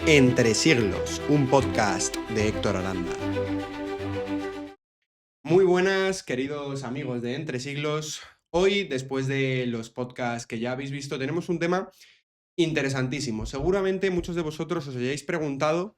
Entre Siglos, un podcast de Héctor Aranda. Muy buenas, queridos amigos de Entre Siglos. Hoy, después de los podcasts que ya habéis visto, tenemos un tema interesantísimo. Seguramente muchos de vosotros os hayáis preguntado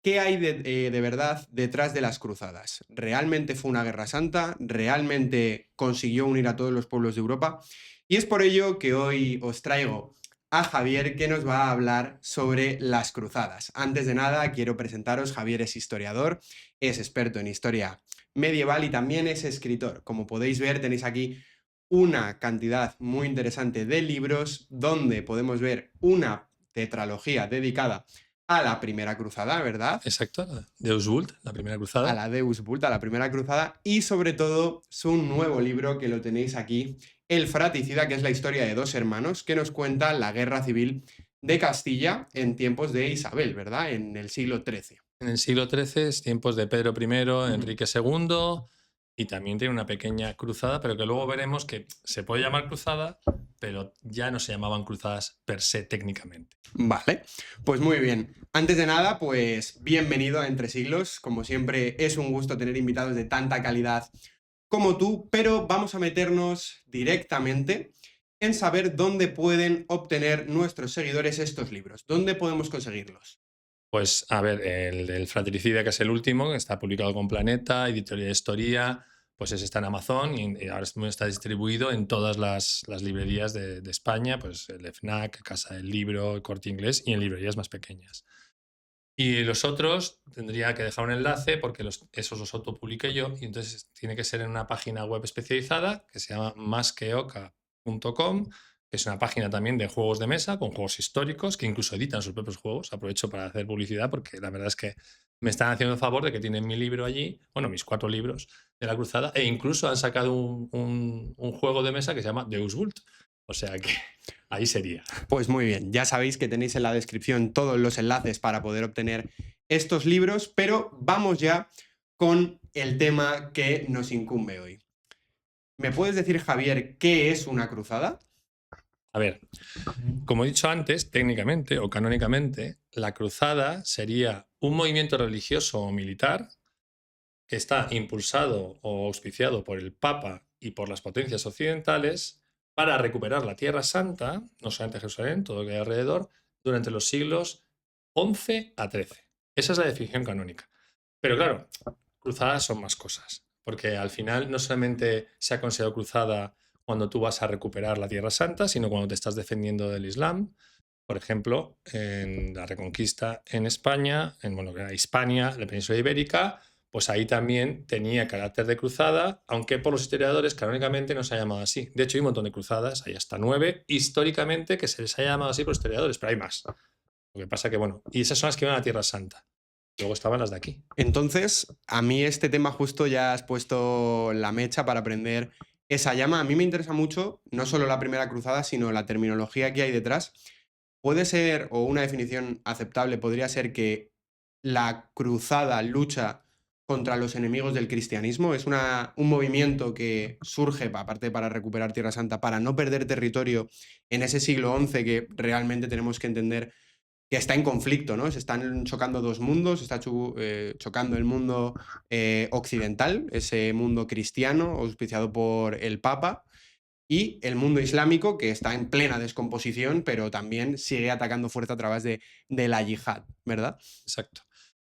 qué hay de verdad detrás de las cruzadas. ¿Realmente fue una guerra santa? ¿Realmente consiguió unir a todos los pueblos de Europa? Y es por ello que hoy os traigo a Javier, que nos va a hablar sobre las cruzadas. Antes de nada, quiero presentaros: Javier es historiador, es experto en historia medieval y también es escritor. Como podéis ver, tenéis aquí una cantidad muy interesante de libros donde podemos ver una tetralogía dedicada a la primera cruzada, ¿verdad? Exacto, Deus Vult, la primera cruzada. A la Deus Vult, a la primera cruzada, y sobre todo su nuevo libro, que lo tenéis aquí, El Fratricida, que es la historia de dos hermanos, que nos cuenta la guerra civil de Castilla en tiempos de Isabel, ¿verdad? En el siglo XIII. En el siglo XIII, tiempos de Pedro I, Enrique II, y también tiene una pequeña cruzada, pero que luego veremos que se puede llamar cruzada, pero ya no se llamaban cruzadas per se técnicamente. Vale, pues muy bien. Antes de nada, pues bienvenido a Entre Siglos. Como siempre, es un gusto tener invitados de tanta calidad como tú, pero vamos a meternos directamente en saber dónde pueden obtener nuestros seguidores estos libros. ¿Dónde podemos conseguirlos? Pues a ver, el Fratricida, que es el último, que está publicado con Planeta, Editorial Historia, pues ese está en Amazon y ahora está distribuido en todas las librerías de España, pues el FNAC, Casa del Libro, el Corte Inglés y en librerías más pequeñas. Y los otros tendría que dejar un enlace porque esos los autopubliqué yo y entonces tiene que ser en una página web especializada que se llama masqueoca.com, que es una página también de juegos de mesa con juegos históricos que incluso editan sus propios juegos. Aprovecho para hacer publicidad porque la verdad es que me están haciendo el favor de que tienen mi libro allí, bueno, mis 4 libros de la cruzada, e incluso han sacado un juego de mesa que se llama Deus Vult. O sea que ahí sería. Pues muy bien, ya sabéis que tenéis en la descripción todos los enlaces para poder obtener estos libros, pero vamos ya con el tema que nos incumbe hoy. ¿Me puedes decir, Javier, qué es una cruzada? A ver, como he dicho antes, técnicamente o canónicamente, la cruzada sería un movimiento religioso o militar que está impulsado o auspiciado por el Papa y por las potencias occidentales para recuperar la Tierra Santa, no solamente Jerusalén, todo lo que hay alrededor, durante los siglos XI a XIII. Esa es la definición canónica. Pero claro, cruzadas son más cosas, porque al final no solamente se ha considerado cruzada cuando tú vas a recuperar la Tierra Santa, sino cuando te estás defendiendo del Islam. Por ejemplo, en la Reconquista en España, en bueno, que era Hispania, la península ibérica, pues ahí también tenía carácter de cruzada, aunque por los historiadores canónicamente no se ha llamado así. De hecho, hay un montón de cruzadas, hay hasta 9 históricamente que se les ha llamado así por los historiadores, pero hay más. Lo que pasa que, bueno, y esas son las que iban a Tierra Santa. Luego estaban las de aquí. Entonces, a mí este tema justo ya has puesto la mecha para prender esa llama. A mí me interesa mucho, no solo la primera cruzada, sino la terminología que hay detrás. Puede ser, o una definición aceptable podría ser, que la cruzada lucha contra los enemigos del cristianismo. Es un movimiento que surge, aparte para recuperar Tierra Santa, para no perder territorio en ese siglo XI que realmente tenemos que entender que está en conflicto, ¿no? Se están chocando dos mundos, se está chocando el mundo occidental, ese mundo cristiano auspiciado por el Papa, y el mundo islámico, que está en plena descomposición, pero también sigue atacando fuerte a través de la yihad, ¿verdad? Exacto.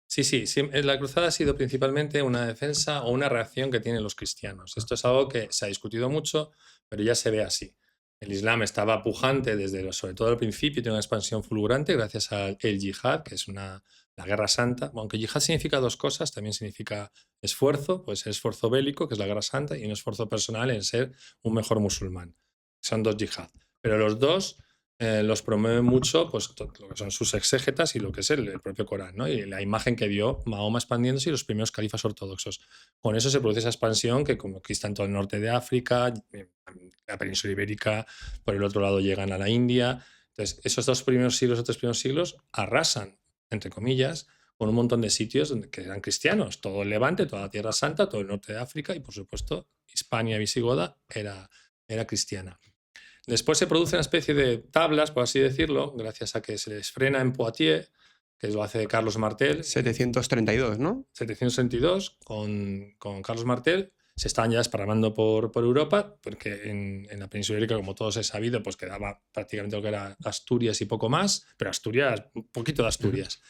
Sí, sí, sí, la cruzada ha sido principalmente una defensa o una reacción que tienen los cristianos. Esto es algo que se ha discutido mucho, pero ya se ve así. El Islam estaba pujante desde, sobre todo al principio, tiene una expansión fulgurante gracias al yihad, que es la guerra santa. Aunque yihad significa dos cosas, también significa esfuerzo, puede ser esfuerzo bélico, que es la guerra santa, y un esfuerzo personal en ser un mejor musulmán. Son dos yihad. Pero los dos los promueven mucho pues, lo que son sus exégetas y lo que es el propio Corán, ¿no? Y la imagen que dio Mahoma expandiéndose y los primeros califas ortodoxos. Con eso se produce esa expansión que conquistan todo el norte de África, la península ibérica, por el otro lado llegan a la India. Entonces, esos 2 primeros siglos o 3 primeros siglos arrasan, entre comillas, con un montón de sitios que eran cristianos. Todo el Levante, toda la Tierra Santa, todo el norte de África y, por supuesto, Hispania visigoda era cristiana. Después se produce una especie de tablas, por así decirlo, gracias a que se les frena en Poitiers que lo hace Carlos Martel. 732, ¿no? 762, con Carlos Martel. Se estaban ya desparramando por Europa, porque en la península ibérica, como todos he sabido, pues quedaba prácticamente lo que era Asturias y poco más, pero Asturias, un poquito de Asturias.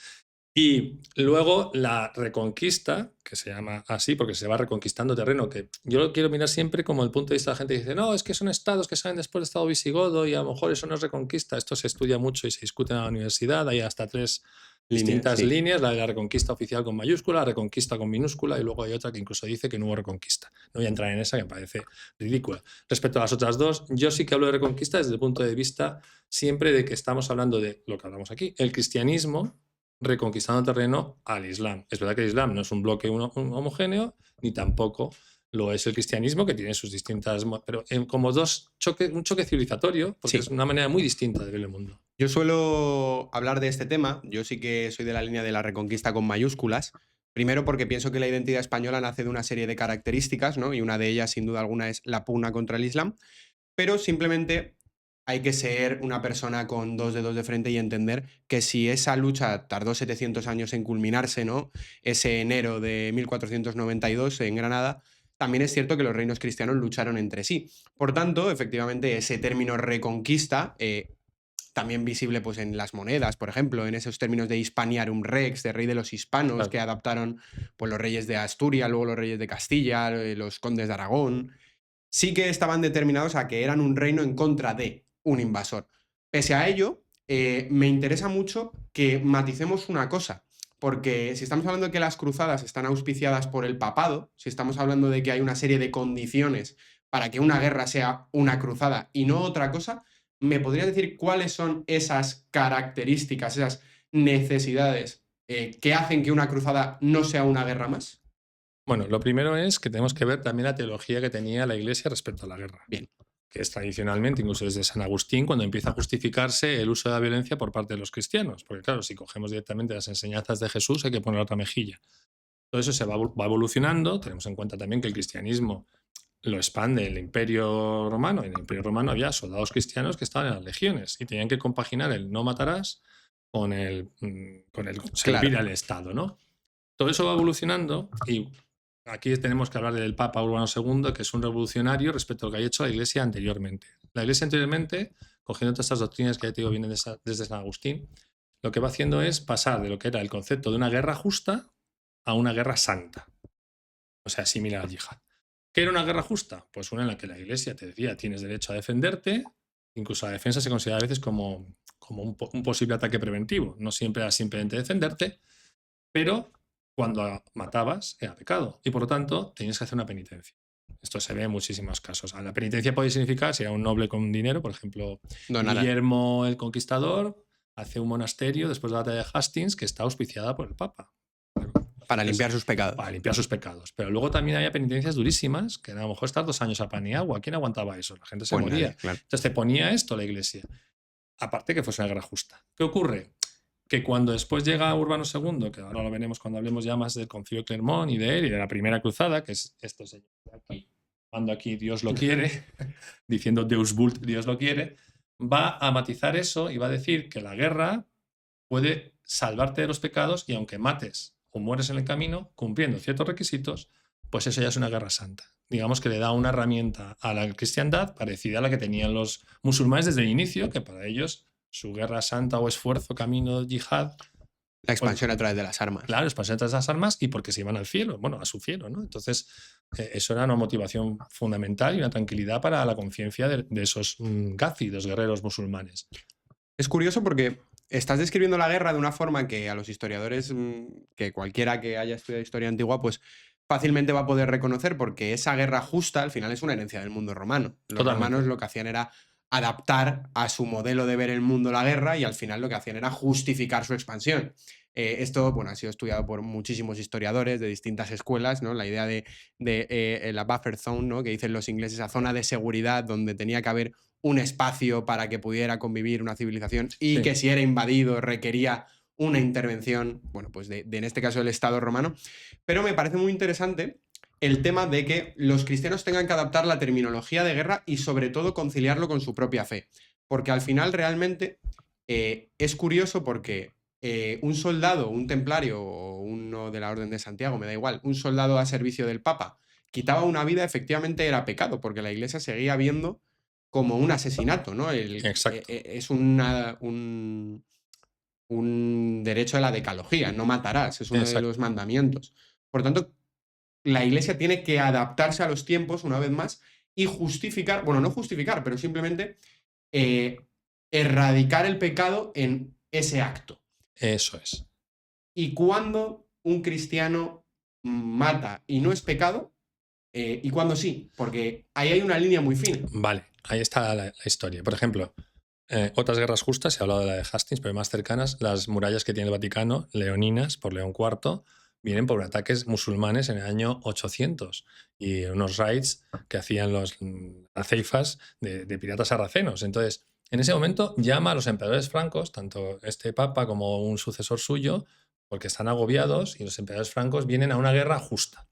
Y luego la reconquista, que se llama así porque se va reconquistando terreno, que yo lo quiero mirar siempre como el punto de vista de la gente que dice, no, es que son estados que salen después del estado visigodo y a lo mejor eso no es reconquista. Esto se estudia mucho y se discute en la universidad, hay hasta 3 distintas líneas, la de la reconquista oficial con mayúscula, la reconquista con minúscula y luego hay otra que incluso dice que no hubo reconquista. No voy a entrar en esa, que me parece ridícula. Respecto a las otras dos, yo sí que hablo de reconquista desde el punto de vista siempre de que estamos hablando de lo que hablamos aquí, el cristianismo reconquistando terreno al Islam. Es verdad que el Islam no es un bloque homogéneo, ni tampoco lo es el cristianismo, que tiene sus distintas... pero como un choque civilizatorio, porque es una manera muy distinta de ver el mundo. Yo suelo hablar de este tema, yo sí que soy de la línea de la reconquista con mayúsculas, primero porque pienso que la identidad española nace de una serie de características, ¿no? Y una de ellas, sin duda alguna, es la pugna contra el Islam, pero simplemente hay que ser una persona con 2 dedos de frente y entender que si esa lucha tardó 700 años en culminarse, ¿no? Ese enero de 1492 en Granada, también es cierto que los reinos cristianos lucharon entre sí. Por tanto, efectivamente, ese término reconquista también visible pues, en las monedas, por ejemplo, en esos términos de Hispaniarum Rex, de rey de los hispanos, claro, que adaptaron pues, los reyes de Asturias, luego los reyes de Castilla, los condes de Aragón, sí que estaban determinados a que eran un reino en contra de un invasor. Pese a ello, me interesa mucho que maticemos una cosa, porque si estamos hablando de que las cruzadas están auspiciadas por el papado, si estamos hablando de que hay una serie de condiciones para que una guerra sea una cruzada y no otra cosa, ¿me podrías decir cuáles son esas características, esas necesidades que hacen que una cruzada no sea una guerra más? Bueno, lo primero es que tenemos que ver también la teología que tenía la Iglesia respecto a la guerra. Bien. Que es tradicionalmente, incluso desde San Agustín, cuando empieza a justificarse el uso de la violencia por parte de los cristianos. Porque claro, si cogemos directamente las enseñanzas de Jesús, hay que poner otra mejilla. Todo eso se va evolucionando. Tenemos en cuenta también que el cristianismo lo expande el Imperio Romano. En el Imperio Romano había soldados cristianos que estaban en las legiones y tenían que compaginar el no matarás con el servir al Estado, ¿no? Todo eso va evolucionando y aquí tenemos que hablar del Papa Urbano II, que es un revolucionario respecto a lo que había hecho la Iglesia anteriormente. La Iglesia anteriormente, cogiendo todas estas doctrinas que ya te digo vienen desde San Agustín, lo que va haciendo es pasar de lo que era el concepto de una guerra justa a una guerra santa. O sea, similar al yihad. ¿Qué era una guerra justa? Pues una en la que la Iglesia te decía tienes derecho a defenderte, incluso la defensa se considera a veces como un posible ataque preventivo. No siempre era simplemente defenderte, pero cuando matabas era pecado y por lo tanto tenías que hacer una penitencia. Esto se ve en muchísimos casos. La penitencia puede significar, si era un noble con dinero, por ejemplo, Guillermo el Conquistador hace un monasterio después de la batalla de Hastings que está auspiciada por el Papa. Para limpiar sus pecados. Para limpiar sus pecados. Pero luego también había penitencias durísimas, que a lo mejor estar 2 años a pan y agua. ¿Quién aguantaba eso? La gente se moría. Nadie, claro. Entonces te ponía esto la Iglesia. Aparte que fuese una guerra justa. ¿Qué ocurre? Que cuando después llega Urbano II, que ahora lo veremos cuando hablemos ya más del Concilio de Clermont y de él y de la primera cruzada, que es este señor de aquí, cuando aquí Dios lo quiere, diciendo Deus vult, Dios lo quiere, va a matizar eso y va a decir que la guerra puede salvarte de los pecados y aunque mates o mueres en el camino, cumpliendo ciertos requisitos, pues eso ya es una guerra santa. Digamos que le da una herramienta a la cristiandad parecida a la que tenían los musulmanes desde el inicio, que para ellos su guerra santa o esfuerzo, camino, yihad. La expansión a través de las armas. Claro, expansión a través de las armas y porque se iban al cielo, bueno, a su cielo, ¿no? Entonces, eso era una motivación fundamental y una tranquilidad para la conciencia de esos ghazi, los guerreros musulmanes. Es curioso porque estás describiendo la guerra de una forma que a los historiadores, que cualquiera que haya estudiado historia antigua, pues fácilmente va a poder reconocer, porque esa guerra justa al final es una herencia del mundo romano. Los romanos lo que hacían era adaptar a su modelo de ver el mundo la guerra y al final lo que hacían era justificar su expansión. Esto bueno, ha sido estudiado por muchísimos historiadores de distintas escuelas, ¿no? La idea de la buffer zone, ¿no? Que dicen los ingleses, esa zona de seguridad donde tenía que haber un espacio para que pudiera convivir una civilización y que si era invadido requería una intervención, bueno, pues en este caso del Estado romano. Pero me parece muy interesante el tema de que los cristianos tengan que adaptar la terminología de guerra y sobre todo conciliarlo con su propia fe. Porque al final realmente es curioso porque un soldado, un templario o uno de la Orden de Santiago, me da igual, un soldado a servicio del Papa, quitaba una vida, efectivamente era pecado, porque la Iglesia seguía viendo como un asesinato, ¿no? Exacto, Es un derecho de la decalogía, no matarás, es uno de los exacto. mandamientos. Por tanto, la Iglesia tiene que adaptarse a los tiempos una vez más y justificar, bueno, no justificar, pero simplemente eh, erradicar el pecado en ese acto. Eso es. Y cuando un cristiano mata y no es pecado, y cuando sí, porque ahí hay una línea muy fina. Vale, ahí está la historia. Por ejemplo, otras guerras justas, se ha hablado de la de Hastings, pero más cercanas, las murallas que tiene el Vaticano, leoninas, por León IV, vienen por ataques musulmanes en el año 800 y unos raids que hacían los aceifas de piratas sarracenos. Entonces, en ese momento llama a los emperadores francos, tanto este papa como un sucesor suyo, porque están agobiados y los emperadores francos vienen a una guerra justa.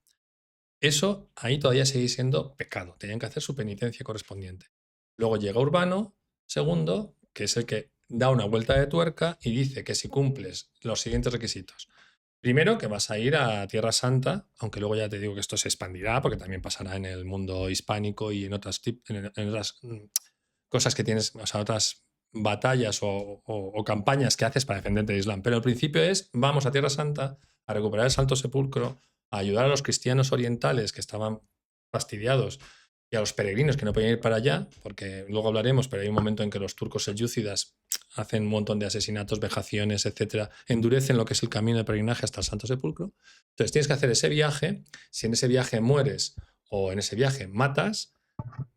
Eso ahí todavía sigue siendo pecado, tenían que hacer su penitencia correspondiente. Luego llega Urbano II, que es el que da una vuelta de tuerca y dice que si cumples los siguientes requisitos, primero que vas a ir a Tierra Santa, aunque luego ya te digo que esto se expandirá, porque también pasará en el mundo hispánico y en otras, en otras cosas que tienes, o sea, otras batallas o campañas que haces para defenderte del Islam. Pero el principio es, vamos a Tierra Santa a recuperar el Santo Sepulcro, a ayudar a los cristianos orientales que estaban fastidiados y a los peregrinos que no podían ir para allá, porque luego hablaremos, pero hay un momento en que los turcos selyúcidas hacen un montón de asesinatos, vejaciones, etcétera, endurecen lo que es el camino de peregrinaje hasta el Santo Sepulcro. Entonces tienes que hacer ese viaje. Si en ese viaje mueres o en ese viaje matas,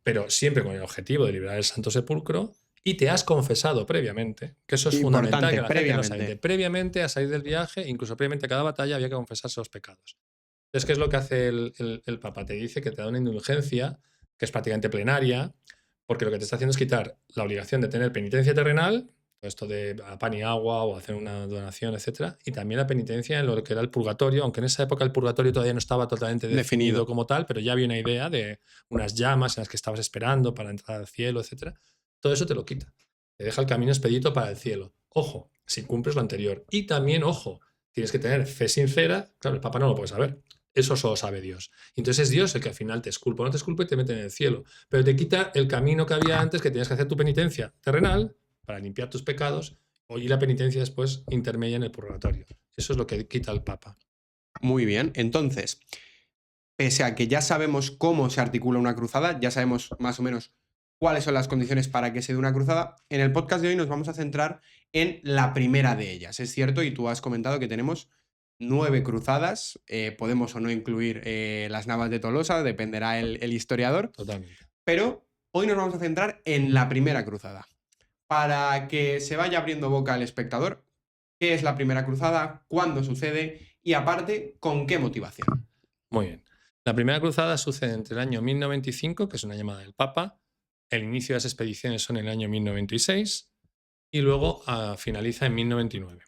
pero siempre con el objetivo de liberar el Santo Sepulcro, y te has confesado previamente, que eso es fundamental que Importante, la gente no sabe. previamente. Previamente a salir del viaje, incluso previamente a cada batalla, había que confesarse los pecados. Entonces, ¿qué es lo que hace el Papa? Te dice que te da una indulgencia, que es prácticamente plenaria, porque lo que te está haciendo es quitar la obligación de tener penitencia terrenal, esto de pan y agua o hacer una donación, etcétera, y también la penitencia en lo que era el purgatorio, aunque en esa época el purgatorio todavía no estaba totalmente definido como tal, pero ya había una idea de unas llamas en las que estabas esperando para entrar al cielo, etcétera. Todo eso te lo quita. Te deja el camino expedito para el cielo. Ojo, si cumples lo anterior. Y también, ojo, tienes que tener fe sincera. Claro, el Papa no lo puede saber. Eso solo sabe Dios. Entonces es Dios el que al final te esculpa o no te esculpa y te mete en el cielo. Pero te quita el camino que había antes, que tenías que hacer tu penitencia terrenal para limpiar tus pecados, y la penitencia después intermedia en el purgatorio. Eso es lo que quita el Papa. Muy bien. Entonces, pese a que ya sabemos cómo se articula una cruzada, ya sabemos más o menos cuáles son las condiciones para que se dé una cruzada, en el podcast de hoy nos vamos a centrar en la primera de ellas. Es cierto, y tú has comentado que tenemos 9 cruzadas, podemos o no incluir las Navas de Tolosa, dependerá el historiador, Totalmente. pero hoy nos vamos a centrar en la primera cruzada. Para que se vaya abriendo boca al espectador, ¿qué es la primera cruzada? ¿Cuándo sucede? Y aparte, ¿con qué motivación? Muy bien. La primera cruzada sucede entre el año 1095, que es una llamada del Papa, el inicio de las expediciones son en el año 1096 y luego finaliza en 1099.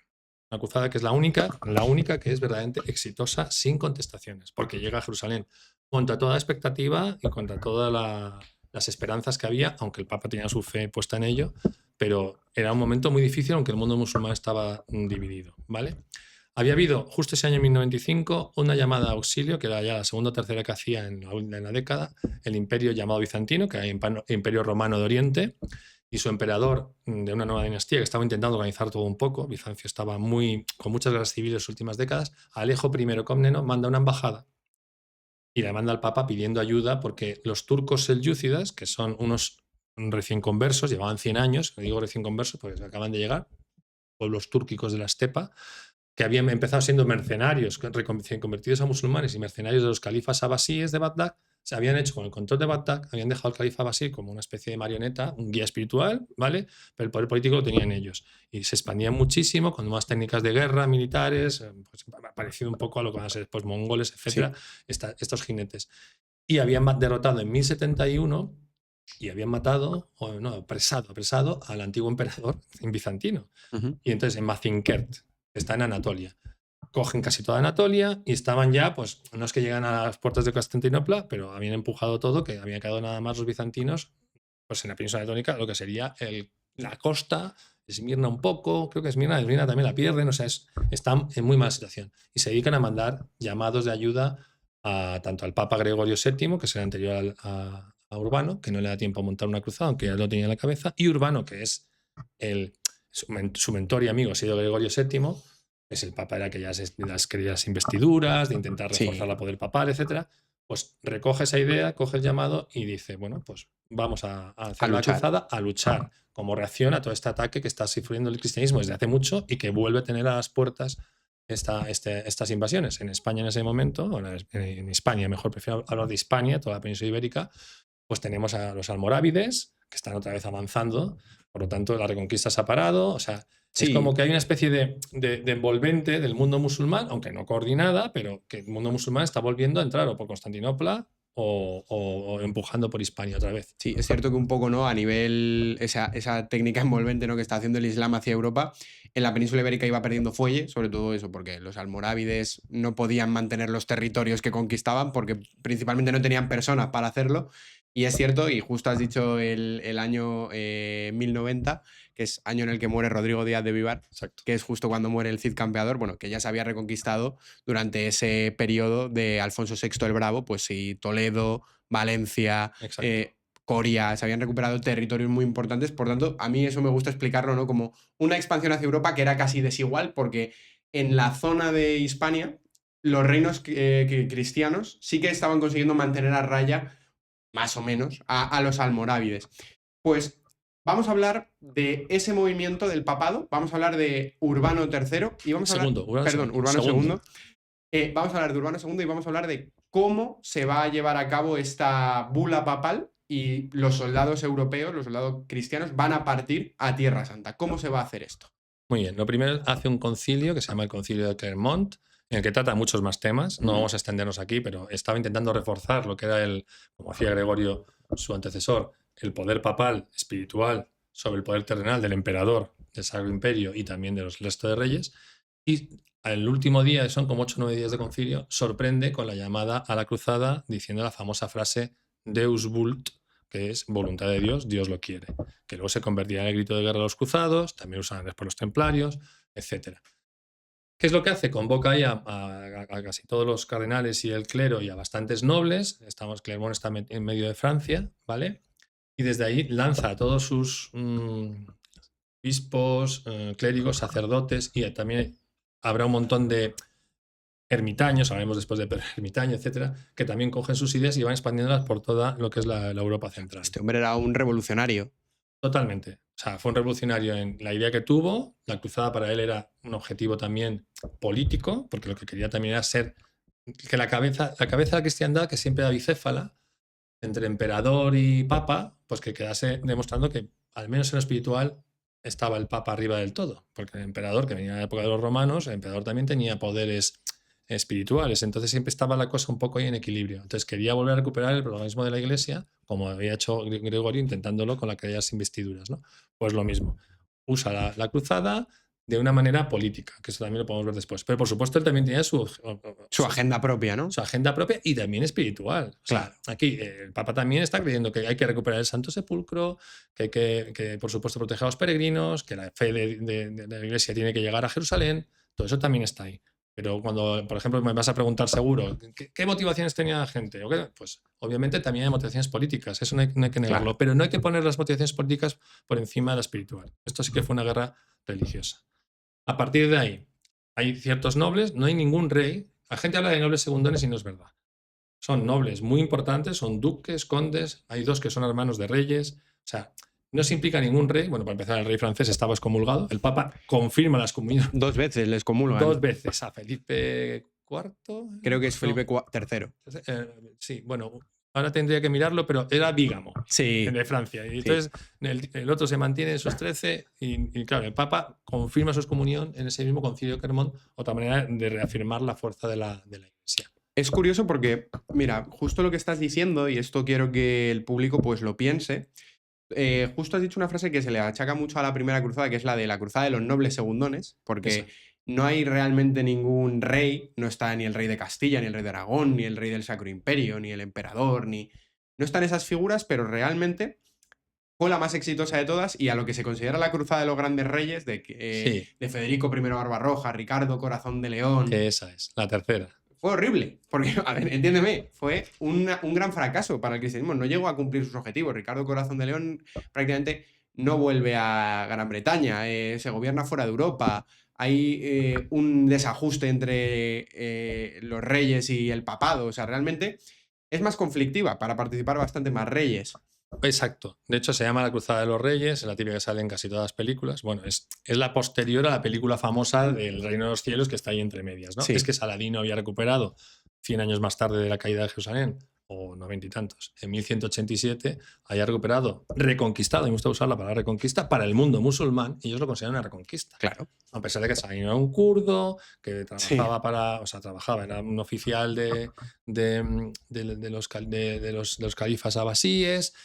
Una cruzada que es la única que es verdaderamente exitosa sin contestaciones, porque llega a Jerusalén contra toda expectativa y contra todas las esperanzas que había, aunque el Papa tenía su fe puesta en ello, pero era un momento muy difícil, aunque el mundo musulmán estaba dividido, ¿vale? Había habido, justo ese año 1095, una llamada a auxilio, que era ya la segunda o tercera que hacía en la década, el imperio llamado bizantino, que era el imperio romano de Oriente, y su emperador de una nueva dinastía que estaba intentando organizar todo un poco. Bizancio estaba con muchas guerras civiles en las últimas décadas. Alejo I Comneno manda una embajada y la manda al Papa pidiendo ayuda porque los turcos selyúcidas, que son unos recién conversos, llevaban 100 años, digo recién conversos porque acaban de llegar, pueblos túrquicos de la estepa, que habían empezado siendo mercenarios, convertidos a musulmanes y mercenarios de los califas abasíes de Bagdad, se habían hecho con el control de Bagdad, habían dejado al califa abasí como una especie de marioneta, un guía espiritual, ¿vale? Pero el poder político lo tenían ellos. Y se expandían muchísimo con nuevas técnicas de guerra, militares, pues, parecido un poco a lo que van a ser después mongoles, etcétera, sí. Estos jinetes. Y habían derrotado en 1071 y habían matado, o no, apresado al antiguo emperador bizantino. Y entonces en Mazinkert, está en Anatolia. Cogen casi toda Anatolia y estaban ya, pues no es que llegan a las puertas de Constantinopla, pero habían empujado todo, que habían quedado nada más los bizantinos, pues en la península anatólica, lo que sería la costa, Esmirna un poco, creo que Esmirna también la pierden, o sea, están en muy mala situación. Y se dedican a mandar llamados de ayuda tanto al Papa Gregorio VII, que es el anterior a Urbano, que no le da tiempo a montar una cruzada, aunque ya lo tenía en la cabeza, y Urbano, que es su mentor y amigo, ha sido Gregorio VII, es el Papa de las queridas investiduras, de intentar reforzar Sí, la poder papal, etcétera. Pues recoge esa idea, coge el llamado y dice, bueno, pues vamos a a hacer la luchar. cruzada, a luchar como reacción a todo este ataque que está sufriendo el cristianismo desde hace mucho y que vuelve a tener a las puertas estas invasiones. En España en ese momento, o en España, mejor prefiero hablar de Hispania, toda la península ibérica, pues tenemos a los almorávides que están otra vez avanzando, por lo tanto la reconquista se ha parado, o sea, es Sí, como que hay una especie de envolvente del mundo musulmán, aunque no coordinada, pero que el mundo musulmán está volviendo a entrar o por Constantinopla o empujando por Hispania otra vez. sí, es cierto que un poco, ¿no? A nivel, esa técnica envolvente, ¿no? Que está haciendo el Islam hacia Europa, en la península ibérica iba perdiendo fuelle, sobre todo eso, porque los almorávides no podían mantener los territorios que conquistaban, porque principalmente no tenían personas para hacerlo. Y es cierto, y justo has dicho el año 1090, que es año en el que muere Rodrigo Díaz de Vivar, Exacto. que es justo cuando muere el Cid Campeador, bueno, que ya se había reconquistado durante ese periodo de Alfonso VI el Bravo, pues sí, Toledo, Valencia, Exacto. Coria, se habían recuperado territorios muy importantes. Por tanto, a mí eso me gusta explicarlo, ¿no? Como una expansión hacia Europa que era casi desigual, porque en la zona de Hispania, los reinos cristianos sí que estaban consiguiendo mantener a raya, más o menos, a los almorávides. Pues vamos a hablar de ese movimiento del papado, vamos a hablar de Urbano III y vamos a hablar, Segundo, Urbano perdón, Urbano segundo. II. Vamos a hablar de Urbano II y vamos a hablar de cómo se va a llevar a cabo esta bula papal y los soldados europeos, los soldados cristianos, van a partir a Tierra Santa. ¿Cómo se va a hacer esto? Muy bien, lo primero hace un concilio que se llama el Concilio de Clermont, en el que trata muchos más temas. No vamos a extendernos aquí, pero estaba intentando reforzar lo que era como hacía Gregorio, su antecesor, el poder papal espiritual sobre el poder terrenal del emperador, del Sacro Imperio y también de los restos de reyes. Y el último día, son como 8 o 9 días de concilio, sorprende con la llamada a la cruzada diciendo la famosa frase Deus vult, que es voluntad de Dios, Dios lo quiere, que luego se convertirá en el grito de guerra de los cruzados, también usan después los templarios, etc. ¿Qué es lo que hace? Convoca ahí a casi todos los cardenales y el clero y a bastantes nobles. Clermont está en medio de Francia, ¿vale? Y desde ahí lanza a todos sus obispos, clérigos, sacerdotes y también habrá un montón de ermitaños, hablaremos después de Pedro Ermitaño, etcétera, que también cogen sus ideas y van expandiéndolas por toda lo que es la Europa central. Este hombre era un revolucionario. Totalmente. O sea, fue un revolucionario en la idea que tuvo. La cruzada para él era un objetivo también político, porque lo que quería también era ser que la cabeza de la cristiandad, que siempre era bicéfala, entre emperador y papa, pues que quedase demostrando que, al menos en lo espiritual, estaba el papa arriba del todo. Porque el emperador, que venía de la época de los romanos, el emperador también tenía poderes espirituales. Entonces siempre estaba la cosa un poco ahí en equilibrio. Entonces quería volver a recuperar el protagonismo de la iglesia, como había hecho Gregorio intentándolo con aquellas investiduras, ¿no? Pues lo mismo. Usa la cruzada de una manera política, que eso también lo podemos ver después. Pero por supuesto él también tenía Su agenda propia, ¿no? su agenda propia y también espiritual. O sea, Claro. aquí el Papa también está creyendo que hay que recuperar el Santo Sepulcro, que hay que por supuesto, proteger a los peregrinos, que la fe de la Iglesia tiene que llegar a Jerusalén. Todo eso también está ahí. Pero cuando, por ejemplo, me vas a preguntar seguro, ¿qué motivaciones tenía la gente? Pues obviamente también hay motivaciones políticas, eso no hay que negarlo, Claro. pero no hay que poner las motivaciones políticas por encima de la espiritual. Esto sí que fue una guerra religiosa. A partir de ahí, hay ciertos nobles, no hay ningún rey. La gente habla de nobles segundones y no es verdad. Son nobles muy importantes, son duques, condes, hay dos que son hermanos de reyes. O sea, no se implica ningún rey. Bueno, para empezar, el rey francés estaba excomulgado. El Papa confirma la excomunión 2 veces les comulgan. 2 veces a Felipe IV. Creo que es Felipe No, III. sí, bueno, ahora tendría que mirarlo, pero era bígamo Sí. de Francia. Y Sí. entonces el otro se mantiene en sus 13 y claro, el Papa confirma su excomunión en ese mismo concilio de Clermont, otra manera de reafirmar la fuerza de la Iglesia. Es curioso porque, mira, justo lo que estás diciendo, y esto quiero que el público pues lo piense, justo has dicho una frase que se le achaca mucho a la primera cruzada, que es la de la cruzada de los nobles segundones, porque Esa. no hay realmente ningún rey, no está ni el rey de Castilla, ni el rey de Aragón, ni el rey del Sacro Imperio, ni el emperador, ni... No están esas figuras, pero realmente fue la más exitosa de todas y a lo que se considera la cruzada de los grandes reyes Sí, de Federico I Barbarroja, Ricardo Corazón de León. esa es, la tercera. Fue horrible, porque, a ver, entiéndeme, fue un gran fracaso para el cristianismo. No llegó a cumplir sus objetivos. Ricardo Corazón de León prácticamente no vuelve a Gran Bretaña, se gobierna fuera de Europa. Hay un desajuste entre los reyes y el papado. O sea, realmente es más conflictiva para participar bastante más reyes. Exacto. De hecho, se llama La Cruzada de los Reyes, es la típica que sale en casi todas las películas. Bueno, es la posterior a la película famosa del Reino de los Cielos que está ahí entre medias, ¿no? Sí. Es que Saladino había recuperado 100 años más tarde de la caída de Jerusalén, o 90 y tantos, en 1187, había recuperado, reconquistado, y me gusta usar la palabra reconquista, para el mundo musulmán, y ellos lo consideran una reconquista. Claro. A pesar de que Saladino era un kurdo, que trabajaba Sí. para, o sea, trabajaba, era un oficial de los califas abasíes.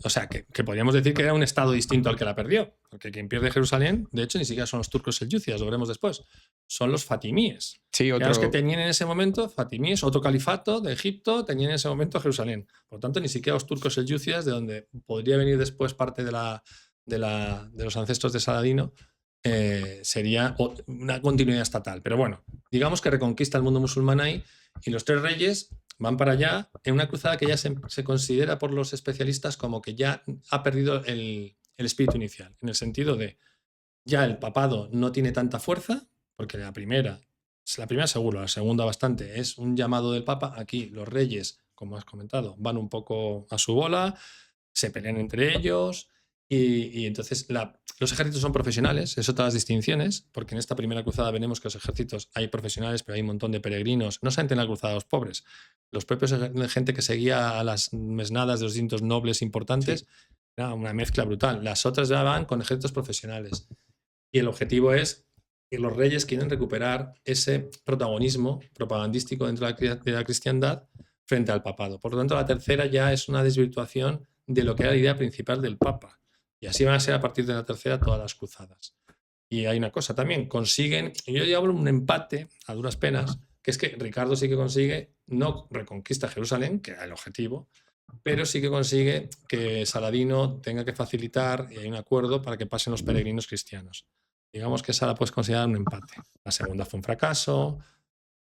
O sea, que podríamos decir que era un estado distinto al que la perdió. Porque quien pierde Jerusalén, de hecho, ni siquiera son los turcos selyúcidas, lo veremos después. Son los fatimíes. Sí, Eran los que otro. tenían en ese momento, fatimíes, otro califato de Egipto, tenían en ese momento Jerusalén. Por lo tanto, ni siquiera los turcos selyúcidas, de donde podría venir después parte de los ancestros de Saladino, sería una continuidad estatal. Pero bueno, digamos que reconquista el mundo musulmán ahí y los tres reyes van para allá en una cruzada que ya se considera por los especialistas como que ya ha perdido el espíritu inicial, en el sentido de ya el papado no tiene tanta fuerza, porque la primera seguro, la segunda bastante, es un llamado del papa. Aquí los reyes, como has comentado, van un poco a su bola, se pelean entre ellos y entonces los ejércitos son profesionales, es otras distinciones, porque en esta primera cruzada veremos que los ejércitos hay profesionales, pero hay un montón de peregrinos, no solamente en la cruzada de los pobres, los propios gente que seguía a las mesnadas de los distintos nobles importantes, Sí. era una mezcla brutal. Las otras ya van con ejércitos profesionales. Y el objetivo es que los reyes quieren recuperar ese protagonismo propagandístico dentro de la cristiandad frente al papado. Por lo tanto, la tercera ya es una desvirtuación de lo que era la idea principal del papa. Y así van a ser a partir de la tercera todas las cruzadas. Y hay una cosa también, consiguen, yo ya hablo un empate a duras penas, que es que Ricardo sí que consigue, no reconquista Jerusalén, que era el objetivo, pero sí que consigue que Saladino tenga que facilitar, y hay un acuerdo para que pasen los peregrinos cristianos. Digamos que esa la puedes considerar un empate. La segunda fue un fracaso,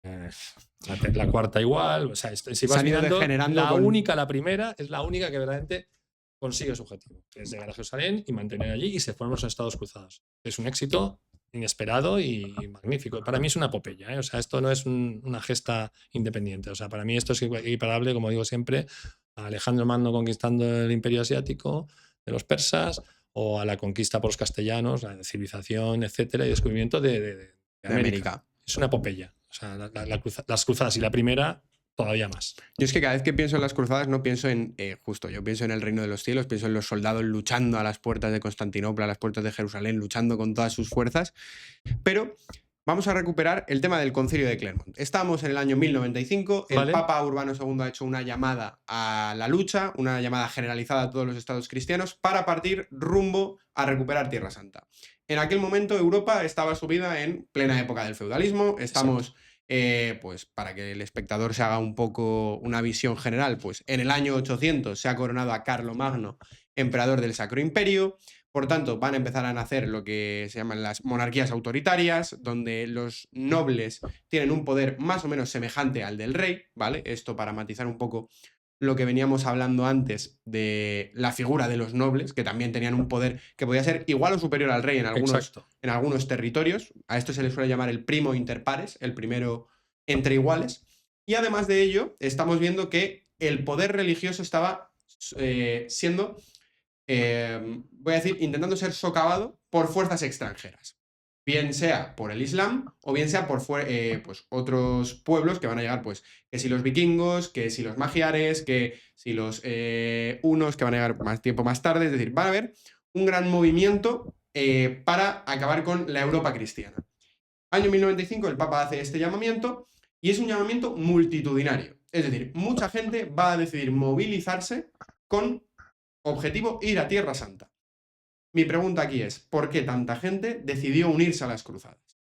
la cuarta igual, o sea, si vas mirando, la primera es la única que verdaderamente consigue su objetivo, que es llegar a Jerusalén y mantener allí y se forman los estados cruzados. Es un éxito inesperado y magnífico. Para mí es una epopeya, ¿eh? O sea, esto no es una gesta independiente. O sea, para mí esto es equiparable, como digo siempre, a Alejandro Magno conquistando el imperio asiático de los persas o a la conquista por los castellanos, la civilización, etcétera, y descubrimiento de América. Es una epopeya. O sea, las cruzadas y la primera todavía más. Yo es que cada vez que pienso en las cruzadas no pienso en, yo pienso en el reino de los cielos, pienso en los soldados luchando a las puertas de Constantinopla, a las puertas de Jerusalén, luchando con todas sus fuerzas, pero vamos a recuperar el tema del concilio de Clermont. Estamos en el año 1095, el Papa Urbano II ha hecho una llamada a la lucha, una llamada generalizada a todos los estados cristianos para partir rumbo a recuperar Tierra Santa. En aquel momento Europa estaba sumida en plena época del feudalismo, estamos... pues para que el espectador se haga un poco una visión general, pues en el año 800 se ha coronado a Carlomagno, emperador del Sacro Imperio. Por tanto, van a empezar a nacer lo que se llaman las monarquías autoritarias, donde los nobles tienen un poder más o menos semejante al del rey, ¿vale? Esto para matizar un poco lo que veníamos hablando antes de la figura de los nobles, que también tenían un poder que podía ser igual o superior al rey en algunos territorios. A esto se le suele llamar el primo inter pares, el primero entre iguales. Y además de ello, estamos viendo que el poder religioso estaba siendo, voy a decir, intentando ser socavado por fuerzas extranjeras. Bien sea por el Islam o bien sea por pues, otros pueblos que van a llegar, pues, que si los vikingos, que si los magiares, que si los hunos, que van a llegar más tiempo más tarde. Es decir, van a haber un gran movimiento para acabar con la Europa cristiana. Año 1095 el Papa hace este llamamiento y es un llamamiento multitudinario. Es decir, mucha gente va a decidir movilizarse con objetivo ir a Tierra Santa. Mi pregunta aquí es, ¿por qué tanta gente decidió unirse a las cruzadas?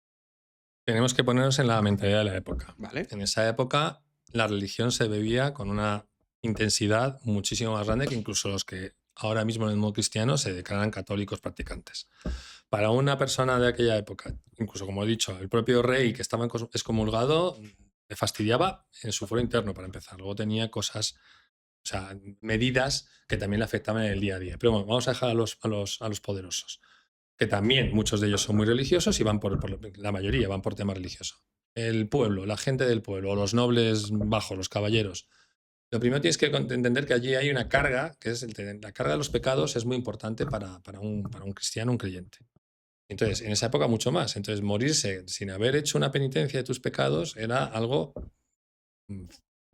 Tenemos que ponernos en la mentalidad de la época. ¿Vale? En esa época la religión se bebía con una intensidad muchísimo más grande que incluso los que ahora mismo en el mundo cristiano se declaran católicos practicantes. Para una persona de aquella época, incluso como he dicho, el propio rey que estaba excomulgado le fastidiaba en su foro interno para empezar. Luego tenía cosas, o sea, medidas que también le afectaban en el día a día. Pero bueno, vamos a dejar a los poderosos, que también muchos de ellos son muy religiosos y van la mayoría van por tema religioso. El pueblo, la gente del pueblo, los nobles bajos, los caballeros. Lo primero tienes que entender que allí hay una carga, que es la carga de los pecados es muy importante para un cristiano, un creyente. Entonces, en esa época mucho más. Entonces, morirse sin haber hecho una penitencia de tus pecados era algo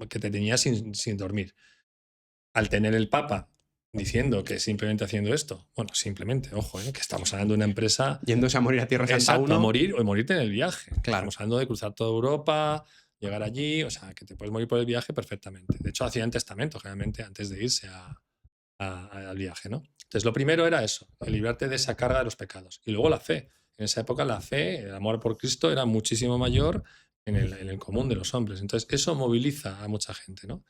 que te tenía sin dormir. Al tener el Papa diciendo que simplemente haciendo esto, bueno, simplemente, ojo, que estamos hablando de una empresa... Yéndose a morir a Tierra Santa Exacto, uno. a morir o morirte en el viaje. Claro. Estamos hablando de cruzar toda Europa, llegar allí, o sea, que te puedes morir por el viaje perfectamente. De hecho, hacían testamento generalmente antes de irse al viaje, ¿no? Entonces, lo primero era eso, el librarte de esa carga de los pecados. Y luego la fe. En esa época la fe, el amor por Cristo era muchísimo mayor en el común de los hombres. Entonces, eso moviliza a mucha gente, ¿no?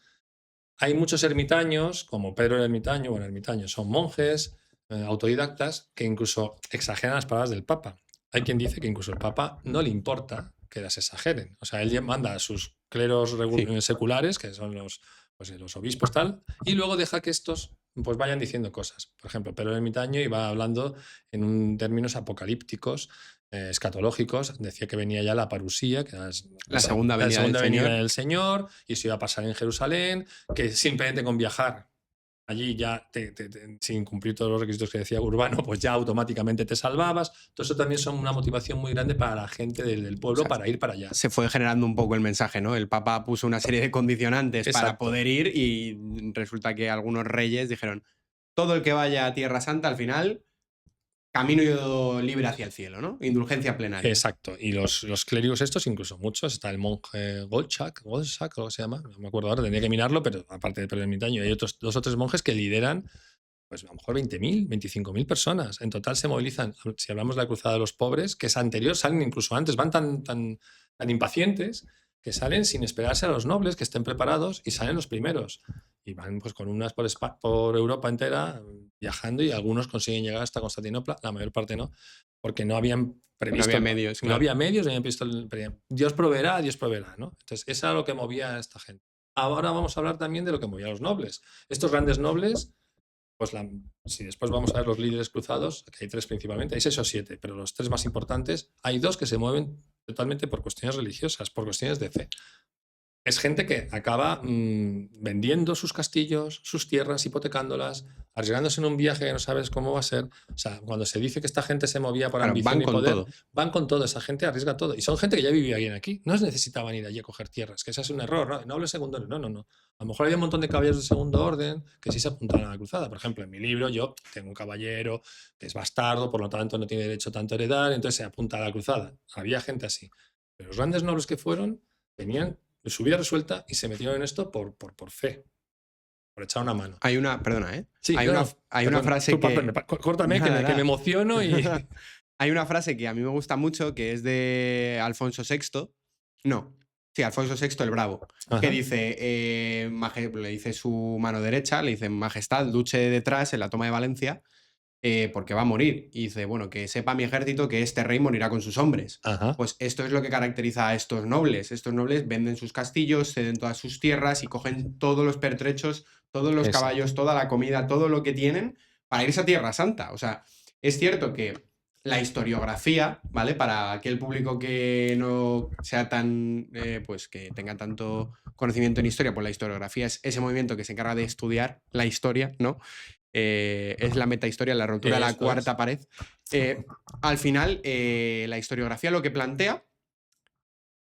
Hay muchos ermitaños, como Pedro el ermitaño, bueno, ermitaños son monjes, autodidactas, que incluso exageran las palabras del Papa. Hay quien dice que incluso el Papa no le importa que las exageren. O sea, él manda a sus cleros seculares, que son los obispos tal, y luego deja que estos pues vayan diciendo cosas. Por ejemplo, Pedro el ermitaño iba hablando en términos apocalípticos, escatológicos, decía que venía ya la parusía, que era la segunda venida del Señor, y se iba a pasar en Jerusalén, que simplemente con viajar allí ya, sin cumplir todos los requisitos que decía Urbano, pues ya automáticamente te salvabas. Todo eso también son una motivación muy grande para la gente del pueblo, o sea, para ir para allá. Se fue generando un poco el mensaje, ¿no? El Papa puso una serie de condicionantes Exacto. para poder ir y resulta que algunos reyes dijeron, todo el que vaya a Tierra Santa al final... Camino libre hacia el cielo, ¿no? Indulgencia plenaria. Exacto. Y los clérigos estos, incluso muchos, está el monje Goldschagg, o lo que se llama, no me acuerdo ahora, tendría que mirarlo, pero aparte de Pedro el ermitaño, hay otros 2 o 3 monjes que lideran, pues a lo mejor 20.000, 25.000 personas. En total se movilizan, si hablamos de la Cruzada de los Pobres, que es anterior, salen incluso antes, van tan impacientes que salen sin esperarse a los nobles que estén preparados y salen los primeros. Y van pues con unas por Europa entera viajando y algunos consiguen llegar hasta Constantinopla, la mayor parte no, porque no habían previsto. No había medios. No había medios, no habían previsto Dios proveerá, ¿no? Entonces, eso era lo que movía a esta gente. Ahora vamos a hablar también de lo que movía a los nobles. Estos grandes nobles, pues si después vamos a ver los líderes cruzados, que hay 3 principalmente, hay 6 o 7, pero los 3 más importantes, hay 2 que se mueven totalmente por cuestiones religiosas, por cuestiones de fe. Es gente que acaba vendiendo sus castillos, sus tierras, hipotecándolas, arriesgándose en un viaje que no sabes cómo va a ser. O sea, cuando se dice que esta gente se movía por ambición y poder, van con todo. Esa gente arriesga todo. Y son gente que ya vivía bien aquí. No necesitaban ir allí a coger tierras, que ese es un error, ¿no? Nobles secundarios. No. A lo mejor hay un montón de caballeros de segundo orden que sí se apuntaron a la cruzada. Por ejemplo, en mi libro yo tengo un caballero que es bastardo, por lo tanto no tiene derecho tanto a heredar, entonces se apunta a la cruzada. Había gente así. Pero los grandes nobles que fueron tenían su vida resuelta y se metieron en esto por fe, por echar una mano. Hay una, perdona, ¿eh? Sí, hay una frase que... Córtame, que me emociono y... Hay una frase que a mí me gusta mucho, que es de Alfonso VI. No, sí, Alfonso VI el Bravo. Ajá. Que dice, le dice su mano derecha, le dice, Majestad, luche detrás en la toma de Valencia, porque va a morir. Y dice, bueno, que sepa mi ejército que este rey morirá con sus hombres. Ajá. Pues esto es lo que caracteriza a estos nobles. Estos nobles venden sus castillos, ceden todas sus tierras y cogen todos los pertrechos, todos los caballos, toda la comida, todo lo que tienen para irse a Tierra Santa. O sea, es cierto que la historiografía, ¿vale? Para aquel público que no sea tan, pues que tenga tanto conocimiento en historia, pues la historiografía es ese movimiento que se encarga de estudiar la historia, ¿no? Es la metahistoria, la rotura de la cuarta pared. Al final, la historiografía lo que plantea,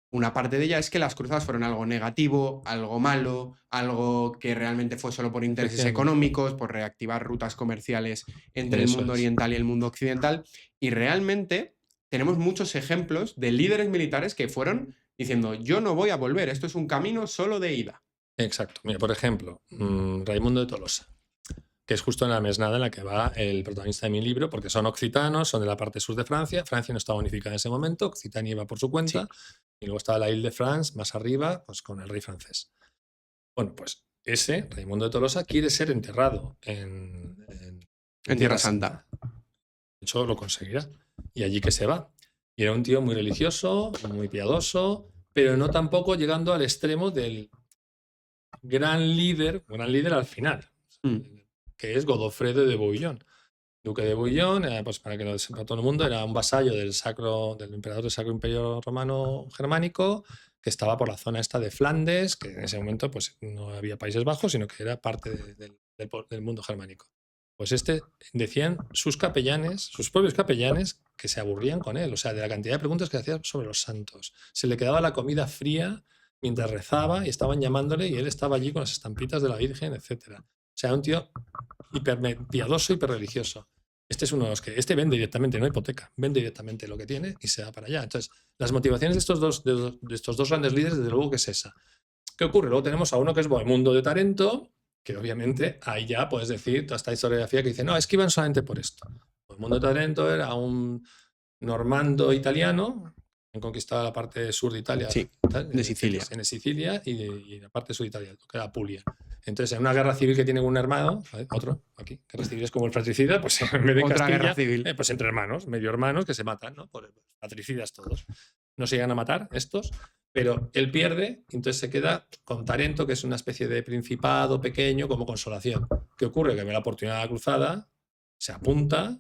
una parte de ella es que las cruzadas fueron algo negativo, algo malo, algo que realmente fue solo por intereses económicos, por reactivar rutas comerciales entre el mundo oriental y el mundo occidental. Y realmente tenemos muchos ejemplos de líderes militares que fueron diciendo, yo no voy a volver, esto es un camino solo de ida. Exacto. Mira, por ejemplo, Raimundo de Tolosa, que es justo en la mesnada en la que va el protagonista de mi libro, porque son occitanos, son de la parte sur de Francia. Francia no estaba unificada en ese momento, Occitania iba por su cuenta, sí. Y luego estaba la Ile-de-France, más arriba, pues con el rey francés. Bueno, pues ese, Raimundo de Tolosa, quiere ser enterrado en Tierra Santa. De hecho, lo conseguirá. Y allí que se va. Y era un tío muy religioso, muy piadoso, pero no tampoco llegando al extremo del gran líder al final, Mm. que es Godofredo de Bouillon. Duque de Bouillon, pues para que lo sepa todo el mundo, era un vasallo del emperador del Sacro Imperio Romano Germánico, que estaba por la zona esta de Flandes, que en ese momento pues, no había Países Bajos, sino que era parte del mundo germánico. Pues decían sus propios capellanes, que se aburrían con él, o sea, de la cantidad de preguntas que hacía sobre los santos. Se le quedaba la comida fría mientras rezaba y estaban llamándole y él estaba allí con las estampitas de la Virgen, etc. O sea, un tío piadoso, hiperreligioso. Este es uno de los que, vende directamente, no hipoteca, vende directamente lo que tiene y se va para allá. Entonces, las motivaciones de estos dos grandes líderes, desde luego que es esa. ¿Qué ocurre? Luego tenemos a uno que es Bohemundo de Tarento, que obviamente ahí ya puedes decir toda esta historiografía que dice, no, es que iban solamente por esto. Bohemundo de Tarento era un normando italiano, que conquistaba la parte sur de Italia, Sí, de Sicilia. en Sicilia y la parte sur de Italia, que era Apulia. Entonces, en una guerra civil que tiene un hermano, otro, aquí, guerra civil es como el fratricida, pues en vez de Otra Castilla, guerra civil. pues entre hermanos, medio hermanos que se matan, ¿no? Por fratricidas todos. No se llegan a matar estos, pero él pierde, entonces se queda con Tarento, que es una especie de principado pequeño como consolación. ¿Qué ocurre? Que ve la oportunidad de la cruzada, se apunta,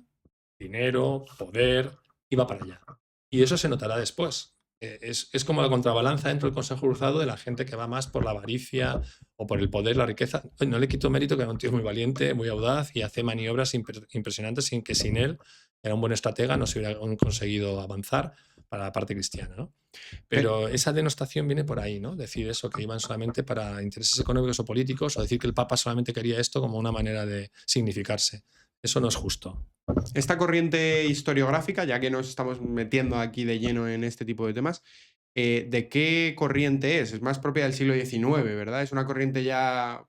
dinero, poder, y va para allá. Y eso se notará después. Es como la contrabalanza dentro del Consejo Cruzado de la gente que va más por la avaricia o por el poder, la riqueza. No le quito mérito, que era un tío muy valiente, muy audaz y hace maniobras impresionantes sin que sin él, era un buen estratega, no se hubiera conseguido avanzar para la parte cristiana, ¿no? Pero esa denostación viene por ahí, ¿no? Decir eso, que iban solamente para intereses económicos o políticos, o decir que el Papa solamente quería esto como una manera de significarse. Eso no es justo. Esta corriente historiográfica, ya que nos estamos metiendo aquí de lleno en este tipo de temas, ¿de qué corriente es? Es más propia del siglo XIX, ¿verdad? Es una corriente ya,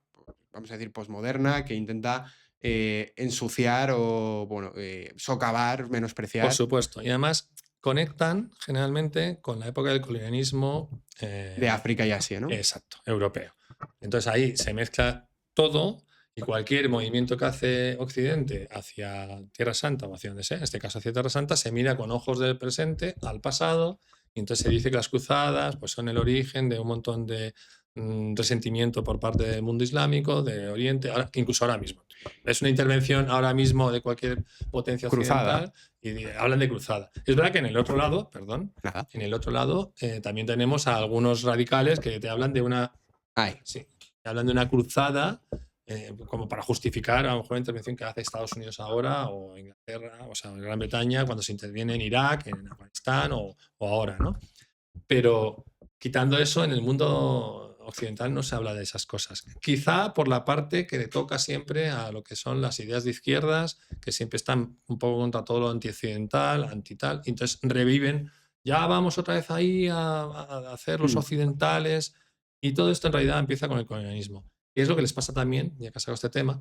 vamos a decir, posmoderna, que intenta ensuciar o, bueno, socavar, menospreciar. Por supuesto. Y además conectan generalmente con la época del colonialismo de África y Asia, ¿no? Exacto, europeo. Entonces ahí se mezcla todo y cualquier movimiento que hace Occidente hacia Tierra Santa o hacia donde sea, en este caso hacia Tierra Santa, se mira con ojos del presente al pasado y entonces se dice que las cruzadas pues, son el origen de un montón de resentimiento por parte del mundo islámico, de Oriente, incluso ahora mismo. Es una intervención ahora mismo de cualquier potencia occidental y hablan de cruzada. Es verdad que en el otro lado, en el otro lado también tenemos a algunos radicales que te hablan de una Sí, hablan de una cruzada como para justificar a lo mejor la intervención que hace Estados Unidos ahora o Inglaterra, o sea, en Gran Bretaña cuando se interviene en Irak, en Afganistán o ahora, ¿no? Pero quitando eso, en el mundo occidental no se habla de esas cosas. Quizá por la parte que le toca siempre a lo que son las ideas de izquierdas, que siempre están un poco contra todo lo antioccidental, antital, y entonces reviven, ya vamos otra vez ahí a hacer los occidentales, y todo esto en realidad empieza con el colonialismo. Y es lo que les pasa también, ya que has sacado este tema,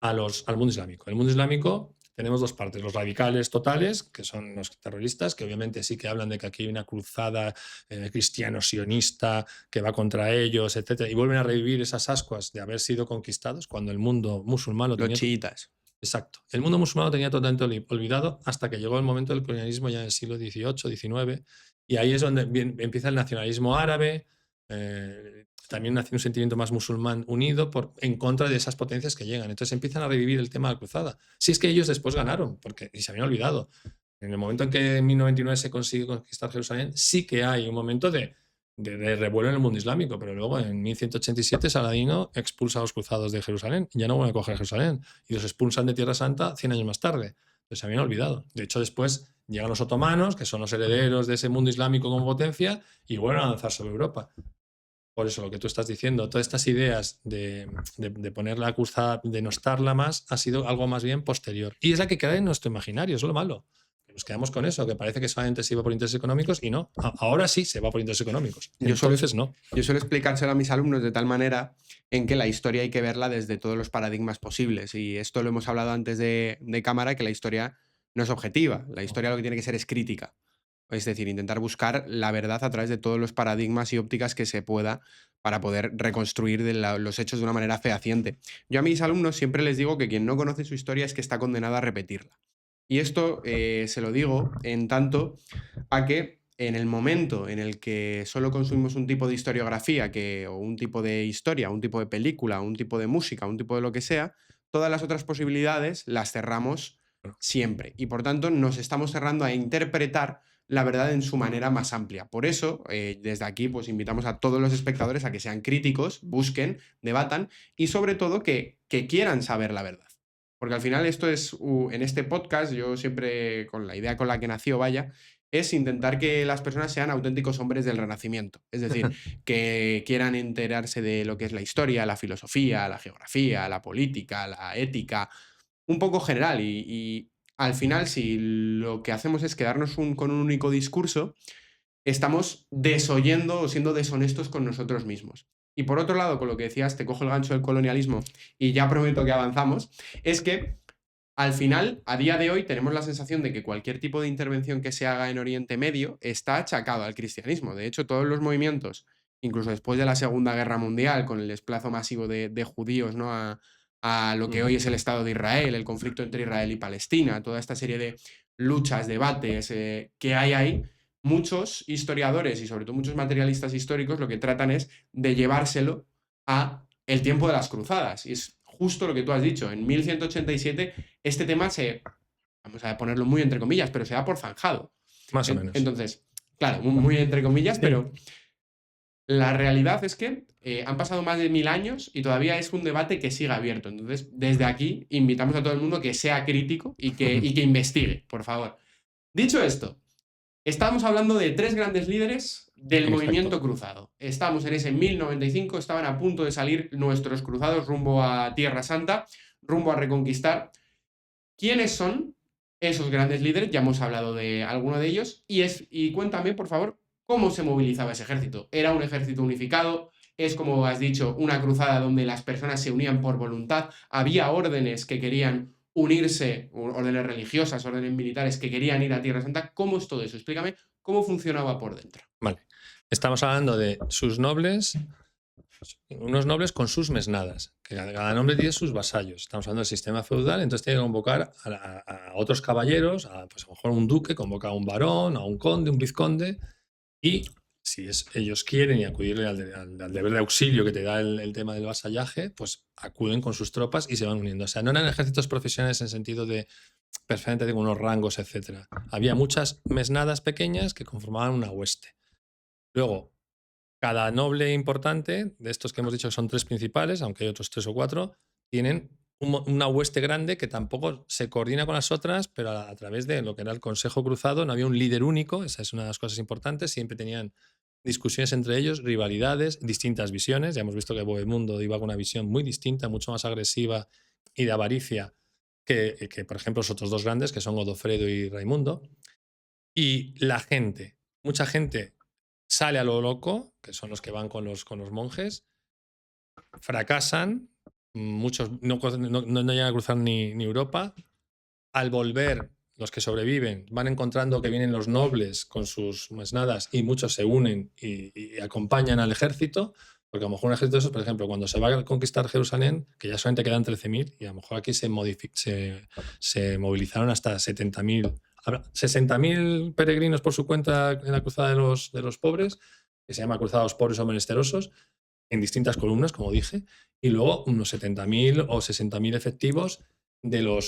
al mundo islámico. El mundo islámico tenemos dos partes, los radicales totales, que son los terroristas, que obviamente sí que hablan de que aquí hay una cruzada cristiano-sionista que va contra ellos, etc. Y vuelven a revivir esas ascuas de haber sido conquistados cuando el mundo musulmán lo tenía. Los chiitas. Exacto. El mundo musulmán lo tenía totalmente olvidado hasta que llegó el momento del colonialismo ya en el siglo XVIII, XIX, y ahí es donde empieza el nacionalismo árabe, también nace un sentimiento más musulmán unido en contra de esas potencias que llegan. Entonces empiezan a revivir el tema de la cruzada. Si es que ellos después ganaron, y se habían olvidado. En el momento en que en 1099 se consigue conquistar Jerusalén, sí que hay un momento de revuelo en el mundo islámico, pero luego en 1187 Saladino expulsa a los cruzados de Jerusalén y ya no vuelven a coger Jerusalén y los expulsan de Tierra Santa 100 años más tarde. Entonces se habían olvidado. De hecho, después llegan los otomanos, que son los herederos de ese mundo islámico como potencia, y vuelven a avanzar sobre Europa. Por eso lo que tú estás diciendo, todas estas ideas de poner la cruzada, de denostarla más, ha sido algo más bien posterior. Y es la que queda en nuestro imaginario, es lo malo. Nos quedamos con eso, que parece que solamente se iba por intereses económicos y no. Ahora sí se va por intereses económicos. Entonces no. Yo suelo explicárselo a mis alumnos de tal manera en que la historia hay que verla desde todos los paradigmas posibles. Y esto lo hemos hablado antes de cámara, que la historia no es objetiva. La historia lo que tiene que ser es crítica. Es decir, intentar buscar la verdad a través de todos los paradigmas y ópticas que se pueda para poder reconstruir los hechos de una manera fehaciente. Yo a mis alumnos siempre les digo que quien no conoce su historia es que está condenado a repetirla. Y esto se lo digo en tanto a que en el momento en el que solo consumimos un tipo de historiografía o un tipo de historia, un tipo de película, un tipo de música, un tipo de lo que sea, todas las otras posibilidades las cerramos siempre. Y por tanto nos estamos cerrando a interpretar la verdad en su manera más amplia. Por eso, desde aquí, pues invitamos a todos los espectadores a que sean críticos, busquen, debatan y sobre todo que quieran saber la verdad. Porque al final esto es, en este podcast, yo siempre, con la idea con la que nació, vaya, es intentar que las personas sean auténticos hombres del Renacimiento. Es decir, que quieran enterarse de lo que es la historia, la filosofía, la geografía, la política, la ética, un poco general. Y al final, si lo que hacemos es quedarnos con un único discurso, estamos desoyendo o siendo deshonestos con nosotros mismos. Y por otro lado, con lo que decías, te cojo el gancho del colonialismo y ya prometo que avanzamos, es que al final, a día de hoy, tenemos la sensación de que cualquier tipo de intervención que se haga en Oriente Medio está achacado al cristianismo. De hecho, todos los movimientos, incluso después de la Segunda Guerra Mundial, con el desplazo masivo de judíos, ¿no? a lo que hoy es el Estado de Israel, el conflicto entre Israel y Palestina, toda esta serie de luchas, debates que hay ahí, muchos historiadores y sobre todo muchos materialistas históricos lo que tratan es de llevárselo a el tiempo de las cruzadas. Y es justo lo que tú has dicho. En 1187 este tema vamos a ponerlo muy entre comillas, pero se da por zanjado. Más o menos. Entonces, claro, muy entre comillas, Sí. pero la realidad es que han pasado más de 1000 años y todavía es un debate que sigue abierto. Entonces, desde aquí invitamos a todo el mundo que sea crítico y que investigue, por favor. Dicho esto, estamos hablando de 3 grandes líderes del movimiento cruzado. Estamos en ese 1095, estaban a punto de salir nuestros cruzados rumbo a Tierra Santa, rumbo a reconquistar. ¿Quiénes son esos grandes líderes? Ya hemos hablado de alguno de ellos. Y cuéntame, por favor, cómo se movilizaba ese ejército. ¿Era un ejército unificado? Es, como has dicho, una cruzada donde las personas se unían por voluntad. Había órdenes que querían unirse, órdenes religiosas, órdenes militares que querían ir a Tierra Santa. ¿Cómo es todo eso? Explícame cómo funcionaba por dentro. Vale. Estamos hablando de sus nobles, unos nobles con sus mesnadas, que cada noble tiene sus vasallos. Estamos hablando del sistema feudal, entonces tiene que convocar a otros caballeros, pues a lo mejor un duque, convoca a un barón, a un conde, un vizconde, y si ellos quieren y acudirle al deber de auxilio que te da el tema del vasallaje, pues acuden con sus tropas y se van uniendo. O sea, no eran ejércitos profesionales en sentido de perfectamente de unos rangos, etc. Había muchas mesnadas pequeñas que conformaban una hueste. Luego, cada noble importante, de estos que hemos dicho que son 3 principales, aunque hay otros 3 o 4, tienen una hueste grande que tampoco se coordina con las otras, pero a través de lo que era el Consejo Cruzado no había un líder único, esa es una de las cosas importantes, siempre tenían discusiones entre ellos, rivalidades, distintas visiones. Ya hemos visto que Bohemundo iba con una visión muy distinta, mucho más agresiva y de avaricia que por ejemplo, los otros 2 grandes, que son Godofredo y Raimundo. Y la gente, mucha gente sale a lo loco, que son los que van con los monjes, fracasan, muchos no llegan a cruzar ni Europa. Al volver, los que sobreviven van encontrando que vienen los nobles con sus mesnadas y muchos se unen y acompañan al ejército, porque a lo mejor un ejército de esos, por ejemplo, cuando se va a conquistar Jerusalén, que ya solamente quedan 13.000, y a lo mejor aquí se movilizaron hasta 70.000. 60.000 peregrinos por su cuenta en la cruzada de los pobres, que se llama Cruzada de los Pobres o Menesterosos, en distintas columnas, como dije, y luego unos 70.000 o 60.000 efectivos de lo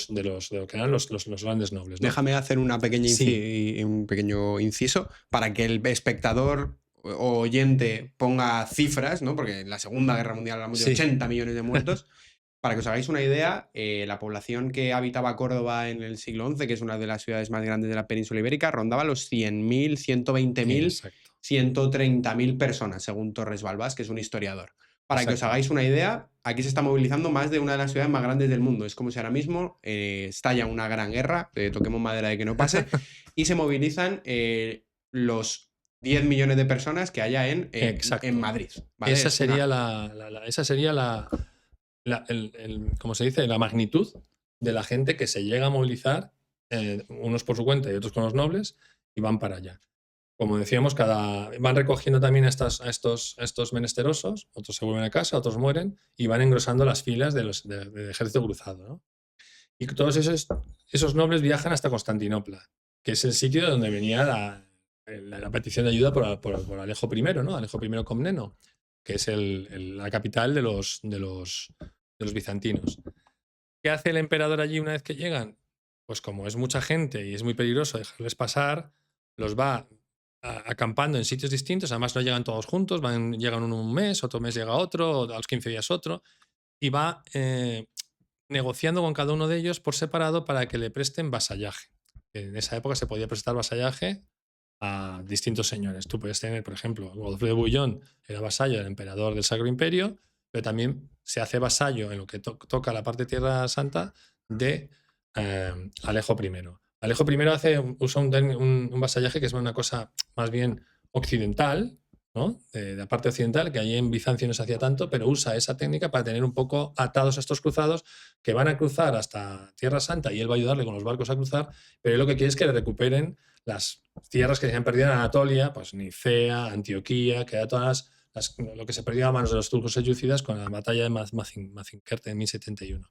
que eran los grandes nobles, ¿no? Déjame hacer un pequeño inciso para que el espectador o oyente ponga cifras, ¿no? Porque en la Segunda Guerra Mundial hablamos de 80 millones de muertos. Para que os hagáis una idea, la población que habitaba Córdoba en el siglo XI, que es una de las ciudades más grandes de la península ibérica, rondaba los 100.000, 120.000, 130.000 personas, según Torres Balbás, que es un historiador. Para que os hagáis una idea, aquí se está movilizando más de una de las ciudades más grandes del mundo. Es como si ahora mismo estalla una gran guerra, toquemos madera de que no pase, y se movilizan los 10 millones de personas que haya en Madrid. ¿Vale? Esa sería ¿cómo se dice? La magnitud de la gente que se llega a movilizar, unos por su cuenta y otros con los nobles, y van para allá. como decíamos, van recogiendo también a estos menesterosos, otros se vuelven a casa, otros mueren, y van engrosando las filas del ejército cruzado, ¿no? Y todos esos nobles viajan hasta Constantinopla, que es el sitio de donde venía la petición de ayuda por Alejo I, ¿no? Alejo I Comneno, que es la capital de los bizantinos. ¿Qué hace el emperador allí una vez que llegan? Pues como es mucha gente y es muy peligroso dejarles pasar, los va acampando en sitios distintos, además no llegan todos juntos, llegan uno un mes, otro mes llega otro, a los 15 días otro, y va negociando con cada uno de ellos por separado para que le presten vasallaje. En esa época se podía prestar vasallaje a distintos señores. Tú puedes tener, por ejemplo, Godofredo de Bouillon era vasallo del emperador del Sacro Imperio, pero también se hace vasallo en lo que toca la parte de Tierra Santa de Alejo I. Alejo I usa un vasallaje que es una cosa más bien occidental, ¿no? De la parte occidental, que allí en Bizancio no se hacía tanto, pero usa esa técnica para tener un poco atados a estos cruzados que van a cruzar hasta Tierra Santa y él va a ayudarle con los barcos a cruzar, pero él lo que quiere es que le recuperen las tierras que se han perdido en Anatolia, pues Nicea, Antioquía, que era todas lo que se perdió a manos de los turcos selyúcidas con la batalla de Mazinkert en 1071.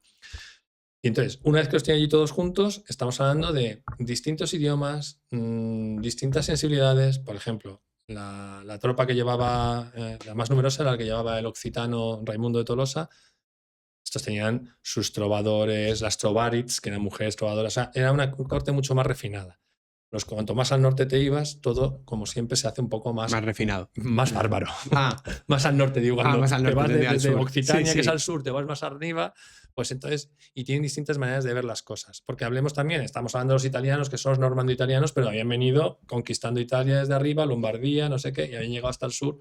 Y entonces, una vez que los tiene allí todos juntos, estamos hablando de distintos idiomas, distintas sensibilidades. Por ejemplo, la tropa que llevaba, la más numerosa era la que llevaba el occitano Raimundo de Tolosa. Estos tenían sus trovadores, las trovarits, que eran mujeres trovadoras. O sea, era una corte mucho más refinada. Cuanto más al norte te ibas, todo, como siempre, se hace un poco más refinado. Más bárbaro. Ah. Más al norte, digo. Más al norte, te vas desde sur. Occitania, sí. que es al sur, te vas más arriba, pues entonces, y tienen distintas maneras de ver las cosas. Porque hablemos también, estamos hablando de los italianos, que son los normando-italianos, pero habían venido conquistando Italia desde arriba, Lombardía, no sé qué, y habían llegado hasta el sur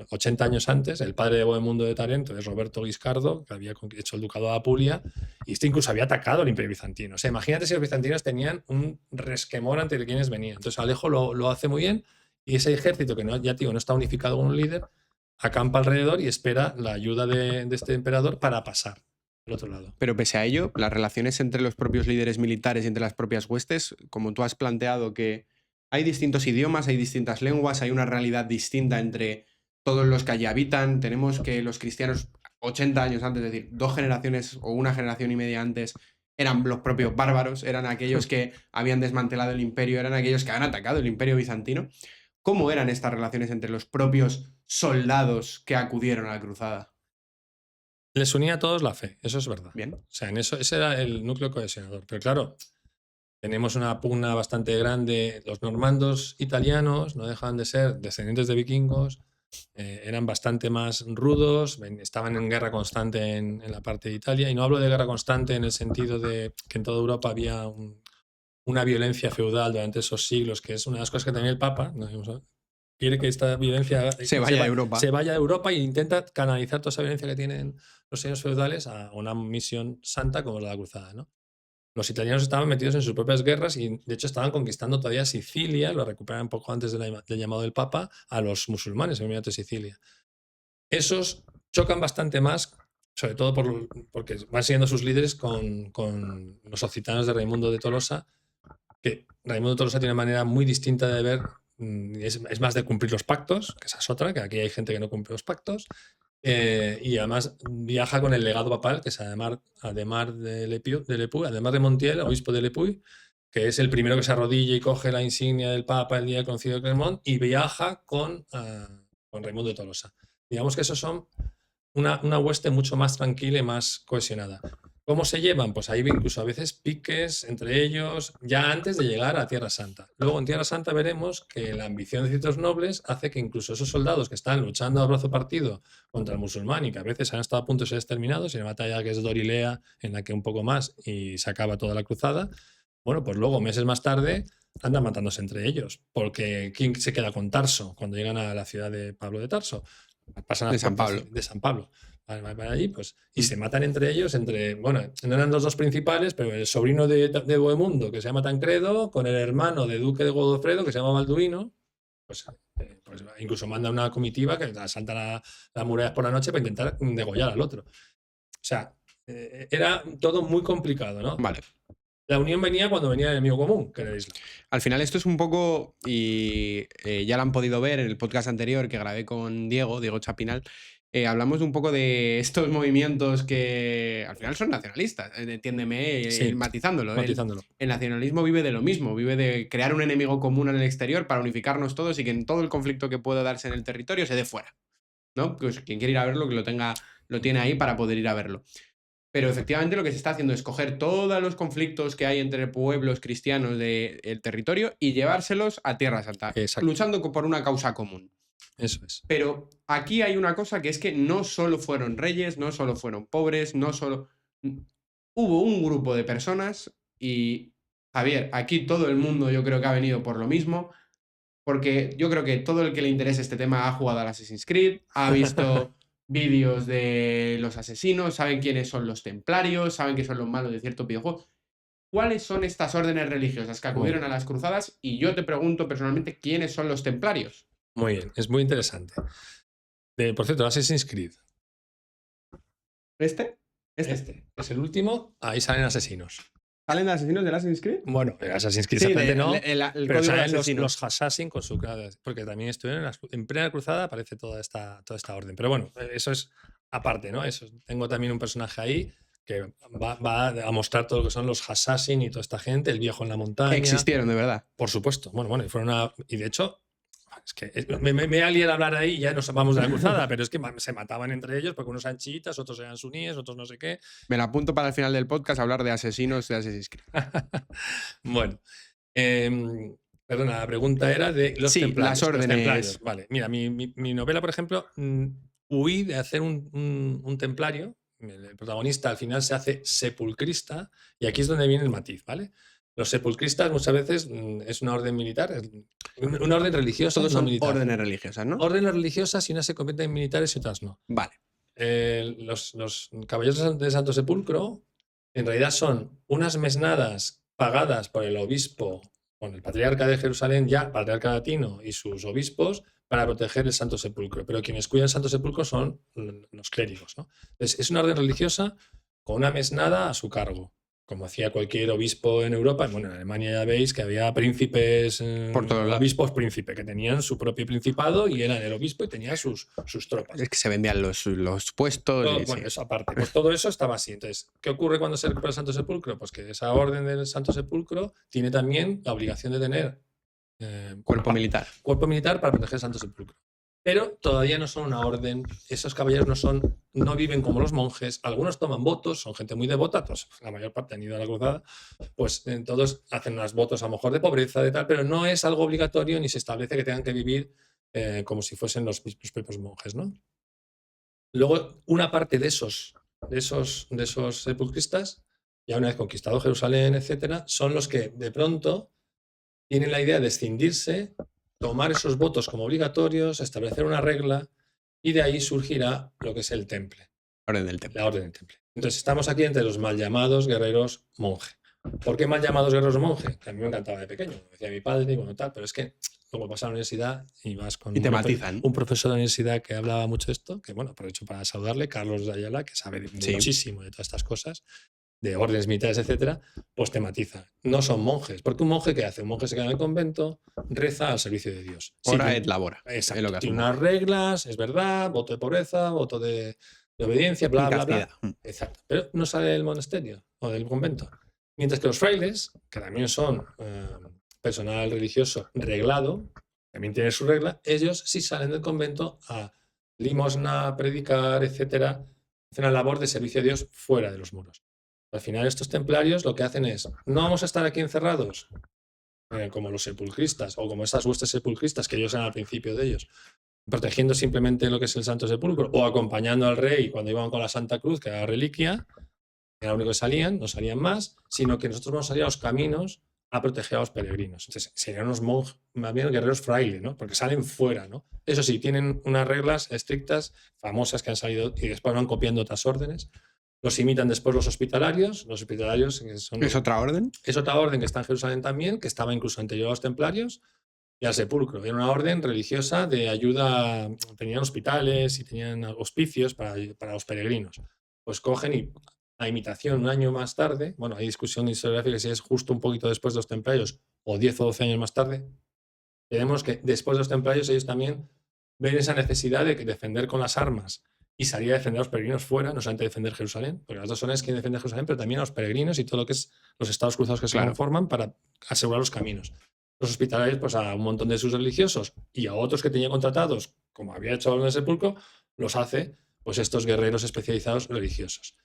80 años antes. El padre de Bohemundo de Tarento es Roberto Guiscardo, que había hecho el ducado de Apulia, y este incluso había atacado al Imperio Bizantino. O sea, imagínate si los bizantinos tenían un resquemor ante quienes venían. Entonces Alejo lo hace muy bien, y ese ejército, que ya digo, no está unificado con un líder, acampa alrededor y espera la ayuda de este emperador para pasar al otro lado. Pero pese a ello, las relaciones entre los propios líderes militares y entre las propias huestes, como tú has planteado que hay distintos idiomas, hay distintas lenguas, hay una realidad distinta entre todos los que allí habitan. Tenemos que los cristianos 80 años antes, es decir, 2 generaciones o 1 generación y media antes, eran los propios bárbaros, eran aquellos que habían desmantelado el imperio, eran aquellos que habían atacado el imperio bizantino. ¿Cómo eran estas relaciones entre los propios soldados que acudieron a la cruzada? Les unía a todos la fe, eso es verdad. Bien. O sea, ese era el núcleo cohesionador. Pero claro, tenemos una pugna bastante grande. Los normandos italianos no dejaban de ser descendientes de vikingos, eran bastante más rudos, estaban en guerra constante en la parte de Italia. Y no hablo de guerra constante en el sentido de que en toda Europa había una violencia feudal durante esos siglos, que es una de las cosas que también el Papa quiere que esta violencia se vaya a Europa e intenta canalizar toda esa violencia que tienen los señores feudales a una misión santa como es la cruzada, ¿no? Los italianos estaban metidos en sus propias guerras y de hecho estaban conquistando todavía Sicilia, lo recuperan un poco antes del llamado del Papa, a los musulmanes en el Movimiento de Sicilia. Esos chocan bastante más, sobre todo porque van siguiendo sus líderes con los occitanos de Raimundo de Tolosa, que Raimundo de Tolosa tiene una manera muy distinta de ver, es más de cumplir los pactos, que esa es otra, que aquí hay gente que no cumple los pactos, y además viaja con el legado papal, que es Ademar de Lepuy, además de Montiel, obispo de Lepuy, que es el primero que se arrodilla y coge la insignia del Papa el día del Concilio de Clermont, y viaja con Raimundo de Tolosa. Digamos que esos son una hueste mucho más tranquila y más cohesionada. ¿Cómo se llevan? Pues hay incluso a veces piques entre ellos ya antes de llegar a Tierra Santa. Luego en Tierra Santa veremos que la ambición de ciertos nobles hace que incluso esos soldados que están luchando a brazo partido contra el musulmán y que a veces han estado a punto de ser exterminados, en una batalla que es Dorilea, en la que un poco más y se acaba toda la cruzada, bueno, pues luego meses más tarde andan matándose entre ellos. Porque ¿quién se queda con Tarso cuando llegan a la ciudad de Pablo de Tarso? Pasan de San Pablo. De San Pablo. Para allí, pues, y se matan entre ellos, bueno, no eran los dos principales, pero el sobrino de Bohemundo, que se llama Tancredo, con el hermano de Duque de Godofredo, que se llama Balduino, pues incluso manda una comitiva que asalta las murallas por la noche para intentar degollar al otro. O sea, era todo muy complicado, ¿no? Vale. La unión venía cuando venía el enemigo común, que era el Islam. Al final esto es un poco, y ya lo han podido ver en el podcast anterior que grabé con Diego Chapinal, hablamos un poco de estos movimientos que al final son nacionalistas, entiéndeme, Sí, matizándolo. matizándolo. El nacionalismo vive de lo mismo, vive de crear un enemigo común en el exterior para unificarnos todos y que en todo el conflicto que pueda darse en el territorio se dé fuera, ¿no? Pues quien quiera ir a verlo, que lo tiene ahí para poder ir a verlo. Pero efectivamente lo que se está haciendo es coger todos los conflictos que hay entre pueblos cristianos del territorio y llevárselos a Tierra Santa, Exacto. luchando por una causa común. Eso es. Pero aquí hay una cosa que es que no solo fueron reyes, no solo fueron pobres, no solo... Hubo un grupo de personas y, Javier, aquí todo el mundo yo creo que ha venido por lo mismo, porque yo creo que todo el que le interese este tema ha jugado al Assassin's Creed, ha visto vídeos de los asesinos, saben quiénes son los templarios, saben que son los malos de cierto videojuego. ¿Cuáles son estas órdenes religiosas que acudieron a las cruzadas? Y yo te pregunto personalmente, ¿quiénes son los templarios? Muy bien, es muy interesante. Por cierto, Assassin's Creed. ¿Este? Este es el último, ahí salen asesinos. ¿Salen asesinos del Assassin's Creed? Bueno, el Assassin's Creed Sí, exactamente no, el pero código de salen asesinos. los Assassin con su... Porque también estuvieron en plena cruzada, aparece toda esta orden. Pero bueno, eso es aparte, ¿no? Tengo también un personaje ahí que va a mostrar todo lo que son los Assassin y toda esta gente, el viejo en la montaña. Existieron, de verdad. Por supuesto. Bueno, y de hecho, es que me voy a liar a hablar ahí y ya nos vamos de la cruzada, pero es que se mataban entre ellos porque unos eran chiitas, otros eran suníes, otros no sé qué. Me la apunto para el final del podcast a hablar de asesinos de Assassin's Creed. Bueno, perdona, la pregunta era de los templarios. Las órdenes. Los templarios. Vale, mira, mi novela, por ejemplo, huí de hacer un templario. El protagonista al final se hace sepulcrista y aquí es donde viene el matiz, ¿vale? Los sepulcristas muchas veces es una orden militar, una orden religiosa. Todos son militar. órdenes religiosas, ¿no? Órdenes religiosas y unas se convierten en militares y otras no. Vale. Los caballeros del Santo Sepulcro en realidad son unas mesnadas pagadas por el obispo, con el patriarca de Jerusalén, ya patriarca latino y sus obispos, para proteger el Santo Sepulcro. Pero quienes cuidan el Santo Sepulcro son los clérigos, ¿no? Entonces, es una orden religiosa con una mesnada a su cargo, como hacía cualquier obispo en Europa. Bueno, en Alemania ya veis que había príncipes, por todos lados. obispos príncipe, que tenían su propio principado y eran el obispo y tenía sus tropas. Es que se vendían los puestos. Bueno, eso aparte. Pues todo eso estaba así. Entonces, ¿qué ocurre cuando se recupera el Santo Sepulcro? Pues que esa orden del Santo Sepulcro tiene también la obligación de tener cuerpo militar. Cuerpo militar para proteger el Santo Sepulcro. Pero todavía no son una orden, esos caballeros no viven como los monjes, algunos toman votos, son gente muy devota, todos, la mayor parte han ido a la cruzada, pues todos hacen unos votos a lo mejor de pobreza, de tal, pero no es algo obligatorio ni se establece que tengan que vivir como si fuesen los propios monjes, ¿no? Luego, una parte de esos sepulcristas, ya una vez conquistado Jerusalén, etcétera, son los que de pronto tienen la idea de escindirse, tomar esos votos como obligatorios, establecer una regla y de ahí surgirá lo que es el temple. La orden del temple. La orden del temple. Entonces estamos aquí entre los mal llamados guerreros monje. ¿Por qué mal llamados guerreros monje? Que a mí me encantaba de pequeño, lo decía mi padre y bueno tal, pero es que luego vas a la universidad y vas con te matizan. Un profesor de la universidad que hablaba mucho de esto, que bueno, aprovecho para saludarle, Carlos de Ayala, que sabe muchísimo de todas estas cosas, de órdenes militares, etcétera, pues tematiza. No son monjes, porque un monje ¿qué hace? Un monje se queda en el convento, reza al servicio de Dios. Ora et labora. Exacto. Es lo que tiene unas reglas, es verdad, voto de pobreza, voto de obediencia, bla, bla, bla. Exacto. Pero no sale del monasterio o del convento. Mientras que los frailes, que también son personal religioso reglado, también tienen su regla, ellos sí salen del convento a limosna, predicar, etcétera, hacen la labor de servicio a Dios fuera de los muros. Al final estos templarios lo que hacen es, no vamos a estar aquí encerrados como los sepulcristas o como estas huestes sepulcristas que ellos eran al principio de ellos, protegiendo simplemente lo que es el Santo Sepulcro o acompañando al rey cuando iban con la Santa Cruz, que era la reliquia, era lo único que salían, no salían más, sino que nosotros vamos a salir a los caminos a proteger a los peregrinos. Entonces serían unos monjes, más bien guerreros frailes, ¿no? Porque salen fuera, ¿no? Eso sí, tienen unas reglas estrictas, famosas que han salido y después van copiando otras órdenes. Los imitan después los hospitalarios que son... ¿Es otra orden? Es otra orden que está en Jerusalén también, que estaba incluso anterior a los templarios y al sepulcro. Era una orden religiosa de ayuda, tenían hospitales y tenían hospicios para los peregrinos. Pues cogen y a imitación un año más tarde, bueno, hay discusión historiográfica si es justo un poquito después de los templarios o 10 o 12 años más tarde, tenemos que después de los templarios ellos también ven esa necesidad de que defender con las armas y salir a defender a los peregrinos fuera, no solamente defender Jerusalén, porque las dos órdenes quieren defender Jerusalén, pero también a los peregrinos y todo lo que es los estados cruzados que se conforman para asegurar los caminos. Los hospitalarios, pues a un montón de sus religiosos y a otros que tenía contratados, como había hecho la Orden del Sepulcro, los hace pues estos guerreros especializados religiosos.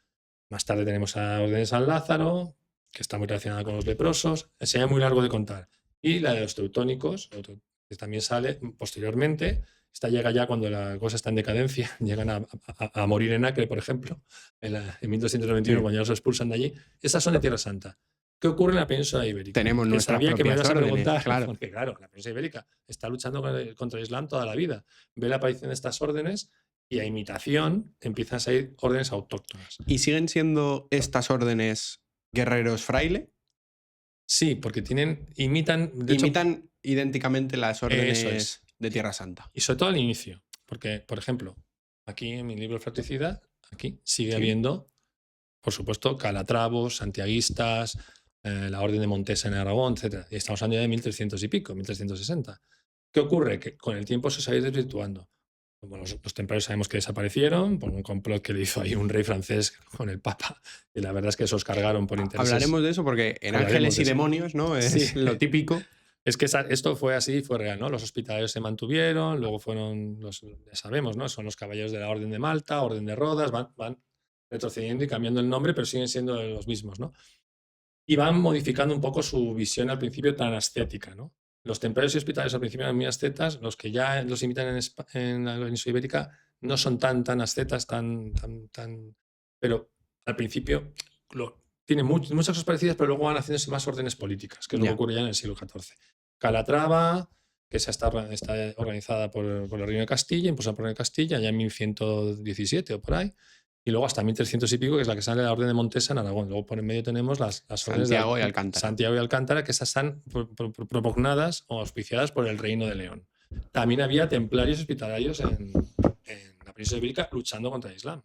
Más tarde tenemos a la Orden de San Lázaro, que está muy relacionada con los leprosos, sería muy largo de contar. Y la de los teutónicos, que también sale posteriormente. Esta llega ya cuando la cosa está en decadencia, llegan a morir en Acre, por ejemplo, en 1291, cuando ya los expulsan de allí. Estas son de Tierra Santa. ¿Qué ocurre en la península ibérica? Tenemos nuestras sabía que me ibas a órdenes, preguntar, claro. porque claro, la península ibérica está luchando contra el Islam toda la vida. Ve la aparición de estas órdenes y a imitación empiezan a salir órdenes autóctonas. ¿Y siguen siendo estas órdenes guerreros fraile? Sí, porque imitan idénticamente las órdenes de Tierra Santa. Y sobre todo al inicio, porque, por ejemplo, aquí en mi libro Fratricida, aquí sigue habiendo, por supuesto, calatravos, santiaguistas, la Orden de Montesa en Aragón, etc. Y estamos hablando ya de 1300 y pico, 1360. ¿Qué ocurre? Que con el tiempo se va desvirtuando. Bueno, los templarios sabemos que desaparecieron por un complot que le hizo ahí un rey francés con el Papa, y la verdad es que esos cargaron por intereses. Hablaremos de eso porque en Ángeles y Demonios, ¿no? Es lo típico. Es que esto fue así, fue real, ¿no? Los hospitalarios se mantuvieron, luego fueron ya sabemos, ¿no? Son los caballeros de la Orden de Malta, Orden de Rodas, van retrocediendo y cambiando el nombre, pero siguen siendo los mismos, ¿no? Y van modificando un poco su visión al principio tan ascética, ¿no? Los templarios y hospitalarios al principio eran muy ascetas, los que ya los imitan en la península ibérica no son tan ascetas, pero al principio tienen muchas cosas parecidas, pero luego van haciéndose más órdenes políticas, que es lo que ocurre ya en el siglo XIV. Calatrava, que está organizada por el Reino de Castilla, impulsada por el Reino de Castilla, ya en 1117 o por ahí, y luego hasta 1300 y pico, que es la que sale de la Orden de Montesa en Aragón. Luego por en medio tenemos las órdenes Santiago y Alcántara. Santiago y Alcántara, que esas están propugnadas o auspiciadas por el Reino de León. También había templarios hospitalarios en la península ibérica luchando contra el Islam.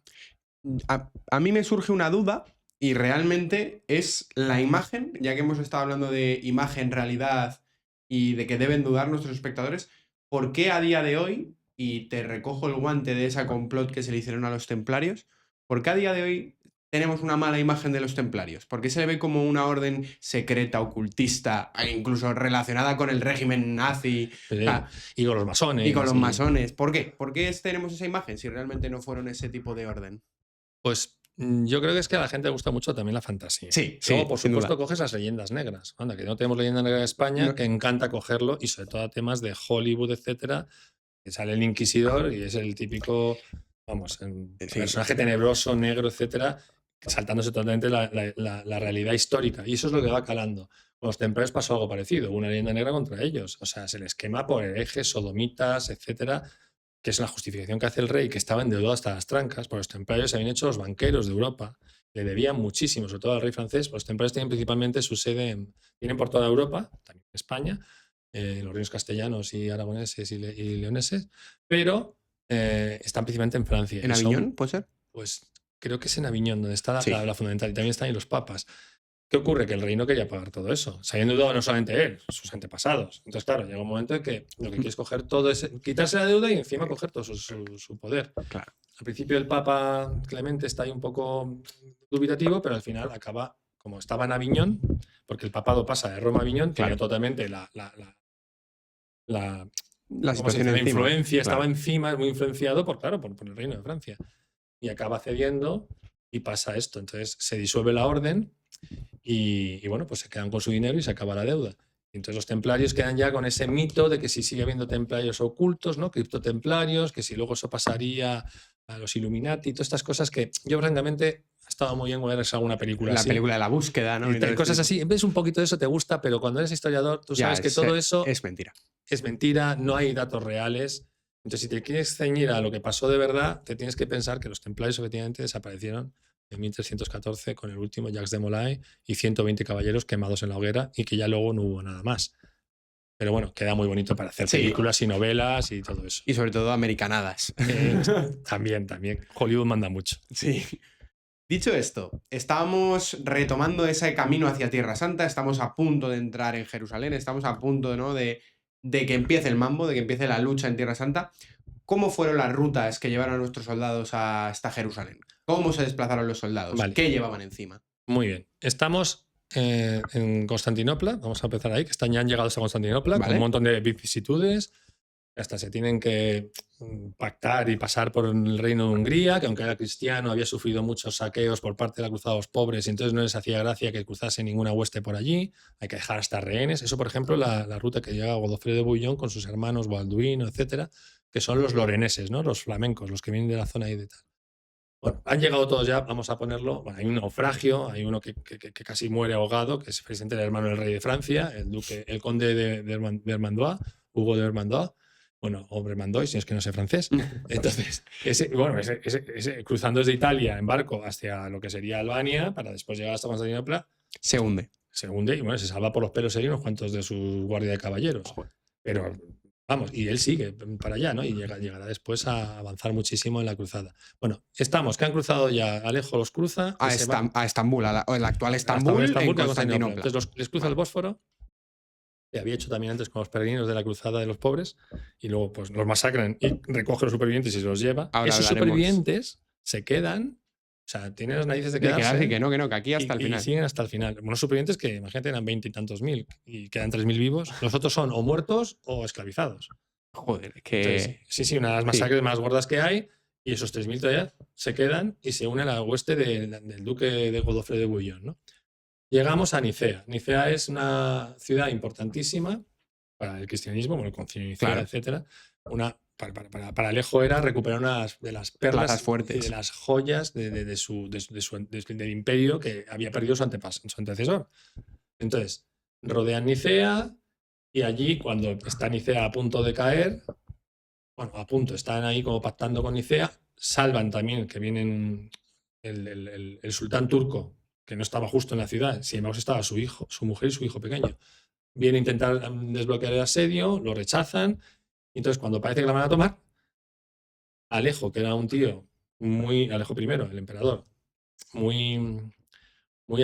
A mí me surge una duda y realmente es la imagen, ya que hemos estado hablando de imagen, realidad y de que deben dudar nuestros espectadores, ¿por qué a día de hoy, y te recojo el guante de esa complot que se le hicieron a los templarios, por qué a día de hoy tenemos una mala imagen de los templarios? ¿Por qué se le ve como una orden secreta, ocultista, e incluso relacionada con el régimen nazi? Y con los masones. Y con los masones. ¿Por qué? ¿Por qué tenemos esa imagen si realmente no fueron ese tipo de orden? Pues yo creo que es que a la gente le gusta mucho también la fantasía. Sí, luego, por supuesto, coges las leyendas negras. Anda, que no tenemos leyenda negra en España, que encanta cogerlo, y sobre todo a temas de Hollywood, etcétera, que sale el inquisidor y es el típico, personaje tenebroso, negro, etcétera, saltándose totalmente la realidad histórica. Y eso es lo que va calando. Con los templarios pasó algo parecido, una leyenda negra contra ellos. O sea, se les quema por herejes, sodomitas, etcétera, que es la justificación que hace el rey, que estaba endeudado hasta las trancas, por los templarios se habían hecho los banqueros de Europa, le debían muchísimo, sobre todo al rey francés. Los templarios tienen principalmente su sede, tienen por toda Europa, también en España, los reinos castellanos y aragoneses y leoneses, pero están principalmente en Francia. ¿En Aviñón, puede ser? Pues creo que es en Aviñón, donde está la fundamental, y también están ahí los papas. ¿Qué ocurre? Que el rey no quería pagar todo eso. Se había endeudado no solamente él, sus antepasados. Entonces, claro, llega un momento en que lo que quiere es coger todo quitarse la deuda y encima coger todo su poder. Claro. Al principio el Papa Clemente está ahí un poco dubitativo, pero al final acaba, como estaba en Aviñón, porque el papado pasa de Roma a Aviñón, tenía totalmente la situación la influencia, estaba encima, muy influenciado por el reino de Francia. Y acaba cediendo y pasa esto. Entonces se disuelve la orden. Y bueno, pues se quedan con su dinero y se acaba la deuda. Entonces los templarios quedan ya con ese mito de que si sigue habiendo templarios ocultos, ¿no? Criptotemplarios, que si luego eso pasaría a los Illuminati, todas estas cosas que yo francamente ha estado muy bien ver alguna película así. La película de la búsqueda, ¿no? Y cosas así, ves un poquito de eso, te gusta, pero cuando eres historiador tú sabes que todo eso es mentira. Es mentira, no hay datos reales. Entonces si te quieres ceñir a lo que pasó de verdad, te tienes que pensar que los templarios efectivamente desaparecieron en 1314 con el último Jacques de Molay y 120 caballeros quemados en la hoguera y que ya luego no hubo nada más. Pero bueno, queda muy bonito para hacer películas y novelas y todo eso. Y sobre todo americanadas. También. Hollywood manda mucho. Sí. Dicho esto, estábamos retomando ese camino hacia Tierra Santa, estamos a punto de entrar en Jerusalén, estamos a punto, ¿no?, de que empiece el mambo, de que empiece la lucha en Tierra Santa. ¿Cómo fueron las rutas que llevaron a nuestros soldados hasta Jerusalén? ¿Cómo se desplazaron los soldados? Vale. ¿Qué llevaban encima? Muy bien. Estamos en Constantinopla, vamos a empezar ahí, que ya han llegado a Constantinopla, con Vale. un montón de vicisitudes. Hasta se tienen que pactar y pasar por el reino de Hungría, que aunque era cristiano había sufrido muchos saqueos por parte de los cruzados pobres y entonces no les hacía gracia que cruzase ninguna hueste por allí. Hay que dejar hasta rehenes. Eso, por ejemplo, la ruta que llega a Godofredo de Bouillon con sus hermanos Balduino, etcétera, que son los loreneses, ¿no? Los flamencos, los que vienen de la zona ahí de tal. Bueno, han llegado todos ya, vamos a ponerlo. Bueno, hay un naufragio, hay uno que casi muere ahogado, que es precisamente el hermano del rey de Francia, el conde de Vermandois, Hugo de Vermandois. Bueno, o Vermandois, si es que no sé francés. Entonces, cruzando desde Italia en barco hacia lo que sería Albania, para después llegar hasta Constantinopla, Se hunde. Se hunde y bueno, se salva por los pelos y unos cuantos de su guardia de caballeros. Joder. Pero vamos, y él sigue para allá, ¿no? Y llegará después a avanzar muchísimo en la cruzada. Bueno, estamos, que han cruzado ya, Alejo los cruza. A Estambul, el actual Estambul, en Constantinopla. Entonces les cruza el Bósforo, que había hecho también antes con los peregrinos de la cruzada de los pobres, y luego pues los masacran y recoge a los supervivientes y se los lleva. Ahora Esos hablaremos. Supervivientes se quedan, o sea, tienen las narices de quedarse. Que no, que aquí hasta el final. Y siguen hasta el final. Unos supervivientes que, imagínate, eran 20 y tantos mil y quedan 3.000 vivos. Los otros son o muertos o esclavizados. Joder, que... Entonces, sí, una de las masacres más gordas que hay, y esos 3.000 todavía se quedan y se unen a la hueste del duque de Godofredo de Bouillon, ¿no? Llegamos a Nicea. Nicea es una ciudad importantísima para el cristianismo, bueno, el concilio de Nicea, Claro. etcétera. Para Alejo era recuperar una de las perlas Plazas fuertes. y de las joyas del imperio que había perdido su antecesor. Entonces, rodean Nicea y allí, cuando está Nicea a punto de caer, bueno, a punto, están ahí como pactando con Nicea, salvan también que vienen el sultán turco, que no estaba justo en la ciudad, sin embargo estaba su hijo, su mujer y su hijo pequeño. Viene a intentar desbloquear el asedio, lo rechazan, y entonces cuando parece que la van a tomar, Alejo, que era un tío Alejo I, el emperador, muy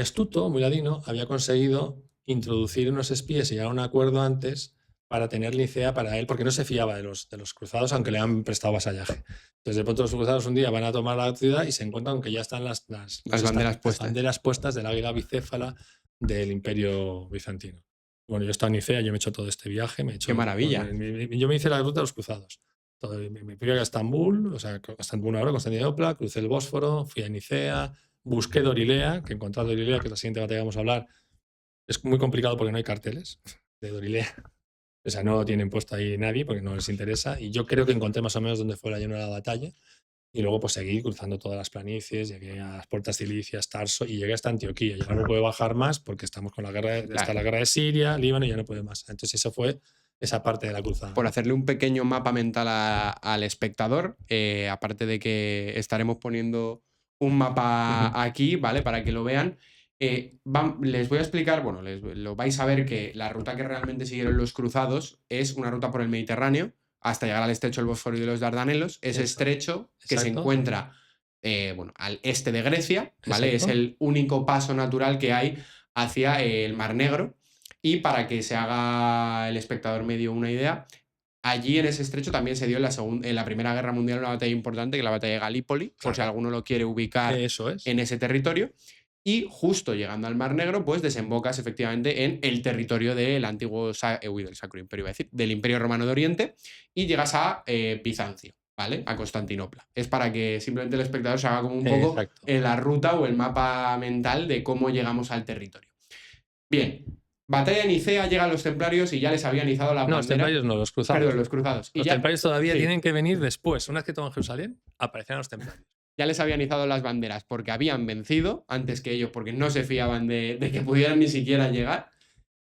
astuto, muy ladino, había conseguido introducir unos espías y llegar a un acuerdo antes para tener Nicea para él, porque no se fiaba de los cruzados, aunque le han prestado vasallaje. Entonces, de pronto los cruzados un día van a tomar la ciudad y se encuentran que ya están las banderas puestas del águila bicéfala del Imperio Bizantino. Bueno, yo he estado en Nicea, yo me he hecho todo este viaje. ¡Qué maravilla! Yo me hice la ruta de los cruzados. Me fui a Estambul, o sea, Estambul ahora, Constantinopla, crucé el Bósforo, fui a Nicea, busqué Dorilea, que encontrar Dorilea, que es la siguiente batalla que vamos a hablar, es muy complicado porque no hay carteles de Dorilea. O sea, no lo tienen puesto ahí nadie porque no les interesa. Y yo creo que encontré más o menos dónde fue la llanura de la batalla. Y luego pues seguí cruzando todas las planicies, llegué a las puertas cilicias, Tarso, y llegué hasta Antioquía. Ya no puedo bajar más porque estamos con la guerra, está la guerra de Siria, Líbano, y ya no puedo más. Entonces eso fue esa parte de la cruzada. Por hacerle un pequeño mapa mental al espectador, aparte de que estaremos poniendo un mapa aquí, ¿vale? Para que lo vean. Les voy a explicar, bueno, lo vais a ver, que la ruta que realmente siguieron los cruzados es una ruta por el Mediterráneo hasta llegar al estrecho del Bósforo y de los Dardanelos. Ese estrecho que se encuentra al este de Grecia, ¿vale? Es el único paso natural que hay hacia el Mar Negro. Y para que se haga el espectador medio una idea, allí en ese estrecho también se dio en la Primera Guerra Mundial una batalla importante, que es la batalla de Galípoli, por si alguno lo quiere ubicar en ese territorio. Y justo llegando al Mar Negro, pues desembocas efectivamente en el territorio del antiguo del Sacro Imperio, iba a decir, del Imperio Romano de Oriente, y llegas a Bizancio, ¿vale? A Constantinopla. Es para que simplemente el espectador se haga como un poco la ruta o el mapa mental de cómo llegamos al territorio. Bien. Batalla de Nicea, llegan los templarios y ya les habían izado la bandera. No, los templarios no, los cruzados. Perdón, los cruzados. Los templarios todavía tienen que venir después. Una vez que toman Jerusalén, aparecerán los templarios. Ya les habían izado las banderas porque habían vencido antes que ellos, porque no se fiaban de que pudieran ni siquiera llegar.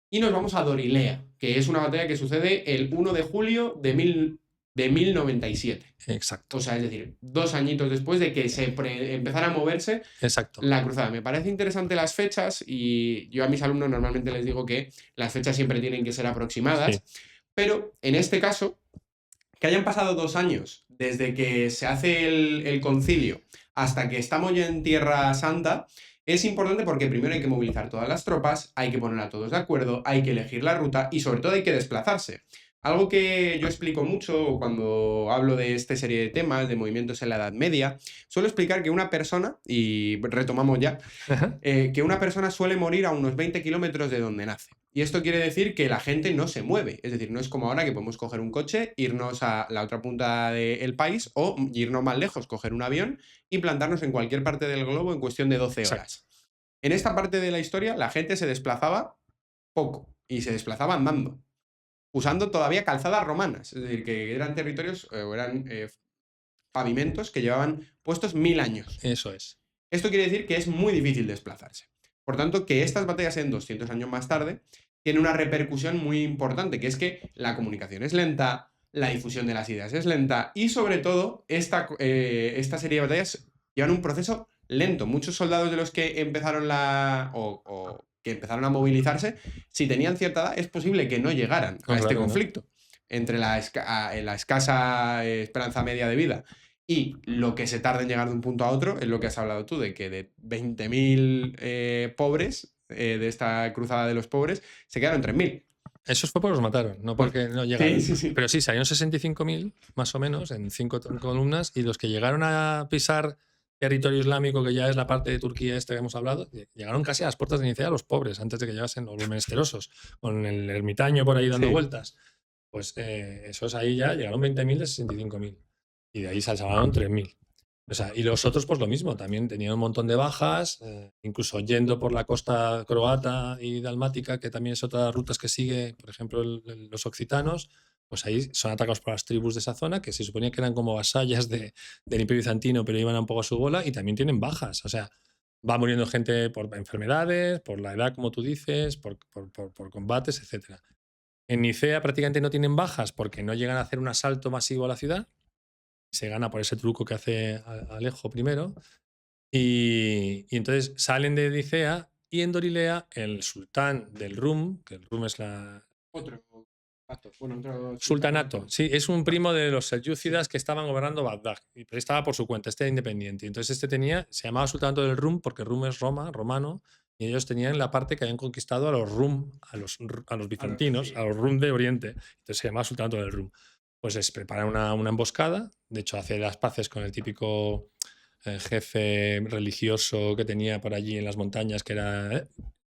Y nos vamos a Dorilea, que es una batalla que sucede el 1 de julio de 1097. Exacto. O sea, es decir, 2 añitos después de que se empezara a moverse la cruzada. Me parece interesante las fechas, y yo a mis alumnos normalmente les digo que las fechas siempre tienen que ser aproximadas, pero en este caso, que hayan pasado 2 años desde que se hace el concilio hasta que estamos ya en Tierra Santa, es importante porque primero hay que movilizar todas las tropas, hay que poner a todos de acuerdo, hay que elegir la ruta y sobre todo hay que desplazarse. Algo que yo explico mucho cuando hablo de esta serie de temas, de movimientos en la Edad Media, suelo explicar que una persona, y retomamos ya, que una persona suele morir a unos 20 kilómetros de donde nace. Y esto quiere decir que la gente no se mueve. Es decir, no es como ahora que podemos coger un coche, irnos a la otra punta del país o irnos más lejos, coger un avión y plantarnos en cualquier parte del globo en cuestión de 12 Exacto. horas. En esta parte de la historia, la gente se desplazaba poco y se desplazaba andando, usando todavía calzadas romanas. Es decir, que eran territorios o eran pavimentos que llevaban puestos 1000 años. Eso es. Esto quiere decir que es muy difícil desplazarse. Por tanto, que estas batallas en 200 años más tarde tiene una repercusión muy importante, que es que la comunicación es lenta, la difusión de las ideas es lenta y sobre todo esta serie de batallas llevan un proceso lento. Muchos soldados de los que empezaron o que empezaron a movilizarse, si tenían cierta edad, es posible que no llegaran No, a este claro que no. conflicto entre la escasa esperanza media de vida y lo que se tarda en llegar de un punto a otro es lo que has hablado tú, de que de 20.000 pobres de esta cruzada de los pobres se quedaron 3.000. Esos fue porque los mataron, no porque no Sí, llegaron. sí, sí. Pero sí, salieron 65.000, más o menos, en 5 columnas, y los que llegaron a pisar territorio islámico, que ya es la parte de Turquía esta que hemos hablado, llegaron casi a las puertas de Nicea los pobres, antes de que llegasen los menesterosos, con el ermitaño por ahí dando Sí. vueltas. Pues esos ahí ya llegaron 20.000 de 65.000. Y de ahí se salvaron 3.000. O sea, y los otros, pues lo mismo, también tenían un montón de bajas, incluso yendo por la costa croata y dalmática, que también es otra de las rutas que sigue, por ejemplo, los occitanos, pues ahí son atacados por las tribus de esa zona, que se suponía que eran como vasallas del Imperio Bizantino, pero iban un poco a su bola y también tienen bajas. O sea, va muriendo gente por enfermedades, por la edad, como tú dices, por combates, etc. En Nicea prácticamente no tienen bajas porque no llegan a hacer un asalto masivo a la ciudad. Se gana por ese truco que hace Alejo primero. Y entonces salen de Nicea y en Dorilea el sultán del Rum, que el Rum es la... Otro otro Sultanato, sí, es un primo de los selyúcidas que estaban gobernando Bagdad, pero estaba por su cuenta, este era independiente. Entonces se llamaba Sultanato del Rum porque Rum es Roma, romano, y ellos tenían la parte que habían conquistado a los Rum, a los bizantinos, sí. a los Rum de Oriente. Entonces se llamaba Sultanato del Rum. Pues es preparar una emboscada, de hecho hace las paces con el típico jefe religioso que tenía por allí en las montañas, que era,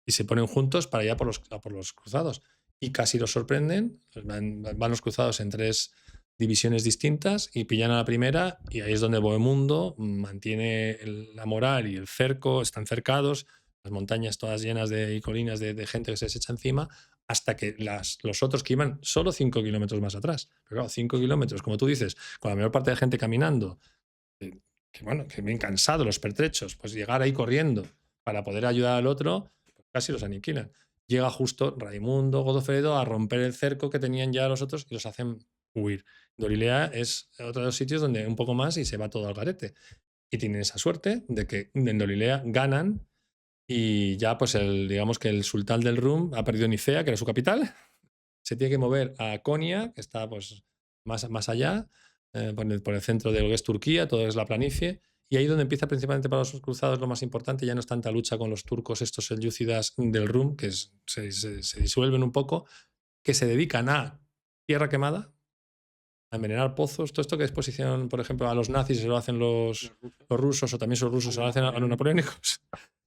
y se ponen juntos para ir a por los cruzados. Y casi los sorprenden, van los cruzados en 3 divisiones distintas y pillan a la primera, y ahí es donde Bohemundo mantiene la moral y el cerco, están cercados, las montañas todas llenas y colinas de gente que se les echa encima, hasta que los otros que iban solo 5 kilómetros más atrás. Pero claro, 5 kilómetros, como tú dices, con la mayor parte de gente caminando, que bien cansados, los pertrechos, pues llegar ahí corriendo para poder ayudar al otro, pues casi los aniquilan. Llega justo Raimundo, Godofredo a romper el cerco que tenían ya los otros y los hacen huir. Dorilea es otro de los sitios donde un poco más y se va todo al garete. Y tienen esa suerte de que en Dorilea ganan y ya pues digamos que el sultán del Rum ha perdido Nicea, que era su capital, se tiene que mover a Konya, que está pues más allá, por el centro de lo que es Turquía, todo es la planicie, y ahí donde empieza principalmente para los cruzados lo más importante, ya no es tanta lucha con los turcos, estos selyúcidas del Rum, que se disuelven un poco, que se dedican a tierra quemada, a envenenar pozos, todo esto que después hicieron, por ejemplo, a los nazis, se lo hacen los rusos, o también los rusos se lo hacen a los napoleónicos.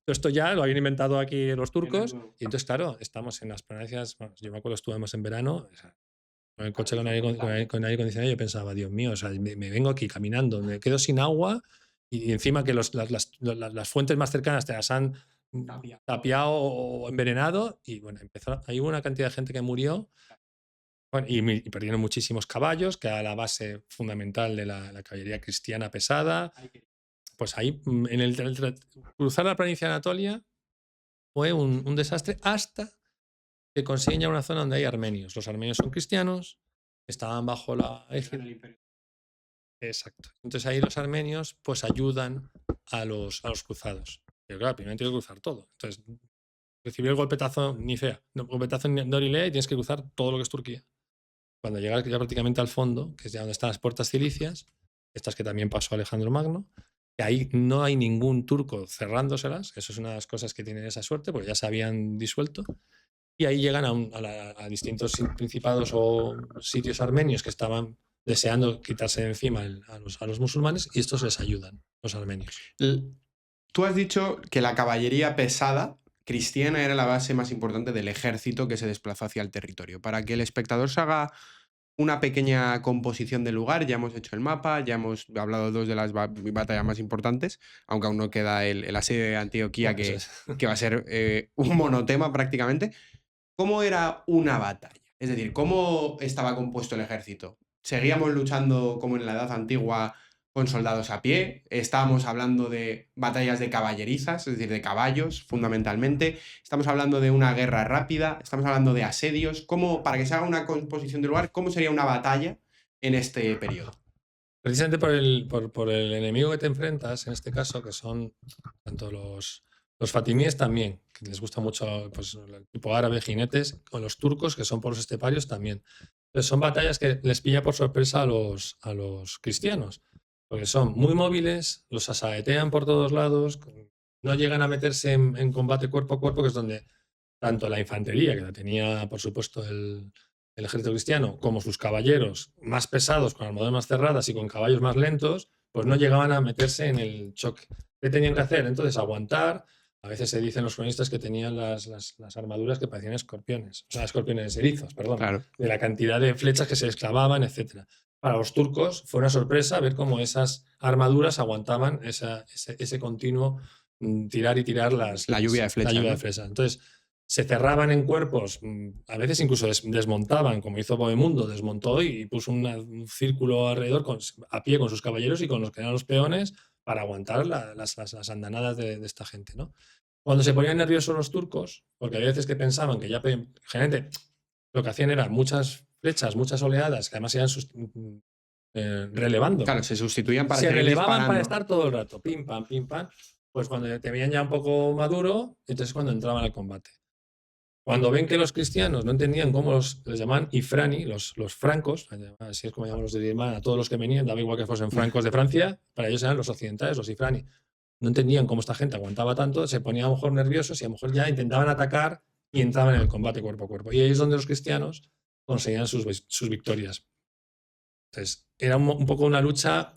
Todo esto ya lo habían inventado aquí los turcos, y entonces, claro, estamos en las planicies, bueno, yo me acuerdo, estuvimos en verano, o sea, con el coche con aire acondicionado, yo pensaba, Dios mío, o sea, me vengo aquí caminando, me quedo sin agua y encima que las fuentes más cercanas te las han tapiado o envenenado, y bueno, ahí hubo una cantidad de gente que murió, bueno, y perdieron muchísimos caballos, que era la base fundamental de la caballería cristiana pesada. Pues ahí, cruzar la planicie de Anatolia fue un desastre hasta que consiguen ya una zona donde hay armenios. Los armenios son cristianos, estaban bajo la égida. Exacto. Entonces ahí los armenios pues ayudan a los cruzados. Pero claro, primero tienes que cruzar todo. Entonces, recibir el golpetazo Nicea, golpetazo en Dorilea y tienes que cruzar todo lo que es Turquía. Cuando llegas ya prácticamente al fondo, que es ya donde están las puertas cilicias, estas que también pasó Alejandro Magno, que ahí no hay ningún turco cerrándoselas, eso es una de las cosas que tienen esa suerte, porque ya se habían disuelto, y ahí llegan a distintos principados o sitios armenios que estaban deseando quitarse de encima a los musulmanes, y estos les ayudan, los armenios. Tú has dicho que la caballería pesada cristiana era la base más importante del ejército que se desplazó hacia el territorio. Para que el espectador se haga una pequeña composición del lugar, ya hemos hecho el mapa, ya hemos hablado de dos de las batallas más importantes, aunque aún no queda el asedio de Antioquía, Bueno, eso es. que va a ser un monotema prácticamente. ¿Cómo era una batalla? Es decir, ¿cómo estaba compuesto el ejército? ¿Seguíamos luchando como en la Edad Antigua con soldados a pie? ¿Estábamos hablando de batallas de caballerizas, es decir, de caballos fundamentalmente? ¿Estamos hablando de una guerra rápida? ¿Estamos hablando de asedios? ¿Cómo, para que se haga una composición del lugar, cómo sería una batalla en este periodo? Precisamente por el enemigo que te enfrentas, en este caso, que son tanto los fatimíes también, que les gusta mucho pues, el tipo árabe, jinetes, o los turcos, que son por los esteparios también. Entonces son batallas que les pilla por sorpresa a los cristianos, porque son muy móviles, los asaetean por todos lados, no llegan a meterse en combate cuerpo a cuerpo, que es donde tanto la infantería, que la tenía, por supuesto, el ejército cristiano, como sus caballeros más pesados, con armaduras más cerradas y con caballos más lentos, pues no llegaban a meterse en el choque. ¿Qué tenían que hacer? Entonces, aguantar. A veces se dicen los cronistas que tenían las armaduras que parecían escorpiones, o sea, escorpiones erizos, perdón, Claro. de la cantidad de flechas que se les clavaban, etc. Para los turcos fue una sorpresa ver cómo esas armaduras aguantaban ese continuo tirar y tirar La lluvia de flechas. La lluvia ¿no? de flechas. Entonces, se cerraban en cuerpos, a veces incluso desmontaban, como hizo Bohemundo, desmontó y puso un círculo alrededor a pie con sus caballeros y con los que eran los peones para aguantar las andanadas de esta gente, ¿no? Cuando se ponían nerviosos los turcos, porque había veces que pensaban que ya, generalmente, lo que hacían eran muchas flechas, muchas oleadas, que además iban relevando. Claro, se sustituían para se seguir relevaban disparando. para estar todo el rato, pim, pam, pim, pam. Pues cuando te veían ya un poco maduro, entonces cuando entraban al combate. Cuando ven que los cristianos no entendían cómo les llamaban ifrani, los francos, así es como llaman los de Birmán, a todos los que venían, daba igual que fuesen francos de Francia, para ellos eran los occidentales, los ifrani. No entendían cómo esta gente aguantaba tanto, se ponían a lo mejor nerviosos y a lo mejor ya intentaban atacar y entraban en el combate cuerpo a cuerpo. Y ahí es donde los cristianos conseguían sus victorias. Entonces, era un poco una lucha.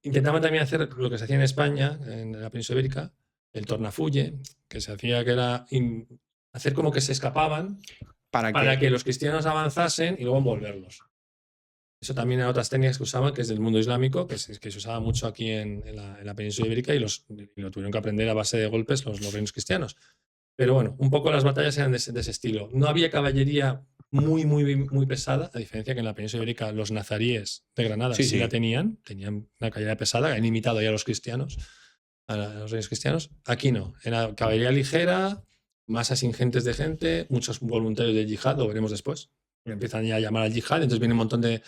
Intentaban también hacer lo que se hacía en España, en la península ibérica, el tornafulle, que se hacía que era hacer como que se escapaban para que los cristianos avanzasen y luego envolverlos. Eso también eran otras técnicas que usaban, que es del mundo islámico, que se usaba mucho aquí en la península ibérica y lo tuvieron que aprender a base de golpes los reinos cristianos. Pero bueno, un poco las batallas eran de ese estilo. No había caballería muy, muy, muy pesada, a diferencia que en la península ibérica los nazaríes de Granada sí la tenían una caballería pesada, han imitado ya a los cristianos, a los reyes cristianos. Aquí no, era caballería ligera, masas ingentes de gente, muchos voluntarios del yihad, lo veremos después. Empiezan ya a llamar al yihad, entonces viene un montón de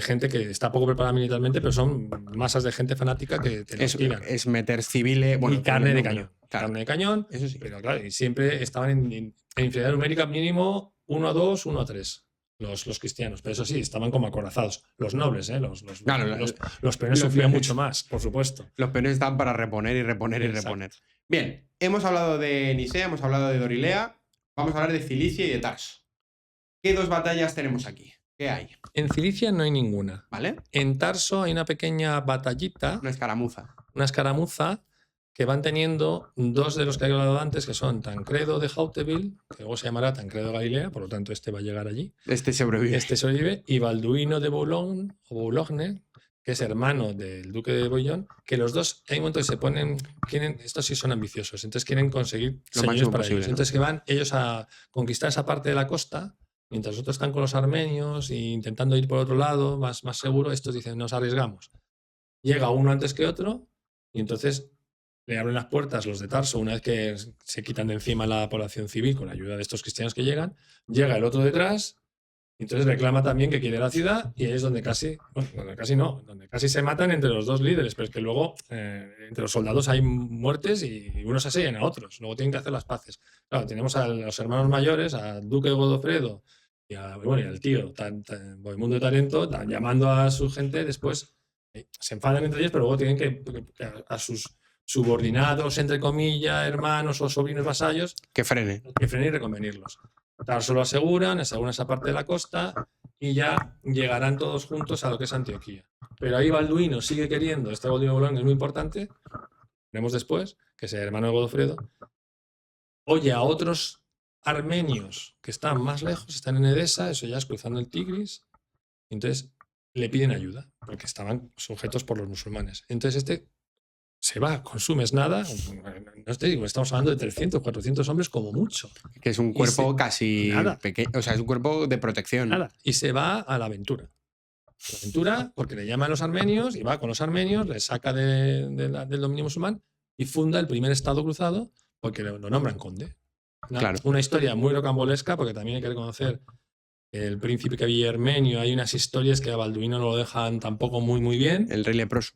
gente que está poco preparada militarmente, pero son masas de gente fanática que te los tiran. Es meter civiles... Bueno, y carne de cañón. Claro. Carne de cañón, eso sí. Pero claro, y siempre estaban en inferioridad numérica mínimo 1 a 2, 1 a 3. Los cristianos, pero eso sí, estaban como acorazados. Los nobles, los peones sufrían mucho más, por supuesto. Los peones estaban para reponer y reponer y reponer. Bien, hemos hablado de Nicea, hemos hablado de Dorilea, vamos a hablar de Cilicia y de Tarso. ¿Qué dos batallas tenemos aquí? ¿Qué hay? En Cilicia no hay ninguna. ¿Vale? En Tarso hay una pequeña batallita. Una escaramuza. Una escaramuza que van teniendo dos de los que he hablado antes, que son Tancredo de Hauteville, que luego se llamará Tancredo de Galilea, por lo tanto este va a llegar allí. Este sobrevive. Y Balduino de Boulogne, que es hermano del duque de Bouillon, que los dos, hay un momento que se ponen, estos sí son ambiciosos, entonces quieren conseguir señores para ellos. ¿no? Entonces que van ellos a conquistar esa parte de la costa, mientras otros están con los armenios e intentando ir por otro lado, más seguro, estos dicen, nos arriesgamos. Llega uno antes que otro y entonces le abren las puertas los de Tarso una vez que se quitan de encima la población civil con la ayuda de estos cristianos que llegan. Llega el otro detrás y entonces reclama también que quiere la ciudad y ahí es donde casi se matan entre los dos líderes, pero es que luego entre los soldados hay muertes y unos asellan a otros. Luego tienen que hacer las paces. Claro, tenemos a los hermanos mayores, al duque Godofredo y al tío Bohemundo de Tarento, llamando a su gente después Se enfadan entre ellos, pero luego tienen que a sus subordinados, entre comillas, hermanos o sobrinos vasallos, Que frene. que frenen y reconvenirlos. Tarso lo aseguran esa parte de la costa y ya llegarán todos juntos a lo que es Antioquía. Pero ahí Balduino sigue queriendo, este Balduino Bolón es muy importante, veremos después, que es el hermano de Godofredo, oye a otros armenios que están más lejos, están en Edesa, eso ya es cruzando el Tigris, y entonces le piden ayuda, porque estaban sujetos por los musulmanes. Entonces este se va, consumes nada, no te digo, estamos hablando de 300, 400 hombres como mucho. Que es un cuerpo casi nada. pequeño, o sea, es un cuerpo de protección. Nada. Y se va a la aventura. La aventura, porque le llaman a los armenios, y va con los armenios, le saca del dominio musulmán y funda el primer estado cruzado, porque lo nombran conde. Claro. Una historia muy rocambolesca, porque también hay que reconocer el príncipe que había armenio. Hay unas historias que a Balduino no lo dejan tampoco muy bien. El rey leproso.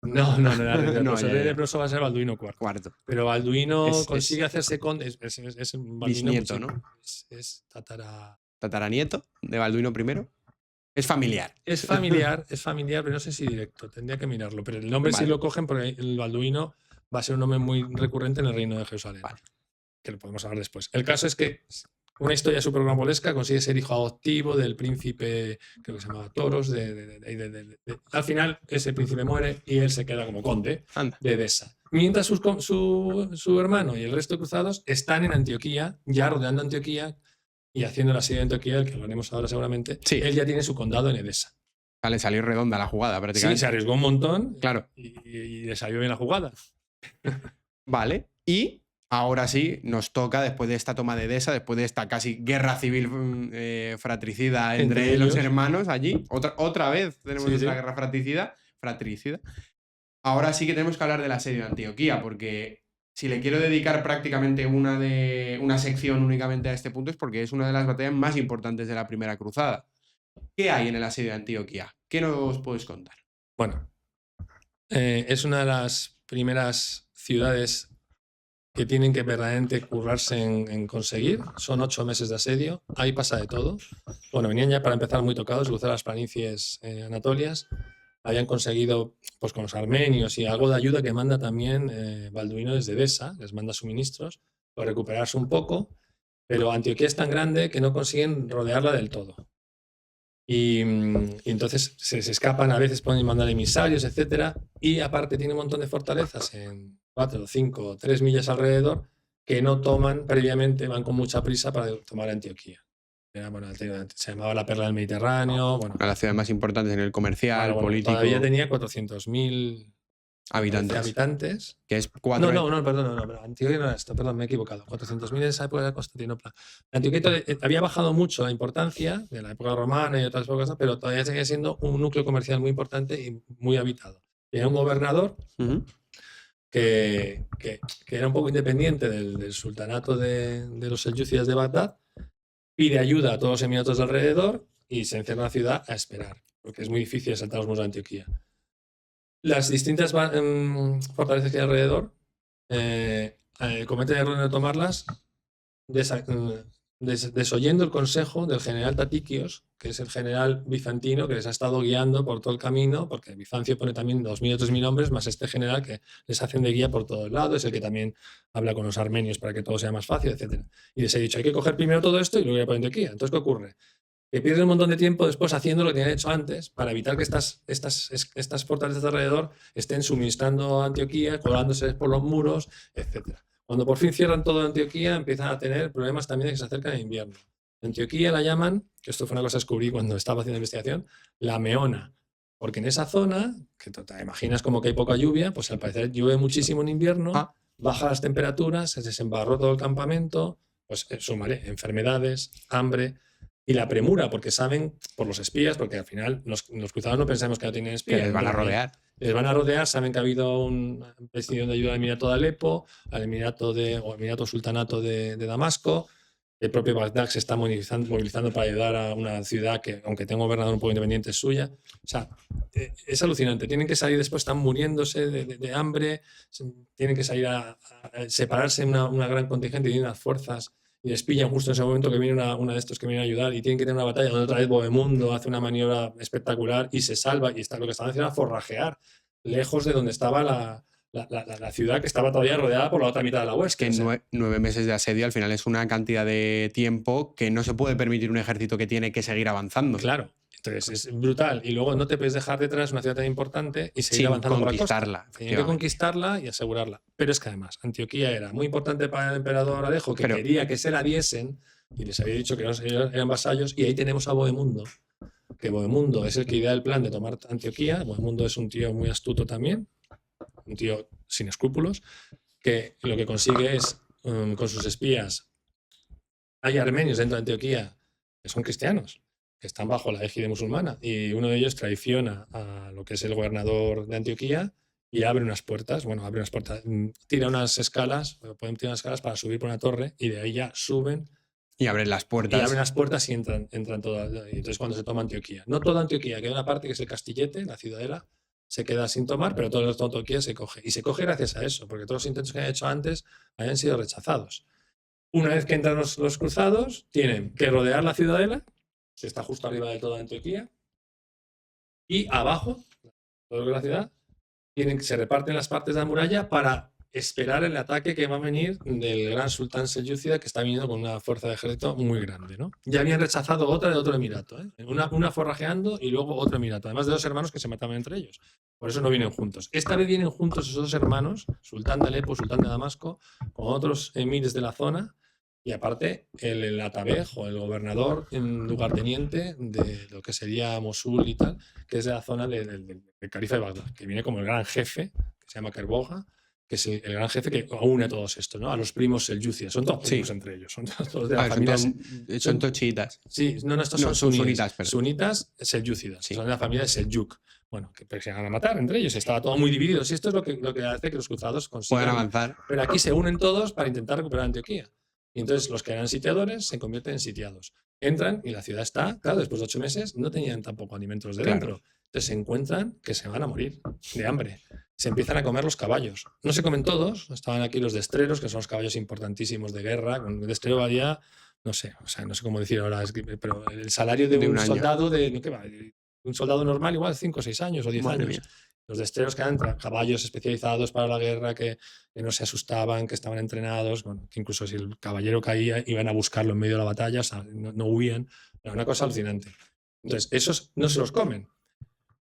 No era el rey leproso. No, El rey leproso va a ser Balduino IV. Cuarto. Pero Balduino consigue hacerse conde. Es bisnieto, ¿no? Es tataranieto de Balduino I. Es familiar. Es familiar, pero no sé si directo. Tendría que mirarlo. Pero el nombre sí lo cogen porque el Balduino va a ser un nombre muy recurrente en el reino de Jerusalén. Vale. Que lo podemos hablar después. El caso es que una historia súper rocambolesca, consigue ser hijo adoptivo del príncipe, creo que se llamaba Toros. Al final, ese príncipe muere y él se queda como conde de Edesa. Mientras su hermano y el resto de cruzados están en Antioquía, ya rodeando Antioquía y haciendo la asedio de Antioquía, el que hablaremos ahora seguramente. Sí. Él ya tiene su condado en Edesa. Le salió redonda la jugada, prácticamente. Sí, se arriesgó un montón. Claro. Y le salió bien la jugada. Vale. Y ahora sí, nos toca, después de esta toma de Edesa, después de esta casi guerra civil fratricida entre los hermanos allí, otra vez tenemos otra guerra fratricida. Ahora sí que tenemos que hablar del asedio de Antioquía, porque si le quiero dedicar prácticamente una sección únicamente a este punto es porque es una de las batallas más importantes de la Primera Cruzada. ¿Qué hay en el asedio de Antioquía? ¿Qué nos puedes contar? Bueno, es una de las primeras ciudades que tienen que verdaderamente currarse en conseguir. Son 8 meses de asedio, ahí pasa de todo. Bueno, venían ya para empezar muy tocados, cruzar las planicies anatolias. Habían conseguido, pues con los armenios y algo de ayuda que manda también Balduino desde Edesa, les manda suministros para recuperarse un poco, pero Antioquía es tan grande que no consiguen rodearla del todo. Y entonces se escapan, a veces pueden mandar emisarios, etc. Y aparte tiene un montón de fortalezas en 4, 5, 3 millas alrededor que no toman previamente, van con mucha prisa para tomar Antioquía. Bueno, se llamaba la perla del Mediterráneo. Bueno, a la ciudad más importante en el comercial, político. Todavía tenía 400.000 habitantes. Que es 4. No, perdón, Antioquía no era esto, perdón, me he equivocado. 400.000 en esa época era Constantinopla. Antioquía había bajado mucho la importancia de la época romana y otras épocas, pero todavía seguía siendo un núcleo comercial muy importante y muy habitado. Tenía un gobernador que era un poco independiente del sultanato de los selyúcidas de Bagdad. Pide ayuda a todos los emiratos de alrededor y se encierra en la ciudad a esperar, porque es muy difícil asaltar los muros de Antioquía. Las distintas fortalezas que hay alrededor cometen el error de tomarlas desoyendo el consejo del general Tatiquios, que es el general bizantino que les ha estado guiando por todo el camino, porque Bizancio pone también 2.000 o 3.000 hombres, más este general que les hacen de guía por todo el lado, es el que también habla con los armenios para que todo sea más fácil, etc. Y les he dicho, hay que coger primero todo esto y luego ir a por Antioquía. Entonces, ¿qué ocurre? Que pierden un montón de tiempo después haciendo lo que tenían hecho antes para evitar que estas fortalezas de alrededor estén suministrando a Antioquía, colándose por los muros, etc. Cuando por fin cierran todo Antioquía, empiezan a tener problemas también de que se acercan el invierno. Antioquía la llaman, que esto fue una cosa que descubrí cuando estaba haciendo investigación, la Meona. Porque en esa zona, que te imaginas como que hay poca lluvia, pues al parecer llueve muchísimo en invierno, bajan las temperaturas, se desembarró todo el campamento, pues sumaré enfermedades, hambre y la premura, porque saben, por los espías, porque al final los cruzados no pensamos que no tienen espías. Que les van a rodear. Les van a rodear, saben que ha habido una petición de ayuda al Emirato de Alepo, al Emirato Sultanato de Damasco. El propio Bagdad se está movilizando para ayudar a una ciudad que, aunque tenga un gobernador un poco independiente, es suya. O sea, es alucinante. Tienen que salir después, están muriéndose de hambre, tienen que salir a separarse una gran contingente y unas fuerzas y les pillan justo en ese momento que viene una de estos que viene a ayudar y tienen que tener una batalla donde otra vez Bohemundo hace una maniobra espectacular y se salva y está, lo que estaban haciendo era forrajear lejos de donde estaba la ciudad, que estaba todavía rodeada por la otra mitad de la Es que Huesca. 9 meses de asedio al final es una cantidad de tiempo que no se puede permitir un ejército que tiene que seguir avanzando. Claro, entonces es brutal. Y luego no te puedes dejar detrás una ciudad tan importante y seguir Sin avanzando por la costa. conquistarla, Tenían que efectivamente. conquistarla y asegurarla. Pero es que además, Antioquía era muy importante para el emperador Alejo, que Pero- quería que se la diesen y les había dicho que eran vasallos. Y ahí tenemos a Bohemundo, que Bohemundo es el que idea el plan de tomar Antioquía. Bohemundo es un tío muy astuto también, un tío sin escrúpulos, que lo que consigue es, con sus espías, hay armenios dentro de Antioquía que son cristianos, que están bajo la égide musulmana, y uno de ellos traiciona a lo que es el gobernador de Antioquía y abre unas puertas, tira unas escalas, pueden tirar unas escalas para subir por una torre y de ahí ya suben Y abren las y puertas. abren las puertas y entran todas. Y entonces cuando se toma Antioquía. No toda Antioquía, queda una parte que es el Castillete, la ciudadela, se queda sin tomar, pero todo el resto de Antioquía se coge. Y se coge gracias a eso, porque todos los intentos que han hecho antes habían sido rechazados. Una vez que entran los cruzados, tienen que rodear la ciudadela, que está justo arriba de toda Antioquía, y abajo, todo la ciudad, se reparten las partes de la muralla para esperar el ataque que va a venir del gran sultán selyúcida, que está viniendo con una fuerza de ejército muy grande, ¿no? Ya habían rechazado otra de otro emirato, ¿eh? Una forrajeando y luego otro emirato, además de 2 hermanos que se mataban entre ellos. Por eso no vienen juntos. Esta vez vienen juntos esos 2 hermanos, sultán de Alepo, sultán de Damasco, con otros emires de la zona, y aparte el atabej o el gobernador lugarteniente de lo que sería Mosul y tal, que es de la zona del califa de Bagdad, que viene como el gran jefe, que se llama Kerboga, que es el gran jefe que une a todos estos, ¿no? A los primos selyúcidas. Son todos primos entre ellos, son todos de la familia. Son todos chiitas. Sí, no, estos No, son sunitas, perdón. sunitas selyúcidas, Sí. son de la familia de Selyuk. Bueno, que se van a matar entre ellos, estaba todo muy dividido. Y esto es lo que hace que los cruzados consigan. Pueden avanzar. Pero aquí se unen todos para intentar recuperar Antioquía. Y entonces los que eran sitiadores se convierten en sitiados. Entran y la ciudad está, claro, después de 8 meses no tenían tampoco alimentos de dentro. Entonces se encuentran que se van a morir de hambre. Se empiezan a comer los caballos. No se comen todos, estaban aquí los destreros, que son los caballos importantísimos de guerra. Con el destrero valía, no sé cómo decir ahora, pero el salario de un soldado, un soldado normal igual 5 o 6 años o 10 Madre años. mía. Los destreros que eran caballos especializados para la guerra, que no se asustaban, que estaban entrenados, bueno, que incluso si el caballero caía, iban a buscarlo en medio de la batalla, o sea, no huían. Era una cosa alucinante. Entonces, esos no se los comen,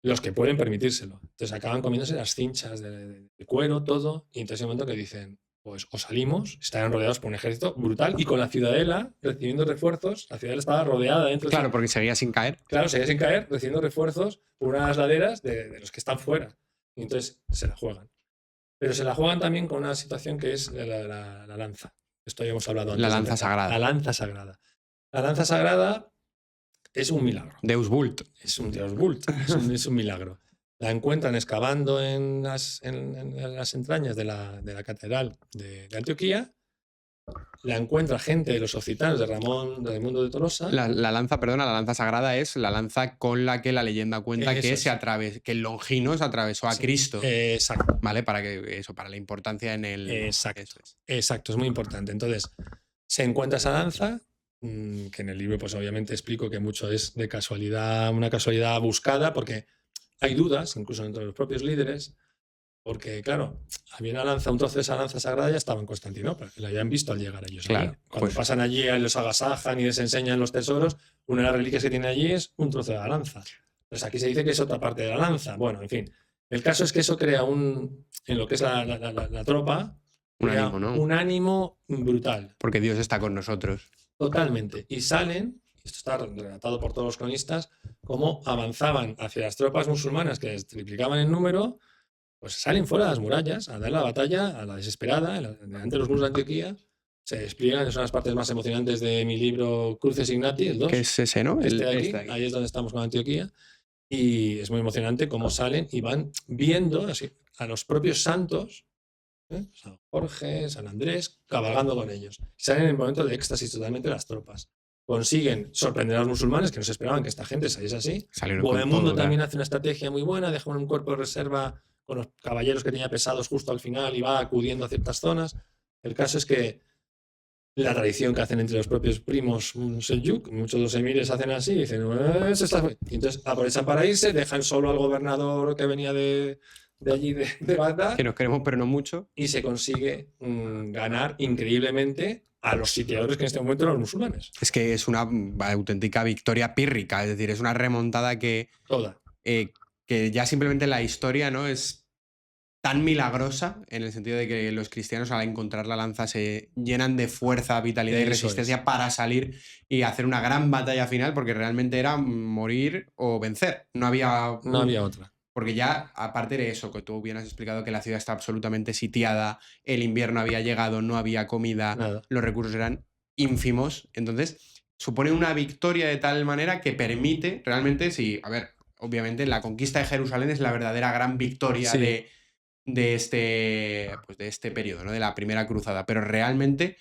los que pueden permitírselo. Entonces acaban comiéndose las cinchas de cuero, todo, y entonces hay un momento que dicen, pues o salimos, estaban rodeados por un ejército brutal y con la ciudadela recibiendo refuerzos, la ciudadela estaba rodeada dentro. Claro, porque seguía sin caer. Claro, seguía sin caer, recibiendo refuerzos por unas laderas de los que están fuera. Y entonces se la juegan. Pero se la juegan también con una situación que es la lanza. Esto ya hemos hablado antes. La lanza sagrada. La lanza sagrada. La lanza sagrada es un milagro. Deus Vult. Es un Deus Vult, es un milagro. La encuentran excavando en las entrañas de la catedral de Antioquía. La encuentra gente de los occitanos de Raimundo de Tolosa. La lanza sagrada es la lanza con la que la leyenda cuenta que el Longinos atravesó a Cristo. Exacto. ¿Vale? Para la importancia en el. Exacto, es muy importante. Entonces, se encuentra esa lanza, que en el libro, pues obviamente explico que mucho es de casualidad, una casualidad buscada, porque hay dudas, incluso entre los propios líderes. Porque, claro, había una lanza, un trozo de esa lanza sagrada ya estaba en Constantinopla, la habían visto al llegar ellos. Claro, allí. Cuando pasan allí, los agasajan y les enseñan los tesoros, una de las reliquias que tiene allí es un trozo de la lanza. Entonces aquí se dice que es otra parte de la lanza. Bueno, en fin. El caso es que eso crea en lo que es la tropa, un ánimo brutal. Porque Dios está con nosotros. Totalmente. Y salen, esto está relatado por todos los cronistas, cómo avanzaban hacia las tropas musulmanas que les triplicaban en número. Pues salen fuera de las murallas a dar la batalla a la desesperada, delante de los muros de Antioquía. Se despliegan, son las partes más emocionantes de mi libro Cruces Ignati, el 2. Que es ese, ¿no? Este de aquí, ahí es donde estamos con Antioquía. Y es muy emocionante cómo salen y van viendo así, a los propios santos, San Jorge, San Andrés, cabalgando con ellos. Y salen en el momento de éxtasis totalmente las tropas. Consiguen sorprender a los musulmanes que no se esperaban que esta gente saliese así. Bohemundo también hace una estrategia muy buena, deja un cuerpo de reserva con los caballeros que tenía pesados justo al final y va acudiendo a ciertas zonas. El caso es que la tradición que hacen entre los propios primos Seljuk, muchos de los emires hacen así, dicen, y entonces aprovechan para irse, dejan solo al gobernador que venía de allí, de Bagdad, Que nos queremos, pero no mucho. y se consigue ganar increíblemente a los sitiadores que en este momento eran los musulmanes. Es que es una auténtica victoria pírrica, es decir, es una remontada Toda. que ya simplemente la historia, ¿no? Es tan milagrosa en el sentido de que los cristianos al encontrar la lanza se llenan de fuerza, vitalidad y Eso resistencia es. para salir y hacer una gran batalla final, porque realmente era morir o vencer. No había No había otra. porque ya, aparte de eso, que tú bien has explicado que la ciudad está absolutamente sitiada, el invierno había llegado, no había comida, Nada. los recursos eran ínfimos. Entonces, supone una victoria de tal manera que permite realmente, sí, a ver, obviamente la conquista de Jerusalén es la verdadera gran victoria Sí. de este periodo, ¿no? De la primera cruzada. Pero realmente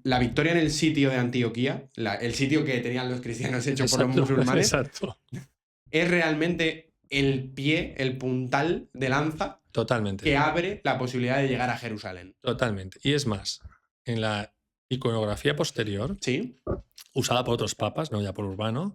la victoria en el sitio de Antioquía, el sitio que tenían los cristianos hecho por los Exacto, musulmanes, exacto. es realmente el pie, el puntal de lanza Totalmente. que abre la posibilidad de llegar a Jerusalén. Totalmente. Y es más, en la iconografía posterior, ¿Sí? usada por otros papas, no ya por Urbano,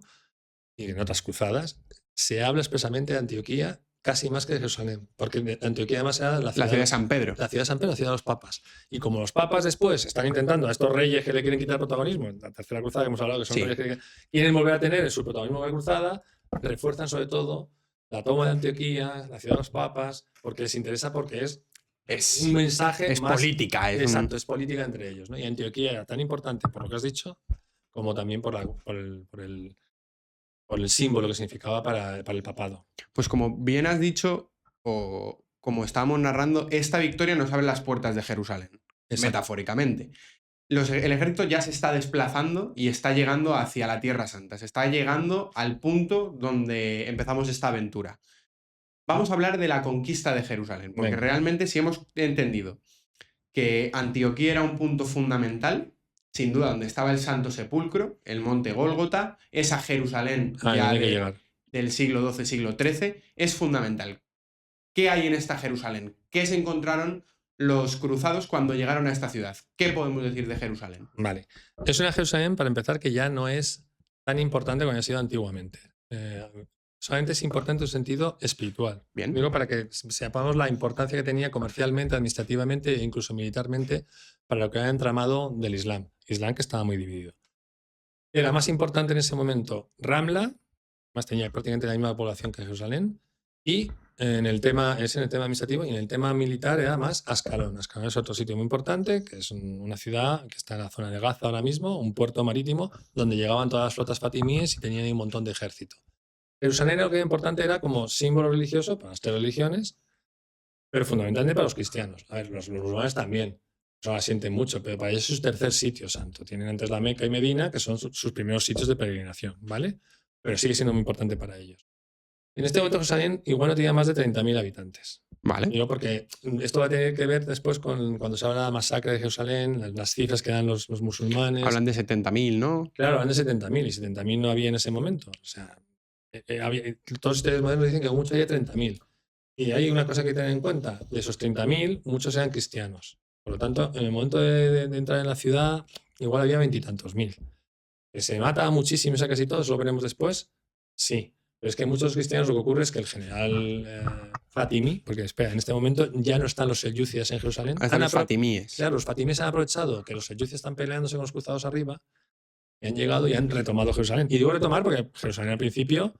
y en otras cruzadas, se habla expresamente de Antioquía casi más que de Jerusalén, porque Antioquía además era La ciudad de San Pedro. La ciudad de San Pedro, la ciudad de los papas. Y como los papas después están intentando a estos reyes que le quieren quitar protagonismo, en la tercera cruzada que hemos hablado, que son Sí. reyes que quieren volver a tener su protagonismo en la cruzada, refuerzan sobre todo la toma de Antioquía, la ciudad de los papas, porque les interesa, porque es un mensaje Es más política. exacto, es política entre ellos, ¿no? Y Antioquía era tan importante por lo que has dicho, como también por el símbolo que significaba para el papado. Pues como bien has dicho, o como estábamos narrando, esta victoria nos abre las puertas de Jerusalén, Exacto. metafóricamente. El ejército ya se está desplazando y está llegando hacia la Tierra Santa. Se está llegando al punto donde empezamos esta aventura. Vamos a hablar de la conquista de Jerusalén, porque Venga. realmente si hemos entendido que Antioquía era un punto fundamental, sin duda, donde estaba el Santo Sepulcro, el monte Gólgota, esa Jerusalén ya del siglo XII, siglo XIII, es fundamental. ¿Qué hay en esta Jerusalén? ¿Qué se encontraron los cruzados cuando llegaron a esta ciudad? ¿Qué podemos decir de Jerusalén? Vale. Es una Jerusalén, para empezar, que ya no es tan importante como ha sido antiguamente. Solamente es importante en un sentido espiritual. Bien. Digo, para que sepamos la importancia que tenía comercialmente, administrativamente e incluso militarmente para lo que era el entramado del Islam. Islam que estaba muy dividido. Era más importante en ese momento Ramla, más tenía prácticamente la misma población que Jerusalén, y en el tema administrativo, y en el tema militar era más Ascalón. Ascalón es otro sitio muy importante, que es una ciudad que está en la zona de Gaza ahora mismo, un puerto marítimo donde llegaban todas las flotas fatimíes y tenían ahí un montón de ejército. Jerusalén lo que era importante era como símbolo religioso para las tres religiones, pero fundamentalmente para los cristianos. A ver, los musulmanes también, no la sienten mucho, pero para ellos es su tercer sitio santo. Tienen antes la Meca y Medina, que son sus primeros sitios de peregrinación, ¿vale? Pero sigue siendo muy importante para ellos. En este momento Jerusalén igual no tenía más de 30.000 habitantes. Vale. Digo, porque esto va a tener que ver después con cuando se habla de la masacre de Jerusalén, las cifras que dan los musulmanes. Hablan de 70.000, ¿no? Claro, hablan de 70.000 y 70.000 no había en ese momento. O sea, todos ustedes modernos dicen que como mucho había 30.000. Y hay una cosa que tener en cuenta, de esos 30.000, muchos eran cristianos. Por lo tanto, en el momento de entrar en la ciudad, igual había 20 y tantos mil. ¿Que se mata muchísimo, a casi todos, lo veremos después? Sí. Pero es que muchos cristianos lo que ocurre es que el general Fatimi, porque espera, en este momento ya no están los selyúcidas en Jerusalén. Están los fatimíes. Claro, los fatimíes han aprovechado que los selyúcidas están peleándose con los cruzados arriba y han llegado y han retomado Jerusalén. Y digo retomar porque Jerusalén al principio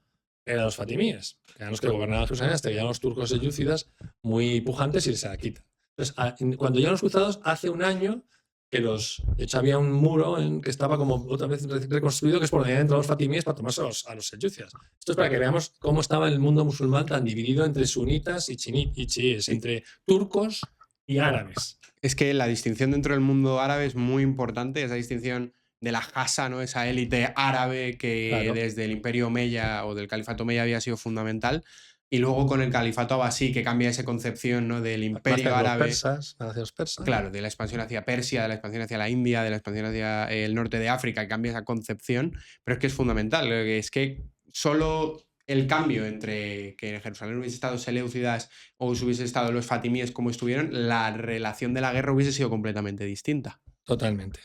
eran los fatimíes, que eran los que gobernaban Jerusalén hasta que llegaron los turcos selyúcidas muy pujantes y se la quitan. Entonces, cuando llegan los cruzados, hace un año que de hecho había un muro que estaba como otra vez reconstruido, que es por donde habían entrado los fatimíes para tomarse a los selyúcidas. Esto es para que veamos cómo estaba el mundo musulmán tan dividido entre sunitas y chiíes, entre turcos y árabes. Es que la distinción dentro del mundo árabe es muy importante, esa distinción de la Hasa, ¿no? Esa élite árabe que Claro. desde el Imperio Omeya o del Califato Omeya había sido fundamental. Y luego con el Califato Abasí, que cambia esa concepción, ¿no? Del Imperio Árabe. Los persas. Claro, de la expansión hacia Persia, de la expansión hacia la India, de la expansión hacia el norte de África, que cambia esa concepción. Pero es que es fundamental. Es que solo el cambio entre que en Jerusalén hubiese estado seleucidas o hubiese estado los fatimíes como estuvieron, la relación de la guerra hubiese sido completamente distinta. totalmente.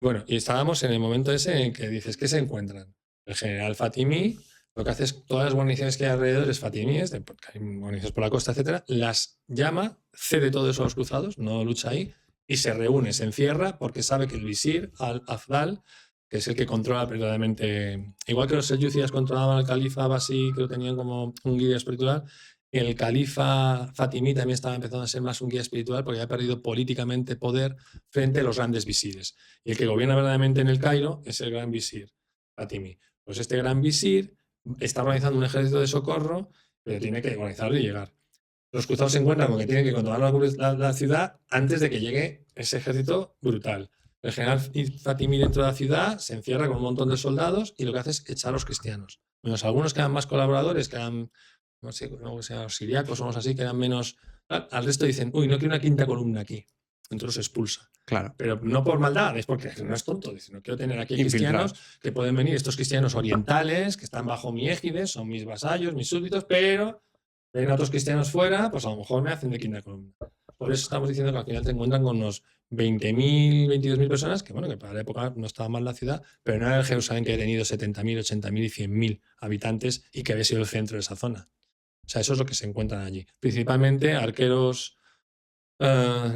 Bueno, y estábamos en el momento ese en que dices, ¿qué se encuentran? El general Fatimí, lo que hace es todas las guarniciones que hay alrededor es fatimíes, porque hay guarniciones por la costa, etcétera, las llama, cede todo eso a los cruzados, no lucha ahí, y se reúne, se encierra, porque sabe que el visir al-Afdal, que es el que controla verdaderamente, igual que los selyúcidas controlaban al califa Abbasí, que lo tenían como un guía espiritual, el califa Fatimí también estaba empezando a ser más un guía espiritual porque había perdido políticamente poder frente a los grandes visires. Y el que gobierna verdaderamente en el Cairo es el gran visir Fatimí. Pues este gran visir está organizando un ejército de socorro, pero tiene que organizarlo y llegar. Los cruzados se encuentran con que tienen que controlar la ciudad antes de que llegue ese ejército brutal. El general Fatimí dentro de la ciudad se encierra con un montón de soldados y lo que hace es echar a los cristianos. Menos algunos que eran más colaboradores, que eran, no sé, los siriacos o así, que eran menos. Al resto dicen, uy, no quiero una quinta columna aquí. Entonces los expulsa. Claro. Pero no por maldad, es porque no es tonto. Dice, no quiero tener aquí cristianos que pueden venir, estos cristianos orientales, que están bajo mi égide, son mis vasallos, mis súbditos, pero ven a otros cristianos fuera, pues a lo mejor me hacen de quinta columna. Por eso estamos diciendo que al final te encuentran con unos 20.000, 22.000 personas, que bueno, que para la época no estaba mal la ciudad, pero no era el Jerusalén que ha tenido 70.000, 80.000 y 100.000 habitantes y que había sido el centro de esa zona. O sea, eso es lo que se encuentran allí. Principalmente arqueros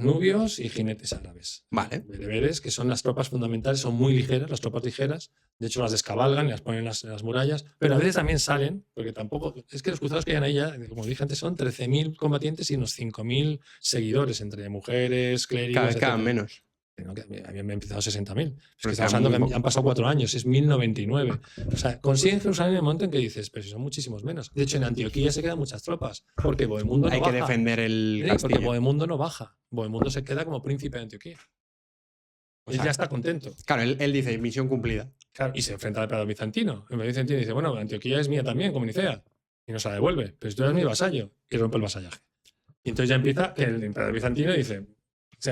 nubios y jinetes árabes. Vale. Bereberes, que son las tropas fundamentales, son muy ligeras, las tropas ligeras. De hecho, las descabalgan y las ponen en las murallas, pero a veces también salen, porque tampoco. Es que los cruzados que hay ahí ya, como dije antes, son 13.000 combatientes y unos 5.000 seguidores, entre mujeres, clérigos. Cada vez quedan menos. No, que habían empezado 60.000. Es que estamos hablando que han pasado 4 años, es 1099. O sea, consiguen Jerusalén en el momento en que dices, pero si son muchísimos menos. De hecho, en Antioquía se quedan muchas tropas, porque Bohemundo no Hay baja. que defender el castillo. Porque Bohemundo no baja. Bohemundo se queda como príncipe de Antioquía. O Él sea, ya está contento. Claro, él dice, misión cumplida. Claro, y se enfrenta al emperador bizantino. El emperador bizantino dice, bueno, Antioquía es mía también, como Nicea. Y no se la devuelve. Pero tú eres mi vasallo. Y rompe el vasallaje. Y entonces ya empieza que el emperador bizantino dice,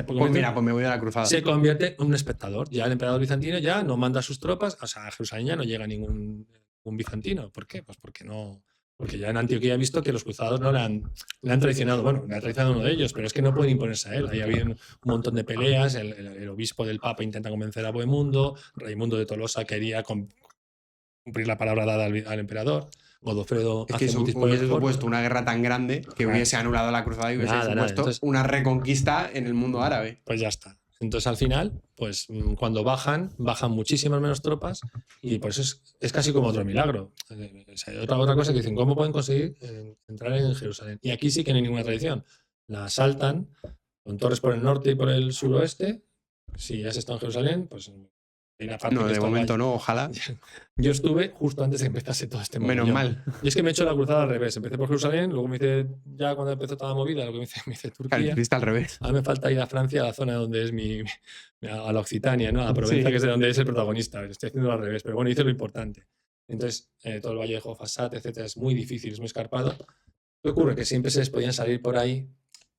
pues mira, pues me voy a la cruzada. Se convierte en un espectador. Ya el emperador bizantino ya no manda sus tropas, o sea, a Jerusalén ya no llega ningún bizantino. ¿Por qué? Pues porque no. Porque ya en Antioquía ha visto que los cruzados no le han traicionado. Bueno, le ha traicionado uno de ellos, pero es que no pueden imponerse a él. Ahí había un montón de peleas. El obispo del Papa intenta convencer a Bohemundo. Raimundo de Tolosa quería cumplir la palabra dada al emperador. Godofredo es que eso hubiese supuesto una guerra tan grande que hubiese anulado la cruzada y hubiese supuesto entonces, una reconquista en el mundo árabe. Pues ya está. Entonces al final, pues cuando bajan muchísimas menos tropas y por eso es casi como otro milagro. Otra cosa que dicen, ¿cómo pueden conseguir entrar en Jerusalén? Y aquí sí que no hay ninguna tradición. La asaltan con torres por el norte y por el suroeste. Si ya has estado en Jerusalén, pues no, de momento no, ojalá. Yo estuve justo antes de que empezase todo este movimiento. Menos mal. Y es que me he hecho la cruzada al revés. Empecé por Jerusalén, luego me hice, ya cuando empezó toda la movida, lo que me hice Turquía. Claro, al revés. A mí me falta ir a Francia, a la zona donde es a la Occitania, ¿no? A Provenza, que es de donde es el protagonista. Estoy haciendo al revés, pero bueno, hice lo importante. Entonces, todo el Valle de Josafat, etcétera, es muy difícil, es muy escarpado. ¿Qué ocurre? Que siempre se les podían salir por ahí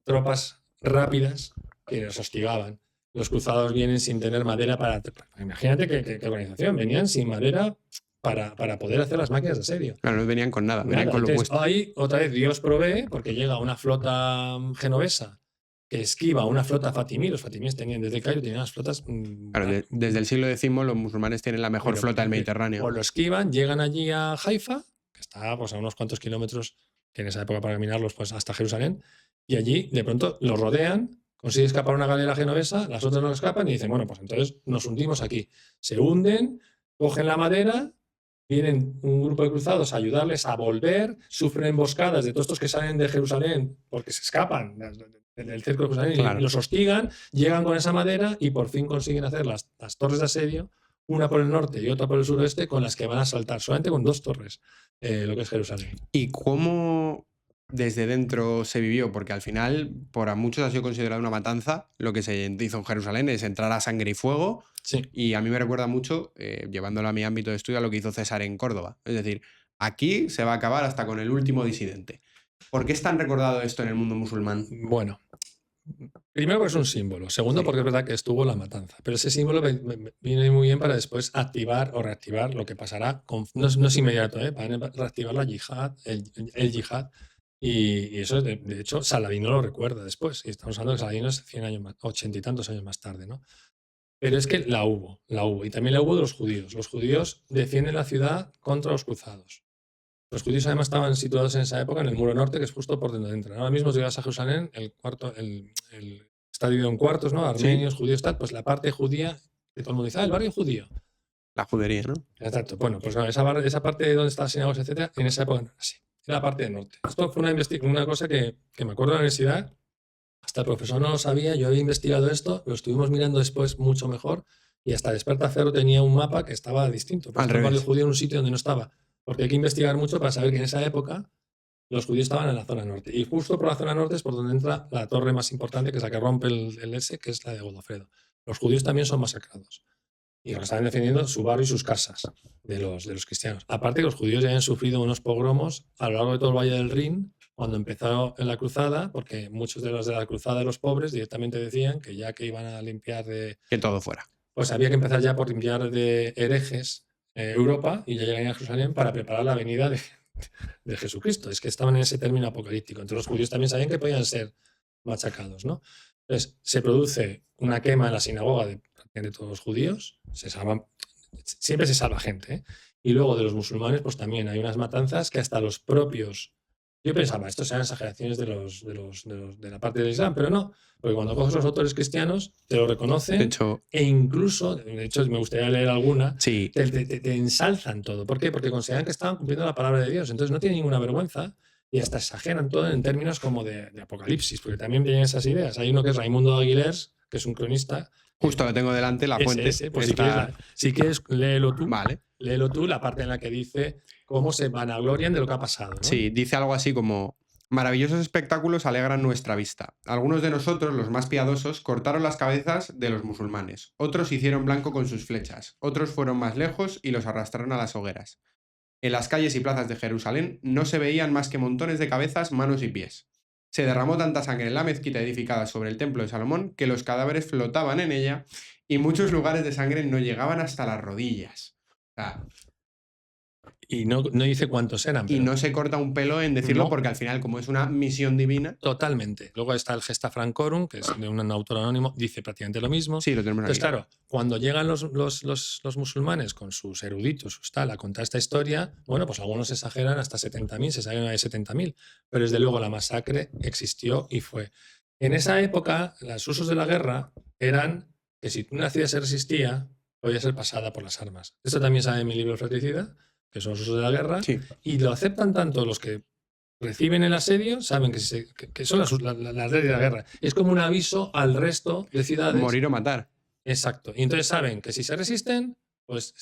tropas rápidas que los hostigaban. Los cruzados vienen sin tener madera para. Imagínate qué organización. Venían sin madera para poder hacer las máquinas de asedio. Claro, no venían con nada, venían con lo puesto. Ahí otra vez Dios provee, porque llega una flota genovesa que esquiva una flota fatimí. Los fatimíes tenían desde el Cairo, tenían las flotas. Claro, desde el siglo X los musulmanes tienen la mejor flota del Mediterráneo. Pues lo esquivan, llegan allí a Haifa, que está pues, a unos cuantos kilómetros, que en esa época para caminarlos, pues hasta Jerusalén, y allí de pronto los rodean. Consigue escapar una galera genovesa, las otras no escapan y dicen, bueno, pues entonces nos hundimos aquí. Se hunden, cogen la madera, vienen un grupo de cruzados a ayudarles a volver, sufren emboscadas de todos estos que salen de Jerusalén porque se escapan del cerco de Jerusalén, claro, y los hostigan, llegan con esa madera y por fin consiguen hacer las torres de asedio, una por el norte y otra por el suroeste, con las que van a saltar, solamente con 2 torres, lo que es Jerusalén. ¿Y cómo desde dentro se vivió? Porque al final, por a muchos ha sido considerado una matanza. Lo que se hizo en Jerusalén es entrar a sangre y fuego. Sí. Y a mí me recuerda mucho, llevándolo a mi ámbito de estudio, a lo que hizo César en Córdoba. Es decir, aquí se va a acabar hasta con el último disidente. ¿Por qué es tan recordado esto en el mundo musulmán? Bueno, primero porque es un símbolo. Segundo, porque es verdad que estuvo la matanza. Pero ese símbolo viene muy bien para después activar o reactivar lo que pasará. No es inmediato, para reactivar la yihad, el yihad. Y eso, de hecho, Saladino lo recuerda después. Y estamos hablando de que Saladino es 100 años más, 80 y tantos años más tarde, ¿no? Pero es que la hubo. Y también la hubo de los judíos. Los judíos defienden la ciudad contra los cruzados. Los judíos además estaban situados en esa época en el muro norte, que es justo por donde entran. Ahora mismo si vas a Jerusalén, el está dividido en cuartos, ¿no? Sí, Armenios, judíos, tal, pues la parte judía, que todo el mundo dice, el barrio judío. la judería, ¿no? Exacto. Bueno, pues no, esa parte donde están las sinagogas, etcétera, en esa época no era así. Era la parte del norte. Esto fue una cosa que me acuerdo de la universidad, hasta el profesor no lo sabía, yo había investigado esto, lo estuvimos mirando después mucho mejor, y hasta Despertaferro tenía un mapa que estaba distinto. Pues Al el barrio revés. judío en un sitio donde no estaba. Porque hay que investigar mucho para saber que en esa época los judíos estaban en la zona norte. Y justo por la zona norte es por donde entra la torre más importante, que es la que rompe el S, que es la de Godofredo. Los judíos también son masacrados. Y ahora estaban defendiendo su barrio y sus casas de los cristianos. Aparte que los judíos ya habían sufrido unos pogromos a lo largo de todo el Valle del Rin, cuando empezó en la cruzada, porque muchos de los de la cruzada de los pobres directamente decían que ya que iban a limpiar Que todo fuera. pues había que empezar ya por limpiar de herejes Europa y ya llegarían a Jerusalén para preparar la venida de Jesucristo. Es que estaban en ese término apocalíptico. Entonces los judíos también sabían que podían ser machacados, ¿no? Entonces se produce una quema en la sinagoga de todos los judíos, siempre se salva gente, ¿eh? Y luego de los musulmanes, pues también hay unas matanzas que hasta los propios. Yo pensaba, esto sean exageraciones de la parte del Islam, pero no, porque cuando coges los autores cristianos, te lo De reconocen hecho, e incluso, de hecho, me gustaría leer alguna, sí, te ensalzan todo. ¿Por qué? Porque consideran que estaban cumpliendo la palabra de Dios. Entonces no tienen ninguna vergüenza y hasta exageran todo en términos como de apocalipsis, porque también tienen esas ideas. Hay uno que es Raimundo de Aguilers, que es un cronista. justo lo tengo delante, la fuente. Pues Está... si quieres, léelo tú. Vale. Léelo tú, la parte en la que dice cómo se vanaglorian de lo que ha pasado, ¿no? Sí, dice algo así como: maravillosos espectáculos alegran nuestra vista. Algunos de nosotros, los más piadosos, cortaron las cabezas de los musulmanes. Otros hicieron blanco con sus flechas. Otros fueron más lejos y los arrastraron a las hogueras. En las calles y plazas de Jerusalén no se veían más que montones de cabezas, manos y pies. Se derramó tanta sangre en la mezquita edificada sobre el templo de Salomón que los cadáveres flotaban en ella y muchos lugares de sangre no llegaban hasta las rodillas. O sea, Y no dice cuántos eran. y Pero no se corta un pelo en decirlo no, porque al final, como es una misión divina. totalmente. Luego está el Gesta Francorum, que es de un autor anónimo, dice prácticamente lo mismo. Sí, lo tenemos aquí. Entonces, claro, cuando llegan los musulmanes con sus eruditos, sus tal, a contar esta historia, bueno, pues algunos exageran hasta 70.000, se saben de 70.000, pero desde luego la masacre existió y fue. En esa época, los usos de la guerra eran que si una ciudad se resistía, podía ser pasada por las armas. Esto también sale en mi libro Fratricida, que son los usos de la guerra, Sí. y lo aceptan tanto los que reciben el asedio, saben que son las leyes de la guerra. Es como un aviso al resto de ciudades. Morir o matar. Exacto. Y entonces saben que si se resisten, pues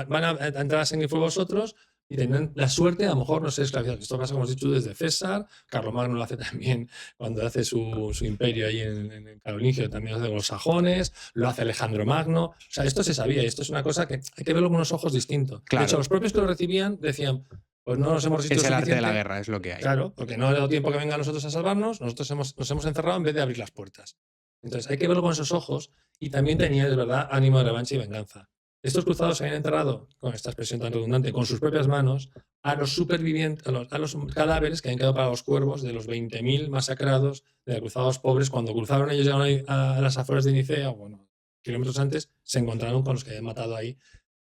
van a entrar a seguir por vosotros y tendrán la suerte, a lo mejor, no sé, esclavizar. Esto pasa, como has dicho, desde César. Carlomagno lo hace también cuando hace su imperio ahí en el Carolingio, también lo hace con los sajones, lo hace Alejandro Magno. O sea, esto se sabía y esto es una cosa que hay que verlo con unos ojos distintos. Claro. De hecho, los propios que lo recibían decían, pues no nos hemos resistido Es el arte de la suficiente. guerra, es lo que hay. Claro, porque no ha dado tiempo que vengan nosotros a salvarnos, nosotros nos hemos encerrado en vez de abrir las puertas. Entonces hay que verlo con esos ojos y también tenía, de verdad, ánimo de revancha y venganza. Estos cruzados se habían enterrado, con esta expresión tan redundante, con sus propias manos, a los supervivientes, a los cadáveres que habían quedado para los cuervos de los 20.000 masacrados de los cruzados pobres. Cuando cruzaron ellos llegaron a las afueras de Nicea, bueno, kilómetros antes, se encontraron con los que habían matado ahí.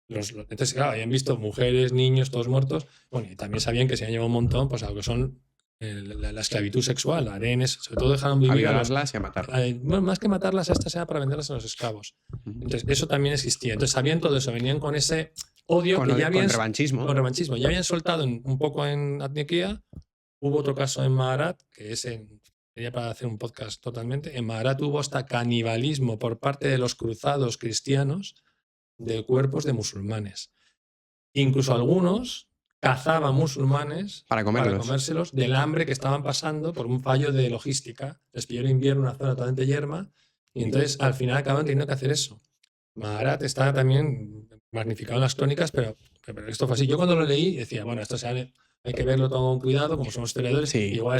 Entonces, claro, habían visto mujeres, niños, todos muertos. Bueno, y también sabían que se han llevado un montón, pues algo que son la esclavitud sexual, harenes, sobre todo dejaron A vivir violarlas y a matarlas. bueno, más que matarlas, esta sea para venderlas a los esclavos. Entonces, eso también existía. Entonces, sabían todo eso, venían con ese odio que ya habían. Con revanchismo. Con revanchismo. Ya habían soltado un poco en Antioquía. Hubo otro caso en Maharat, que es sería para hacer un podcast totalmente. En Maharat hubo hasta canibalismo por parte de los cruzados cristianos de cuerpos de musulmanes. Incluso algunos cazaban musulmanes Para comérselos del hambre que estaban pasando por un fallo de logística. Les pilló en invierno una zona totalmente yerma y entonces al final acaban teniendo que hacer eso. Maharat está también magnificado en las crónicas, pero esto fue así. Yo cuando lo leí decía, bueno, esto hay que verlo todo con cuidado, como somos historiadores. Sí. Igual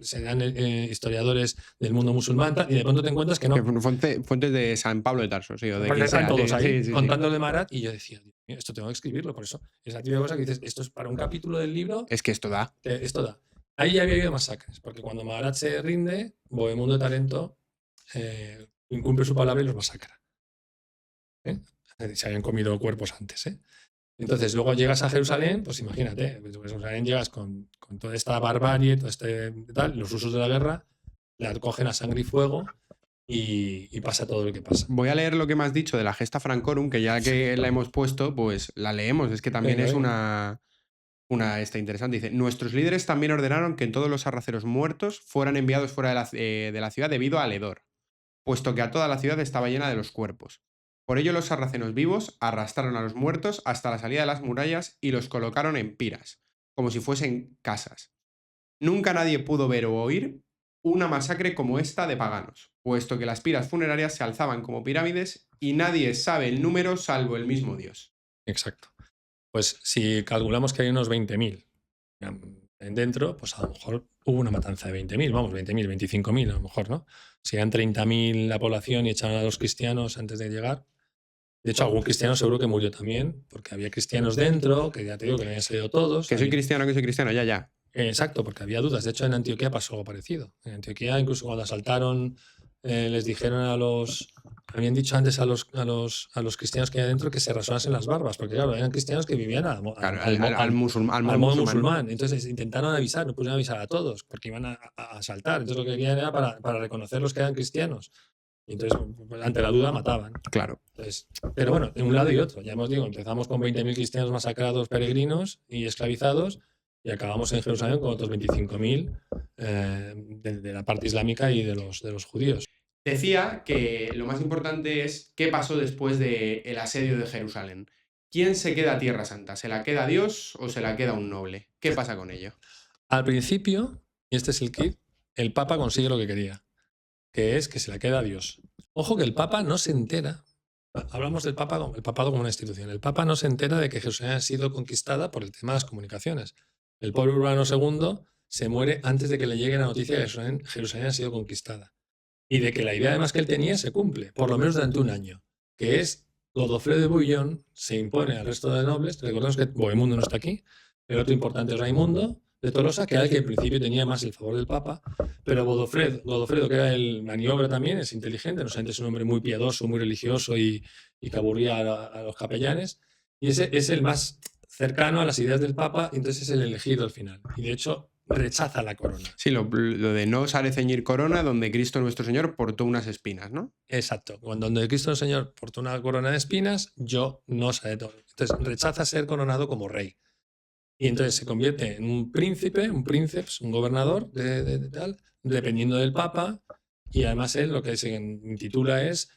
serán historiadores del mundo musulmán y de pronto te encuentras que no. Fuentes de San Pablo de Tarso, sí, o de quien Están sea. todos ahí Sí. contando de Maharat y yo decía, esto tengo que escribirlo, por eso. Esa típica cosa que dices, esto es para un capítulo del libro. Es que esto da. Esto da. Ahí ya había habido masacres, porque cuando Maharat se rinde, Bohemundo de Tarento incumple su palabra y los masacra. ¿eh? Se habían comido cuerpos antes. Entonces, luego llegas a Jerusalén, pues imagínate, pues, Jerusalén llegas con toda esta barbarie, todo este tal, los usos de la guerra, la cogen a sangre y fuego y pasa todo lo que pasa. Voy a leer lo que me has dicho de la Gesta Francorum, que ya que la hemos puesto, pues la leemos. Es que también Venga, es venga. una interesante. Dice, nuestros líderes también ordenaron que todos los sarracenos muertos fueran enviados fuera de la ciudad debido al hedor, puesto que a toda la ciudad estaba llena de los cuerpos. Por ello los sarracenos vivos arrastraron a los muertos hasta la salida de las murallas y los colocaron en piras, como si fuesen casas. Nunca nadie pudo ver o oír una masacre como esta de paganos, puesto que las piras funerarias se alzaban como pirámides y nadie sabe el número salvo el mismo Dios. Exacto. Pues si calculamos que hay unos 20.000 dentro, pues a lo mejor hubo una matanza de 20.000, vamos, 20.000, 25.000 a lo mejor, ¿no? Si eran 30.000 la población y echaron a los cristianos antes de llegar. De hecho, algún cristiano seguro que murió también, porque había cristianos dentro, que ya te digo que no habían salido todos. Que soy cristiano, ya. Exacto, porque había dudas. De hecho, en Antioquía pasó algo parecido. En Antioquía, incluso cuando asaltaron, les dijeron habían dicho antes a los cristianos que hay adentro que se rasonasen las barbas, porque claro, eran cristianos que vivían al modo musulmán. Entonces intentaron avisar, no pudieron avisar a todos, porque iban a asaltar. Entonces lo que querían era para reconocer los que eran cristianos. Y entonces, ante la duda, mataban. Claro. Entonces, pero bueno, de un lado y otro. Ya hemos dicho, empezamos con 20.000 cristianos masacrados, peregrinos y esclavizados, y acabamos en Jerusalén con otros 25.000 de la parte islámica y de los judíos. Decía que lo más importante es qué pasó después del asedio de Jerusalén. ¿Quién se queda a Tierra Santa? ¿Se la queda Dios o se la queda un noble? ¿Qué pasa con ello? Al principio, y este es el kit, el Papa consigue lo que quería, que es que se la queda a Dios. Ojo que el Papa no se entera. Hablamos del papado como una institución. El Papa no se entera de que Jerusalén ha sido conquistada por el tema de las comunicaciones. El pobre Urbano II se muere antes de que le llegue la noticia de que Jerusalén ha sido conquistada. Y de que la idea además que él tenía se cumple, por lo menos durante un año, que es Godofredo de Bouillon se impone al resto de nobles. Recordemos que Bohemundo no está aquí, el otro importante es Raimundo de Tolosa, que era el que en principio tenía más el favor del Papa, pero Godofredo, que era el maniobra también, es inteligente, no solamente es un hombre muy piadoso, muy religioso y que aburría a los capellanes, y ese es el más cercano a las ideas del Papa, entonces es el elegido al final. Y de hecho rechaza la corona. Sí, lo de no osar ceñir corona, donde Cristo nuestro Señor portó unas espinas, ¿no? Exacto. Donde Cristo nuestro Señor portó una corona de espinas, yo no osaré todo. Entonces rechaza ser coronado como rey. Y entonces se convierte en un príncipe, un princeps, un gobernador de tal, dependiendo del Papa. Y además él lo que se intitula es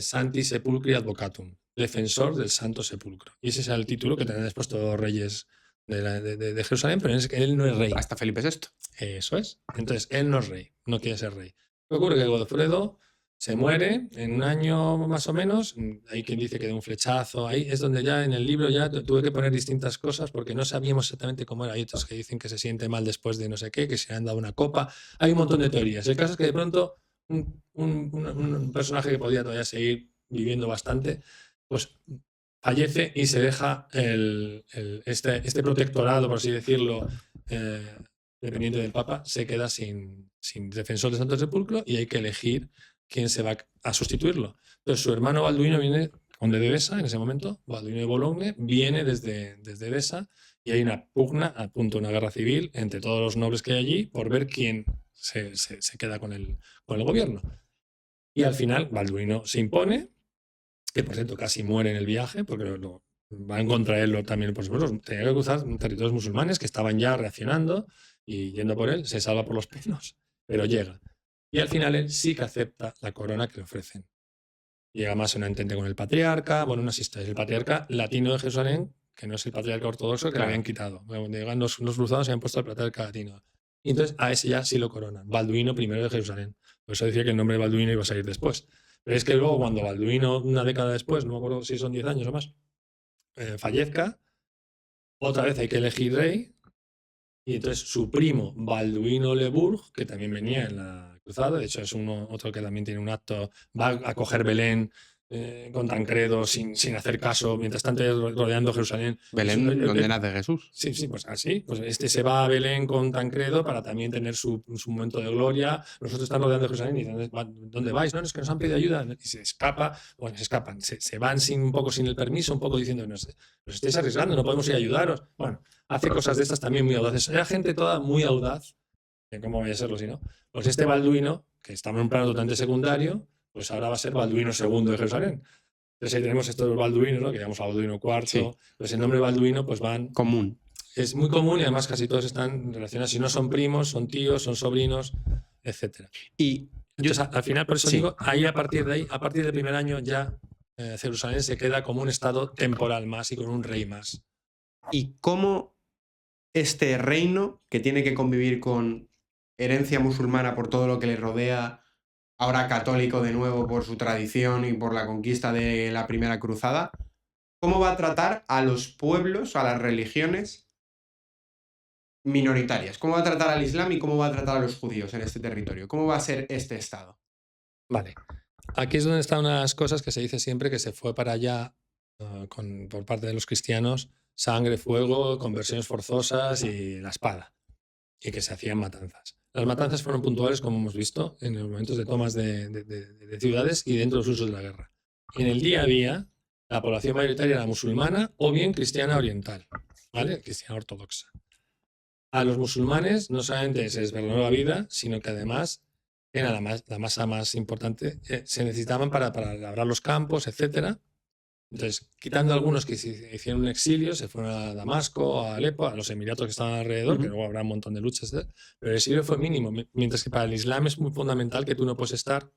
Santi Sepulcri Advocatum, defensor del Santo Sepulcro. Y ese es el título que tenían después todos los reyes de Jerusalén, pero es que él no es rey. Hasta Felipe VI. Eso es. Entonces él no es rey, no quiere ser rey. Lo que ocurre es que Godofredo se muere en un año más o menos. Hay quien dice que de un flechazo. Ahí es donde ya en el libro ya tuve que poner distintas cosas porque no sabíamos exactamente cómo era. Hay otros que dicen que se siente mal después de no sé qué, que se le han dado una copa. Hay un montón de teorías. El caso es que de pronto un personaje que podía todavía seguir viviendo bastante, pues fallece y se deja este protectorado, por así decirlo, dependiente del Papa, se queda sin defensor del Santo Sepulcro y hay que elegir quién se va a sustituirlo. Entonces, su hermano Balduino viene, conde de Edesa en ese momento, Balduino de Bologne, viene desde Edesa y hay una pugna, a punto de una guerra civil entre todos los nobles que hay allí por ver quién se queda con el gobierno. Y al final, Balduino se impone, que por cierto casi muere en el viaje, porque van contra él también, por supuesto, tenía que cruzar territorios musulmanes que estaban ya reaccionando y yendo por él, se salva por los pelos, pero llega. Y al final él sí que acepta la corona que le ofrecen. Llega más a una entente con el patriarca, bueno, unas historias. El patriarca latino de Jerusalén, que no es el patriarca ortodoxo, que le habían quitado. Cuando llegan los cruzados se habían puesto el patriarca latino. Y entonces a ese ya sí lo coronan. Balduino I de Jerusalén. Por eso decía que el nombre de Balduino iba a salir después. Pero es que luego cuando Balduino, una década después, no me acuerdo si son 10 años o más, fallezca, otra vez hay que elegir rey. Y entonces su primo, Balduino Le Bourg, que también venía en la cruzada, de hecho es otro que también tiene un acto, va a coger Belén con Tancredo sin hacer caso, mientras tanto rodeando Jerusalén. Belén, donde nace Jesús. Sí, sí, pues así. Pues este se va a Belén con Tancredo para también tener su momento de gloria. Nosotros estamos rodeando Jerusalén y dicen, ¿dónde vais? No, es que nos han pedido ayuda. Y se escapa, bueno, se escapan, se van un poco sin el permiso, un poco diciendo, nos estáis arriesgando, no podemos ir a ayudaros. Bueno, hace cosas de estas también muy audaces. Era gente toda muy audaz, ¿cómo voy a serlo si no? Pues este Balduino, que estaba en un plano totalmente secundario, pues ahora va a ser Balduino II de Jerusalén. Entonces ahí tenemos estos balduinos, ¿no? Que llamamos a Balduino IV. Sí. Pues el nombre Balduino pues van... Común. Es muy común y además casi todos están relacionados. Si no son primos, son tíos, son sobrinos, etc. Y entonces, al final, por eso sí. digo, ahí a partir del primer año ya Jerusalén se queda como un estado temporal más y con un rey más. ¿Y cómo este reino, que tiene que convivir con herencia musulmana por todo lo que le rodea, ahora católico de nuevo por su tradición y por la conquista de la Primera Cruzada, cómo va a tratar a los pueblos, a las religiones minoritarias? ¿Cómo va a tratar al Islam y cómo va a tratar a los judíos en este territorio? ¿Cómo va a ser este estado? Vale. Aquí es donde están unas cosas que se dice siempre que se fue para allá por parte de los cristianos, sangre, fuego, conversiones forzosas y la espada, y que se hacían matanzas. Las matanzas fueron puntuales, como hemos visto, en los momentos de tomas de ciudades y dentro de los usos de la guerra. En el día a día, la población mayoritaria era musulmana o bien cristiana oriental, ¿vale? Cristiana ortodoxa. A los musulmanes no solamente se les perdonó la vida, sino que además era la masa más importante, se necesitaban para labrar los campos, etc. Entonces, quitando algunos que hicieron un exilio, se fueron a Damasco, a Alepo, a los emiratos que estaban alrededor, que luego habrá un montón de luchas, pero el exilio fue mínimo, mientras que para el Islam es muy fundamental que tú no puedes estar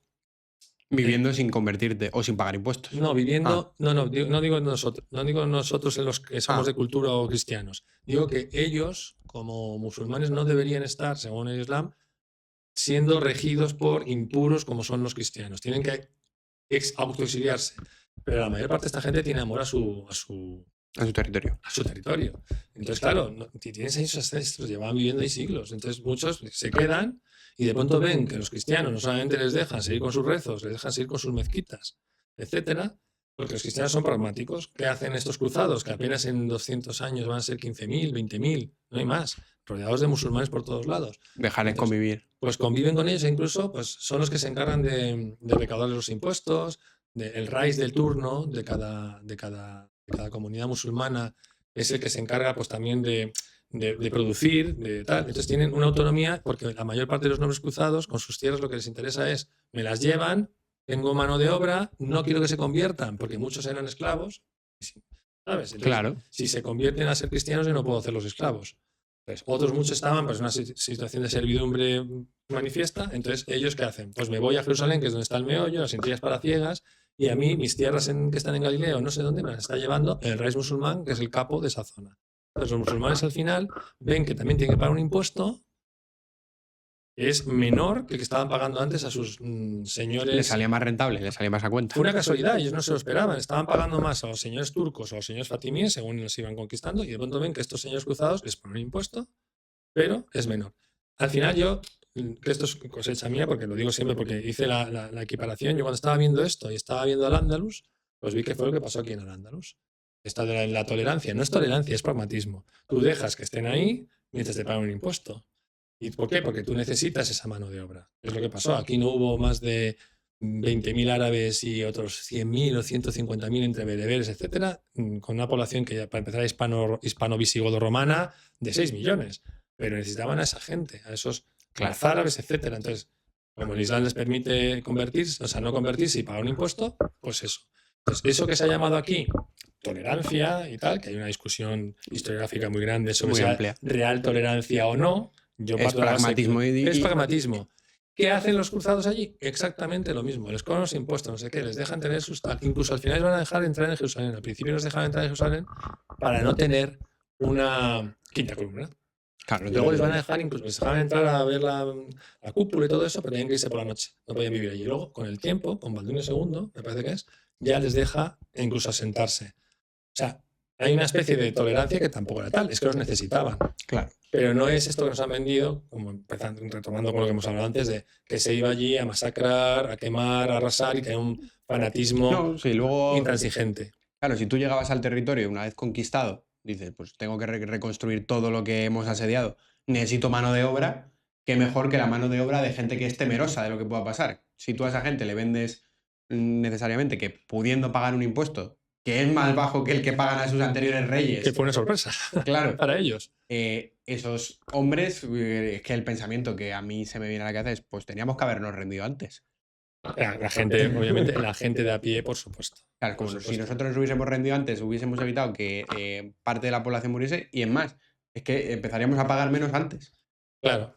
viviendo sin convertirte o sin pagar impuestos. No, viviendo, no digo nosotros en los que somos de cultura o cristianos. Digo que ellos, como musulmanes, no deberían estar, según el Islam, siendo regidos por impuros como son los cristianos. Tienen que autoexiliarse. Pero la mayor parte de esta gente tiene amor a su territorio. A su territorio. Entonces, claro, tienes ahí sus ancestros, llevaban viviendo ahí siglos. Entonces, muchos se quedan y de pronto ven que los cristianos no solamente les dejan seguir con sus rezos, les dejan seguir con sus mezquitas, etcétera, porque los cristianos son pragmáticos. ¿Qué hacen estos cruzados? Que apenas en 200 años van a ser 15.000, 20.000, no hay más, rodeados de musulmanes por todos lados. Dejarles convivir. Pues conviven con ellos e incluso pues, son los que se encargan de recaudar los impuestos, el rais del turno de cada comunidad musulmana es el que se encarga pues también de producir, de tal. Entonces tienen una autonomía porque la mayor parte de los nobles cruzados con sus tierras lo que les interesa es, me las llevan, tengo mano de obra, no quiero que se conviertan porque muchos eran esclavos, ¿sabes? Entonces, claro. Si se convierten a ser cristianos yo no puedo hacerlos esclavos. Entonces, otros muchos estaban pues, en una situación de servidumbre manifiesta, entonces ellos ¿qué hacen? Pues me voy a Jerusalén, que es donde está el meollo, las entrañas palaciegas, y a mí mis tierras que están en Galilea o no sé dónde me las está llevando el rey musulmán, que es el capo de esa zona. Entonces los musulmanes al final ven que también tienen que pagar un impuesto que es menor que el que estaban pagando antes a sus señores. Les salía más rentable, les salía más a cuenta. Fue una casualidad, ellos no se lo esperaban. Estaban pagando más a los señores turcos o a los señores fatimíes según los iban conquistando y de pronto ven que estos señores cruzados les ponen un impuesto, pero es menor. Al final yo, que esto es cosecha mía, porque lo digo siempre porque hice la equiparación, yo cuando estaba viendo esto y estaba viendo al Andalus, pues vi que fue lo que pasó aquí en el Andalus. Esta de la tolerancia, no es tolerancia, es pragmatismo. Tú dejas que estén ahí mientras te pagan un impuesto. ¿Y por qué? Porque tú necesitas esa mano de obra. Es lo que pasó. Aquí no hubo más de 20.000 árabes y otros 100.000 o 150.000 entre bereberes, etcétera, con una población que ya, para empezar, hispano-visigodo-romana de 6 millones. Pero necesitaban a esa gente, a esos árabes, etcétera. Entonces, como el Islam les permite convertirse, o sea, no convertirse y pagar un impuesto, pues eso. Entonces, eso que se ha llamado aquí tolerancia y tal, que hay una discusión historiográfica muy grande sobre muy si amplia. Real tolerancia o no. Es pragmatismo. Es pragmatismo. ¿Qué hacen los cruzados allí? Exactamente lo mismo. Les cobran los impuestos, no sé qué, les dejan tener sus... Incluso al final les van a dejar entrar en Jerusalén. Al principio nos dejaban entrar en Jerusalén para no tener una quinta columna. Claro, luego les van a dejar, incluso les dejaban entrar a ver la cúpula y todo eso, pero tenían que irse por la noche. No podían vivir allí. Luego, con el tiempo, con Balduino II, me parece que es, ya les deja incluso asentarse. O sea, hay una especie de tolerancia que tampoco era tal, es que los necesitaban. Claro. Pero no es esto que nos han vendido, como retomando con lo que hemos hablado antes, de que se iba allí a masacrar, a quemar, a arrasar y que hay un fanatismo No, sí, luego, intransigente. claro, si tú llegabas al territorio una vez conquistado, dices, pues tengo que reconstruir todo lo que hemos asediado, necesito mano de obra, qué mejor que la mano de obra de gente que es temerosa de lo que pueda pasar. Si tú a esa gente le vendes necesariamente que pudiendo pagar un impuesto que es más bajo que el que pagan a sus anteriores reyes, Que fue una sorpresa claro, para ellos. esos hombres, es que el pensamiento que a mí se me viene a la cabeza es, pues teníamos que habernos rendido antes. La gente, obviamente, la gente de a pie, por supuesto. Claro, como Por si supuesto. nosotros nos hubiésemos rendido antes, hubiésemos evitado que parte de la población muriese, y es más, es que empezaríamos a pagar menos antes. Claro,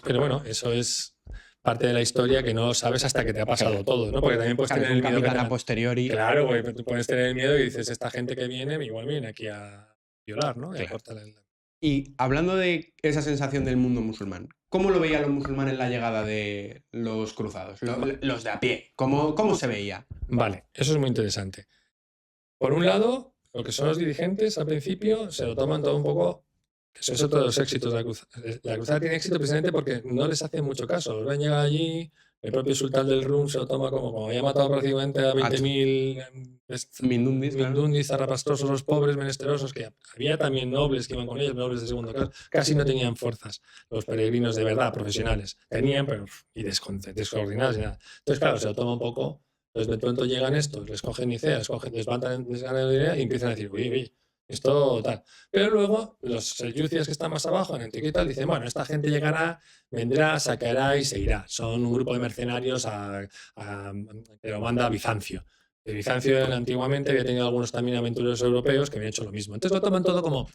pero bueno, eso es parte de la historia que no sabes hasta que te ha pasado todo, ¿no? Porque también puedes Claro, tener es un el miedo que capitán te... a posteriori. Claro, güey, tú puedes tener el miedo y dices, esta gente que viene, igual viene aquí a violar, ¿no? Y a Claro. cortar el... Y hablando de esa sensación del mundo musulmán, ¿cómo lo veían los musulmanes la llegada de los cruzados? Los de a pie, ¿cómo se veía? Vale, eso es muy interesante. Por un lado, lo que son los dirigentes al principio se lo toman todo un poco, que eso es otro de los éxitos de la cruzada. La cruzada tiene éxito precisamente porque no les hacen mucho caso. Los ven llegar allí, el propio sultán del Rum se lo toma como había matado prácticamente a 20.000 Mindundis, claro. mindundis, zarrapastrosos, los pobres, menesterosos, que había también nobles que iban con ellos, nobles de segundo grado, casi no tenían fuerzas, los peregrinos de verdad, profesionales. Tenían, pero y descoordinados y nada. Entonces, claro, se lo toma un poco. Entonces, de pronto llegan estos, les cogen Nicea, les ganan la idea y empiezan a decir, uy, esto tal. Pero luego los selyúcidas que están más abajo, en Antioquía y tal, dicen, bueno, esta gente llegará, vendrá, sacará y se irá. Son un grupo de mercenarios que lo manda a Bizancio. Bizancio antiguamente había tenido algunos también aventureros europeos que habían hecho lo mismo. Entonces lo toman todo como,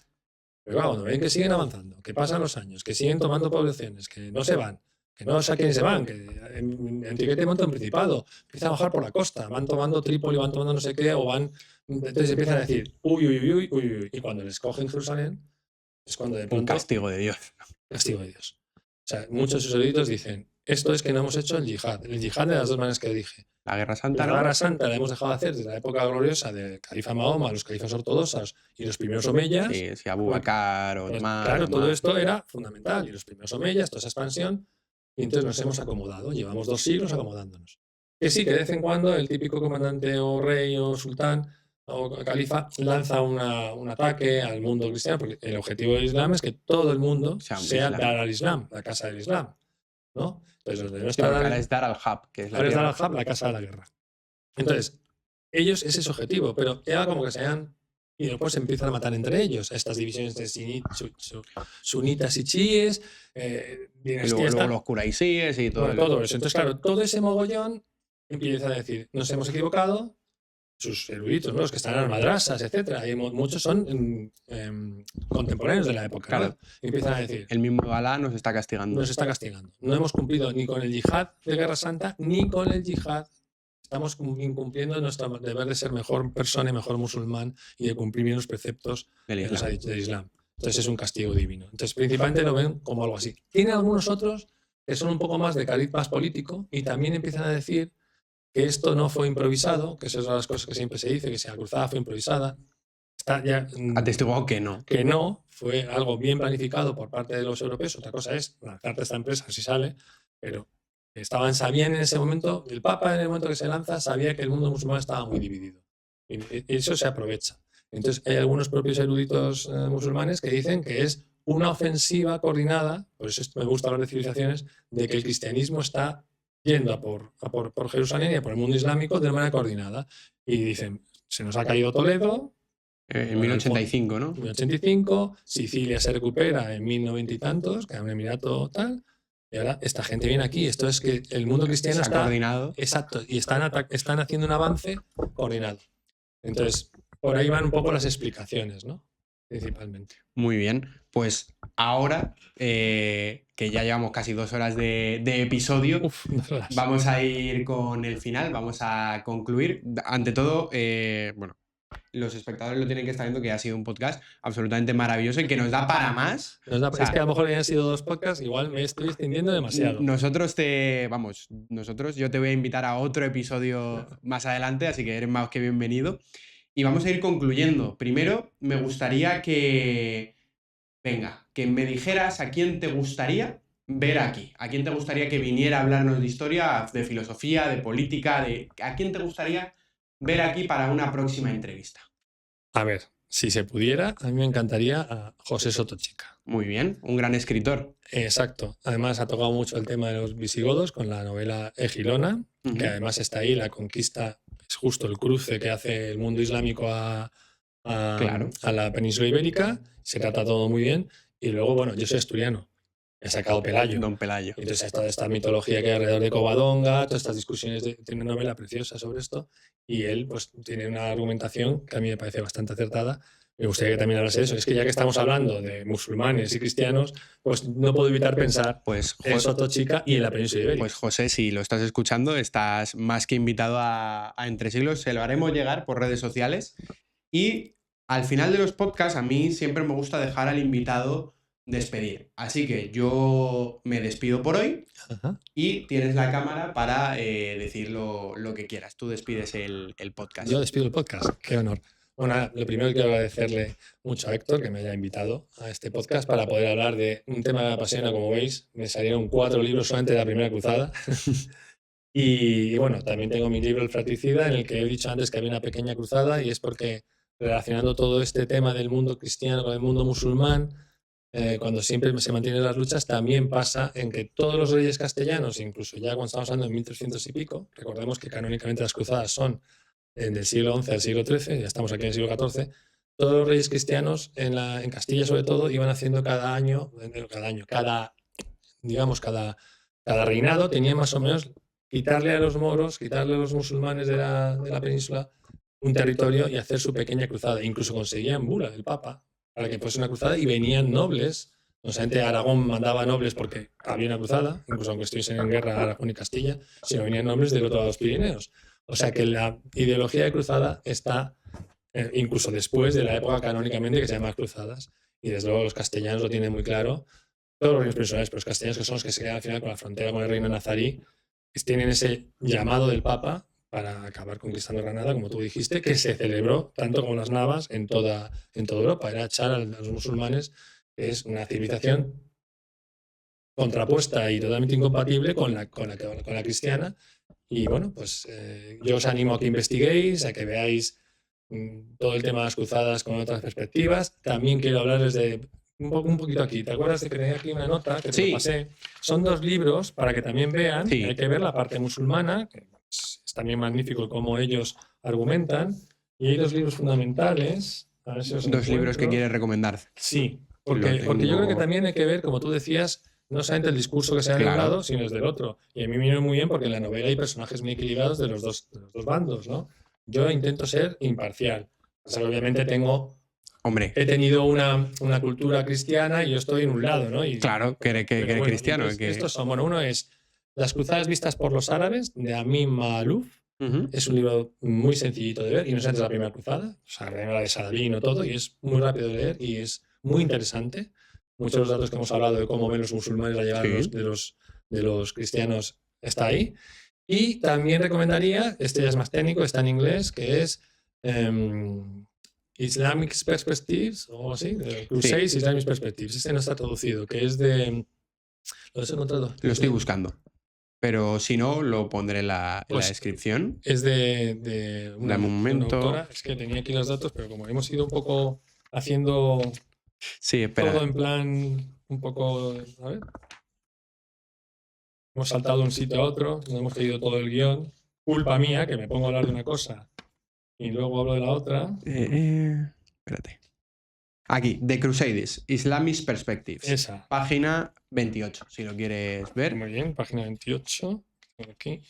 pero claro, cuando ven que siguen avanzando, que pasan los años, que siguen tomando poblaciones, que no se van, que no sé a quién se van, que en Antioquía monta un principado, empiezan a bajar por la costa, van tomando Trípoli, van tomando no sé qué, o van. Entonces empiezan a decir, uy, y cuando les cogen Jerusalén, es cuando de Un pronto. castigo de Dios. Castigo de Dios. O sea, muchos de sus eruditos dicen, esto es que no hemos hecho el yihad de las dos maneras que dije. La Guerra Santa, La ¿no? Guerra Santa la hemos dejado de hacer desde la época gloriosa del califa Mahoma, los califas ortodoxos y los primeros omeyas. Sí, Abu Bakr, Otmán. Claro, todo esto era fundamental. Y los primeros omeyas, toda esa expansión. Y entonces nos hemos acomodado. Llevamos 2 siglos acomodándonos. Que sí, que de vez en cuando el típico comandante o rey o sultán o califa lanza un ataque al mundo cristiano, porque el objetivo del Islam es que todo el mundo sea dar al Islam, la casa del Islam, ¿no? Entonces, los de no estar ahora es dar al Hub, que es ahora es dar al Hub, la casa de la guerra. Entonces, ellos ese es su objetivo, pero ya como que sean y después se empiezan a matar entre ellos, estas divisiones de sunitas y chiíes, y luego los curaisíes y todo, todo eso. Entonces, claro, todo ese mogollón empieza a decir, nos hemos equivocado, sus eruditos, ¿no? Los que están en las madrasas, etcétera, y muchos son contemporáneos de la época, claro. ¿no? Y empiezan a decir, el mismo Alá nos está castigando. Nos está castigando. No hemos cumplido ni con el yihad de Guerra Santa, ni con el yihad. Estamos incumpliendo nuestro deber de ser mejor persona y mejor musulmán y de cumplir bien los preceptos del Islam. Entonces es un castigo divino. Entonces principalmente lo ven como algo así. Tiene algunos otros que son un poco más de cariz más político y también empiezan a decir que esto no fue improvisado, que esas son las cosas que siempre se dice, que si la cruzada fue improvisada. Está ya atestiguado que no. Que no, fue algo bien planificado por parte de los europeos. Otra cosa es lanzarte a esta empresa si sale, pero sabían en ese momento, el Papa en el momento que se lanza sabía que el mundo musulmán estaba muy dividido. Y eso se aprovecha. Entonces hay algunos propios eruditos musulmanes que dicen que es una ofensiva coordinada, por eso me gusta hablar de civilizaciones, de que el cristianismo está yendo a por Jerusalén y a por el mundo islámico de manera coordinada. Y dicen, se nos ha caído Toledo. En 1085, ¿no? 1085, Sicilia se recupera en 1090 y tantos, que era un emirato tal. Y ahora esta gente viene aquí. Esto es que el mundo cristiano está coordinado. Exacto. Y están haciendo un avance coordinado. Entonces, por ahí van un poco las explicaciones, ¿no? Principalmente. Muy bien. Pues ahora, que ya llevamos casi 2 horas de episodio, vamos a ir con el final, vamos a concluir. Ante todo, bueno, los espectadores lo tienen que estar viendo, que ha sido un podcast absolutamente maravilloso y que nos da para más. O sea, es que a lo mejor ya han sido 2 podcasts, igual me estoy extendiendo demasiado. Nosotros yo te voy a invitar a otro episodio más adelante, así que eres más que bienvenido. y vamos a ir concluyendo. Primero, me gustaría que me dijeras a quién te gustaría ver aquí, a quién te gustaría que viniera a hablarnos de historia, de filosofía, de política, a quién te gustaría ver aquí para una próxima entrevista. A ver, si se pudiera, a mí me encantaría a José Sotochica. Muy bien, un gran escritor. Exacto. Además ha tocado mucho el tema de los visigodos con la novela Egilona, que además está ahí, la conquista es justo el cruce que hace el mundo islámico a la península ibérica, se trata todo muy bien. Y luego, bueno, yo soy asturiano, he sacado Pelayo. Don Pelayo. Entonces está esta mitología que hay alrededor de Covadonga, todas estas discusiones, tiene una novela preciosa sobre esto, y él pues tiene una argumentación que a mí me parece bastante acertada. Me gustaría que también hablase de eso. Es que ya que estamos hablando de musulmanes y cristianos, pues no puedo evitar pensar en Sotochica y en la península ibérica. Pues José, si lo estás escuchando, estás más que invitado a Entre Siglos. Se lo haremos llegar por redes sociales. Y al final de los podcasts, a mí siempre me gusta dejar al invitado despedir. Así que yo me despido por hoy. Ajá. Y tienes la cámara para decir lo que quieras. Tú despides el podcast. Yo despido el podcast. Qué honor. Bueno, lo primero quiero agradecerle mucho a Héctor que me haya invitado a este podcast para poder hablar de un tema que me apasiona. Como veis, me salieron 4 libros solamente de la primera cruzada. Y bueno, también tengo mi libro El Fratricida, en el que he dicho antes que había una pequeña cruzada, y es porque relacionando todo este tema del mundo cristiano con el mundo musulmán, cuando siempre se mantienen las luchas, también pasa en que todos los reyes castellanos, incluso ya cuando estamos hablando de 1300 y pico, recordemos que canónicamente las cruzadas son del siglo XI al siglo XIII, ya estamos aquí en el siglo XIV, todos los reyes cristianos en Castilla sobre todo iban haciendo cada reinado tenía más o menos quitarle a los moros, quitarle a los musulmanes de la península un territorio y hacer su pequeña cruzada. Incluso conseguían bula del Papa para que fuese una cruzada, y venían nobles. No solamente Aragón mandaba nobles porque había una cruzada, incluso aunque estuviesen en guerra Aragón y Castilla, sino venían nobles del otro lado de los Pirineos. O sea que la ideología de cruzada está incluso después de la época canónicamente que se llama cruzadas, y desde luego los castellanos lo tienen muy claro, todos los reinos peninulares, pero los castellanos, que son los que se quedan al final con la frontera con el reino nazarí, tienen ese llamado del Papa para acabar conquistando Granada, como tú dijiste, que se celebró tanto como las Navas en toda Europa. Era echar a los musulmanes, que es una civilización contrapuesta y totalmente incompatible con la cristiana. Y bueno, pues yo os animo a que investiguéis, a que veáis todo el tema de las cruzadas con otras perspectivas. También quiero hablarles de un poquito aquí. ¿Te acuerdas de que tenía aquí una nota que te lo pasé? Son 2 libros para que también vean. Hay que ver la parte musulmana, que es también magnífico cómo ellos argumentan. Y hay 2 libros fundamentales. A ver si os 2 libros que quieres recomendar. Sí, porque yo creo que también hay que ver, como tú decías, no solamente el discurso que se ha de un lado, sino el del otro. Y a mí me viene muy bien porque en la novela hay personajes muy equilibrados de los dos bandos, ¿no? Yo intento ser imparcial. O sea, obviamente he tenido una cultura cristiana y yo estoy en un lado, ¿no? Y, claro, que eres cristiano. Estos son, bueno, uno es Las cruzadas vistas por los árabes, de Amin Maalouf. Es un libro muy sencillito de ver, y no es antes de la primera cruzada, o sea, la de Saladín o todo, y es muy rápido de leer y es muy interesante. Muchos de los datos que hemos hablado de cómo ven los musulmanes la llegada de los cristianos está ahí. Y también recomendaría, este ya es más técnico, está en inglés, que es Islamic Perspectives, o así, Crusades Islamic Perspectives. Este no está traducido, que es de... ¿Lo has encontrado? Lo estoy buscando. Pero si no, lo pondré en la descripción. Es de una autora. Es que tenía aquí los datos, pero como hemos ido un poco haciendo todo en plan un poco... A ver. Hemos saltado de un sitio a otro, no hemos leído todo el guión. Culpa mía, que me pongo a hablar de una cosa y luego hablo de la otra. Espérate. Aquí, The Crusades, Islamic Perspectives. Esa. Página 28, si lo quieres ver. Muy bien, página 28. Aquí.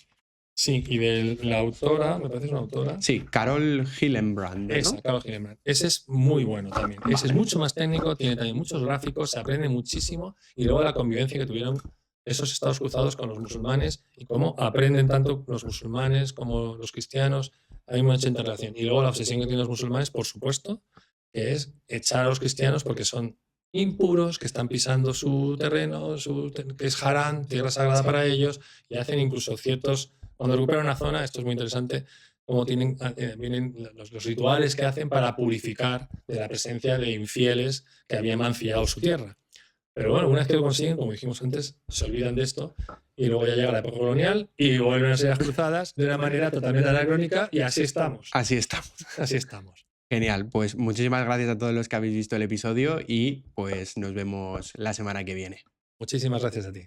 Sí, y de la autora, me parece una autora. Sí, Carol Hillenbrand, ¿no? Esa, Carol Hillenbrand. Ese es muy bueno también. Ese es mucho más técnico, tiene también muchos gráficos, se aprende muchísimo, y luego la convivencia que tuvieron esos estados cruzados con los musulmanes y cómo aprenden tanto los musulmanes como los cristianos. Hay mucha interrelación. Y luego la obsesión que tienen los musulmanes, por supuesto, que es echar a los cristianos porque son impuros, que están pisando su terreno, que es Harán, tierra sagrada para ellos, y hacen incluso ciertos... Cuando recuperan una zona, esto es muy interesante, cómo vienen los rituales que hacen para purificar de la presencia de infieles que habían mancillado su tierra. Pero bueno, una vez que lo consiguen, como dijimos antes, se olvidan de esto y luego ya llega la época colonial y vuelven a ser las cruzadas de una manera totalmente anacrónica y así estamos. Así estamos. Así estamos. Genial, pues muchísimas gracias a todos los que habéis visto el episodio y pues nos vemos la semana que viene. Muchísimas gracias a ti.